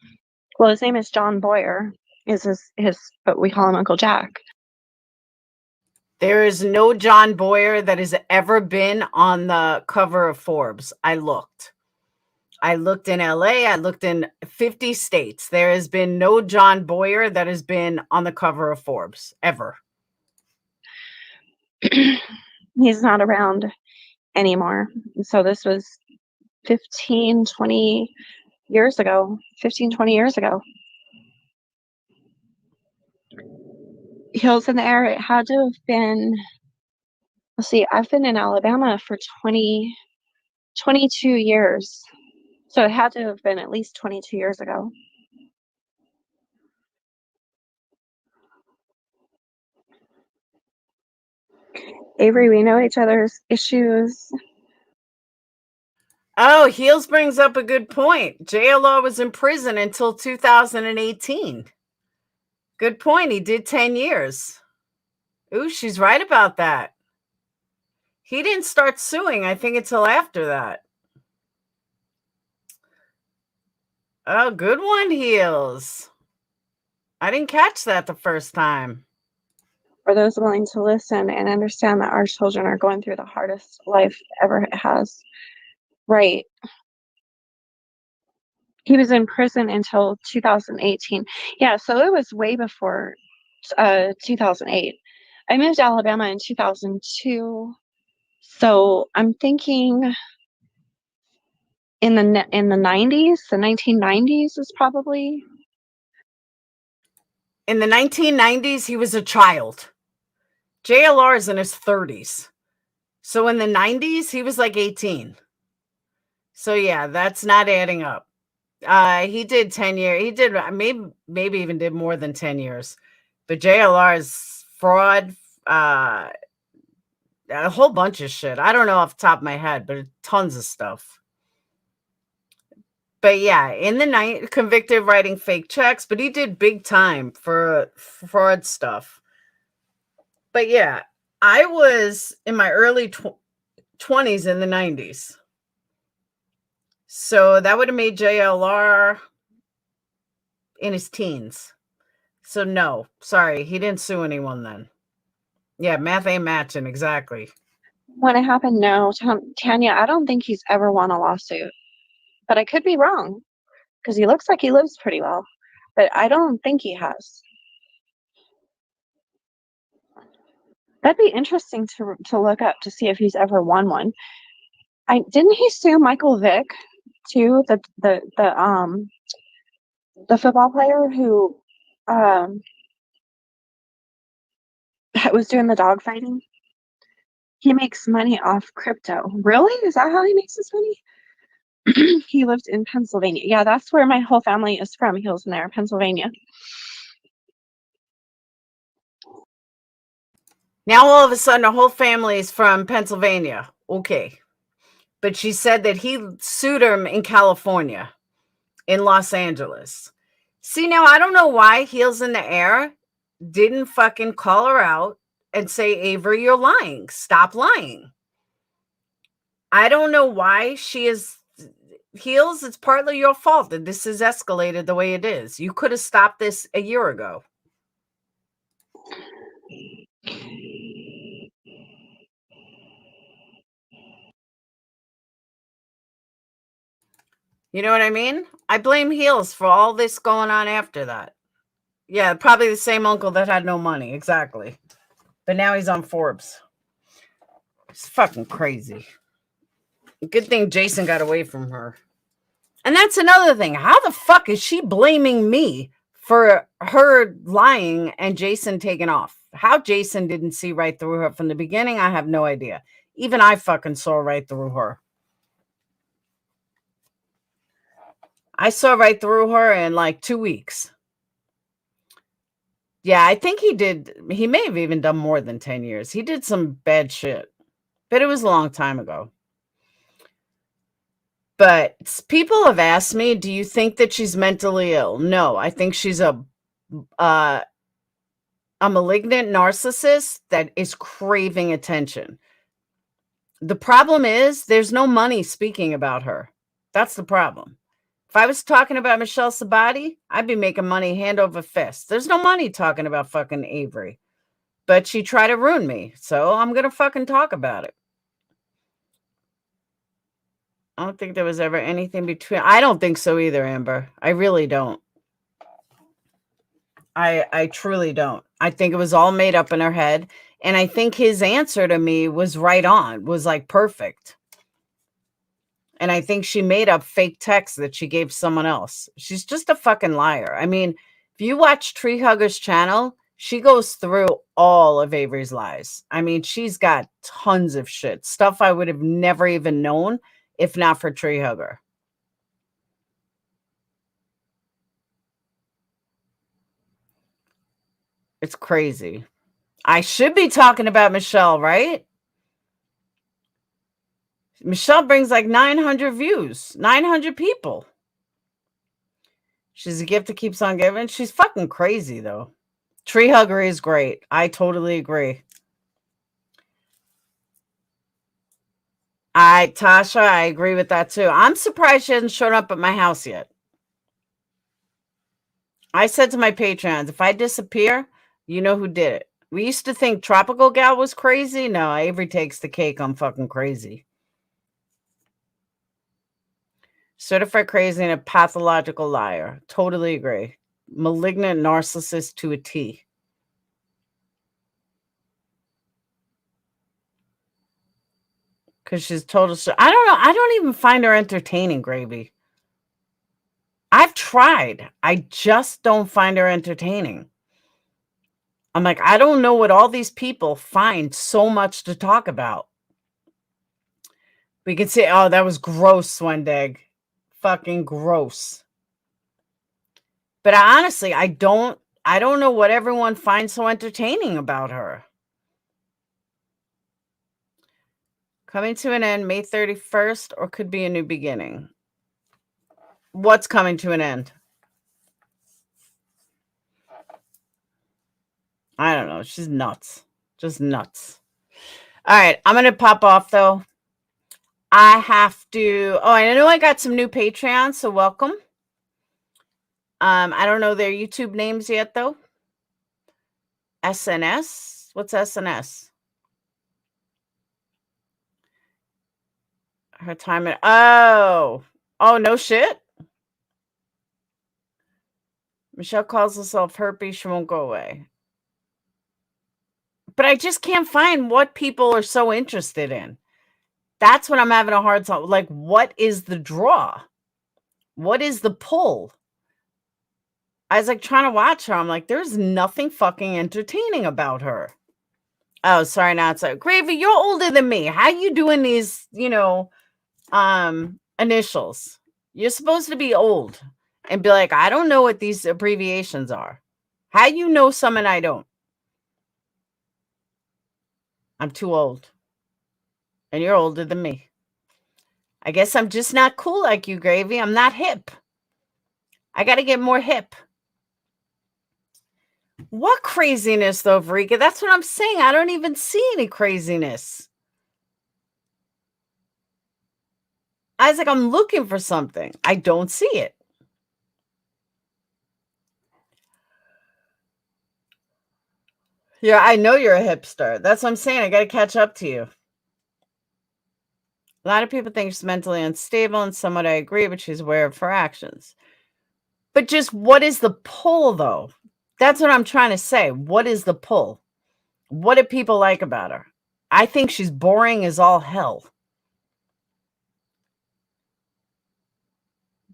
[SPEAKER 3] Well, his name is John Boyer, is his but we call him Uncle Jack.
[SPEAKER 1] There is no John Boyer that has ever been on the cover of Forbes. I looked in LA, I looked in 50 states. There has been no John Boyer that has been on the cover of Forbes ever.
[SPEAKER 3] He's not around anymore. So this was 20 years ago. Hills in the Air, it had to have been, let's see, I've been in Alabama for 22 years. So it had to have been at least 22 years ago. Avery, we know each other's issues.
[SPEAKER 1] Oh, Heels brings up a good point. JLR was in prison until 2018. Good point. He did 10 years. Ooh, she's right about that. He didn't start suing, I think, until after that. Oh, good one, Heels. I didn't catch that the first time.
[SPEAKER 3] For those willing to listen and understand that our children are going through the hardest life ever has. Right. He was in prison until 2018. Yeah, so it was way before 2008. I moved to Alabama in 2002. So I'm thinking in the 90s, the 1990s is probably.
[SPEAKER 1] In the 1990s, he was a child. JLR is in his 30s. So in the 90s, he was like 18. So yeah, that's not adding up. He did 10 years. He did maybe even did more than 10 years. But JLR's fraud, a whole bunch of shit. I don't know off the top of my head, but tons of stuff. But yeah, in the night, convicted of writing fake checks, but he did big time for fraud stuff. But yeah, I was in my early 20s in the 90s. So that would have made JLR in his teens. So no, sorry, he didn't sue anyone then. Yeah, math ain't matching, exactly.
[SPEAKER 3] When it happened, no. Tanya, I don't think he's ever won a lawsuit. But I could be wrong, because he looks like he lives pretty well. But I don't think he has. That'd be interesting to look up to see if he's ever won one. Didn't he sue Michael Vick too, the football player who was doing the dog fighting? He makes money off crypto. Really? Is that how he makes his money? He lived in Pennsylvania. Yeah, that's where my whole family is from. He lives in there, Pennsylvania.
[SPEAKER 1] Now all of a sudden, the whole family is from Pennsylvania. Okay. But she said that he sued him in California, in Los Angeles. See, now I don't know why Heels in the Air didn't fucking call her out and say, Avery, you're lying. Stop lying. I don't know why she is Heels, it's partly your fault that this has escalated the way it is. You could have stopped this a year ago. You know what I mean? I blame Heels for all this going on after that. Yeah, probably the same uncle that had no money. Exactly. But now he's on Forbes. It's fucking crazy. Good thing Jason got away from her. And that's another thing. How the fuck is she blaming me for her lying and Jason taking off? How Jason didn't see right through her from the beginning, I have no idea. Even I fucking saw right through her. I saw right through her in like 2 weeks. Yeah, I think he did. He may have even done more than 10 years. He did some bad shit, but it was a long time ago. But people have asked me, do you think that she's mentally ill? No, I think she's a malignant narcissist that is craving attention. The problem is there's no money speaking about her. That's the problem. If I was talking about Michelle Sabati, I'd be making money hand over fist. There's no money talking about fucking Avery. But she tried to ruin me, so I'm going to fucking talk about it. I don't think there was ever anything between. I don't think so either, Amber. I really don't. I truly don't. I think it was all made up in her head. And I think his answer to me was right on, was like perfect. And I think she made up fake texts that she gave someone else. She's just a fucking liar. I mean, if you watch Tree Hugger's channel, she goes through all of Avery's lies. I mean, she's got tons of shit. Stuff I would have never even known if not for Tree Hugger. It's crazy. I should be talking about Michelle, right? Michelle brings like 900 views, 900 people. She's a gift that keeps on giving. She's fucking crazy, though. Tree Hugger is great. I totally agree. Tasha, I agree with that, too. I'm surprised she hasn't shown up at my house yet. I said to my patrons, if I disappear, you know who did it. We used to think Tropical Gal was crazy. No, Avery takes the cake. I'm fucking crazy. Certified crazy and a pathological liar. Totally agree. Malignant narcissist to a T. Because she's total. I don't know. I don't even find her entertaining, Gravy. I've tried. I just don't find her entertaining. I'm like, I don't know what all these people find so much to talk about. We could say, oh, that was gross, Swendeg. Fucking gross. But honestly, I don't know what everyone finds so entertaining about her. Coming to an end May 31st, or could be a new beginning. What's coming to an end? I don't know. She's nuts. Just nuts. All right. I'm going to pop off, though. I have to. Oh, I know I got some new Patreons, so welcome. I don't know their YouTube names yet, though. SNS? What's SNS? Her time. Oh, no shit. Michelle calls herself herpes. She won't go away. But I just can't find what people are so interested in. That's what I'm having a hard time. Like, what is the draw? What is the pull? I was like trying to watch her. I'm like, there's nothing fucking entertaining about her. Oh, sorry, not so. Gravy, you're older than me. How you doing these, initials? You're supposed to be old and be like, I don't know what these abbreviations are. How you know some and I don't? I'm too old. And you're older than me. I guess I'm just not cool like you, Gravy. I'm not hip. I got to get more hip. What craziness, though, Verika? That's what I'm saying. I don't even see any craziness. I was like, I'm looking for something. I don't see it. Yeah, I know you're a hipster. That's what I'm saying. I got to catch up to you. A lot of people think she's mentally unstable, and somewhat I agree, but she's aware of her actions. But just what is the pull, though? That's what I'm trying to say. What is the pull? What do people like about her? I think she's boring as all hell.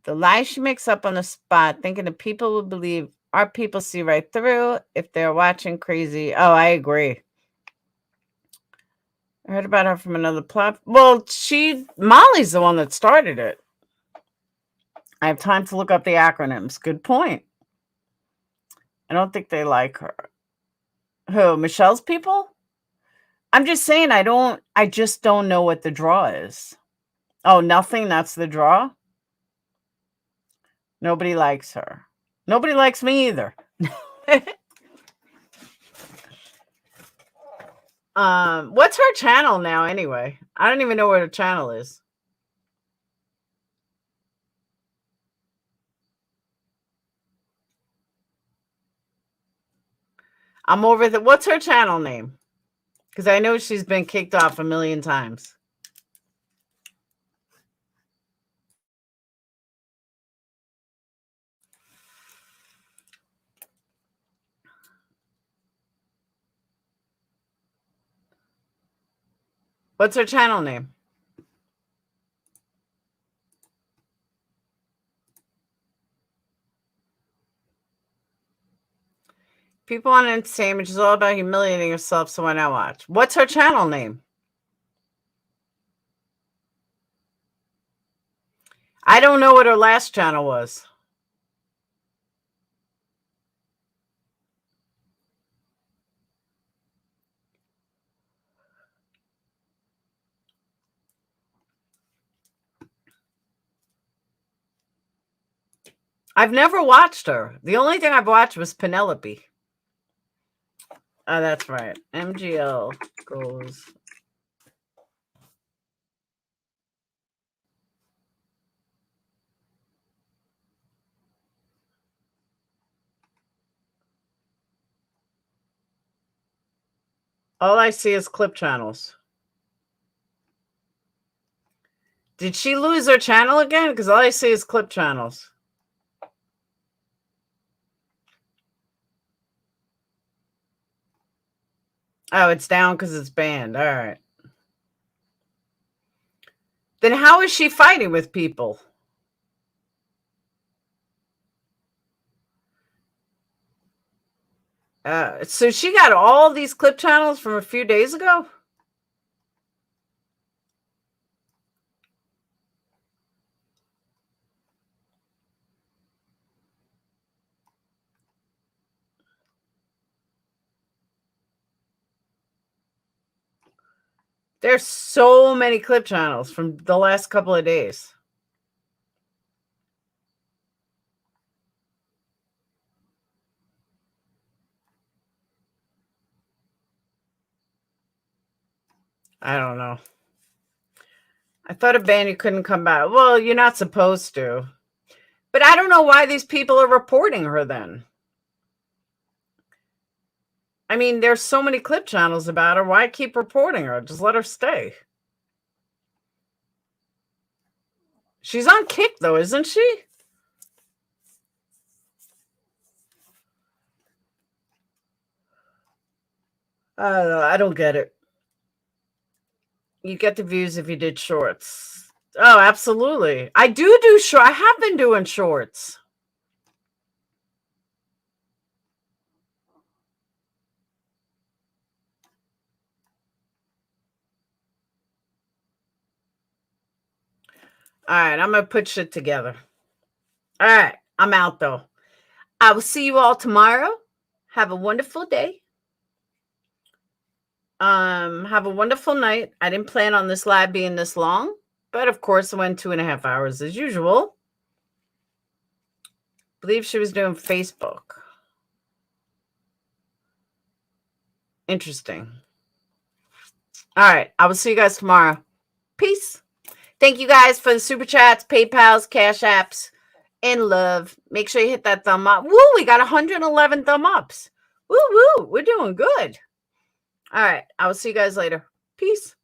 [SPEAKER 1] The lies she makes up on the spot, thinking that people will believe, our people see right through if they're watching crazy. Oh, I agree. I heard about her from another platform. Well, Molly's the one that started it. I have time to look up the acronyms. Good point. I don't think they like her. Who? Michelle's people? I'm just saying I just don't know what the draw is. Oh, nothing? That's the draw? Nobody likes her. Nobody likes me either. What's her channel now anyway? I don't even know what her channel is. I'm over the what's her channel name? Because I know she's been kicked off a million times. What's her channel name? People on entertainment, which is all about humiliating yourself, so why not watch? What's her channel name? I don't know what her last channel was. I've never watched her. The only thing I've watched was Penelope. Oh, that's right. MGL goes. All I see is clip channels. Did she lose her channel again? Because all I see is clip channels. Oh, it's down because it's banned. All right. Then how is she fighting with people? So she got all these clip channels from a few days ago? There's so many clip channels from the last couple of days. I don't know. I thought a ban you couldn't come back. Well, you're not supposed to. But I don't know why these people are reporting her then. I mean, there's so many clip channels about her. Why keep reporting her? Just let her stay. She's on Kick, though, isn't she? I don't get it. You get the views if you did shorts. Oh, absolutely. I do short. I have been doing shorts. All right, I'm going to put shit together. All right, I'm out, though. I will see you all tomorrow. Have a wonderful day. Have a wonderful night. I didn't plan on this live being this long, but of course it went 2.5 hours as usual. Believe she was doing Facebook. Interesting. All right, I will see you guys tomorrow. Peace. Thank you guys for the super chats, PayPals, Cash Apps, and love. Make sure you hit that thumb up. Woo, we got 111 thumb ups. Woo, woo, we're doing good. All right, I will see you guys later. Peace.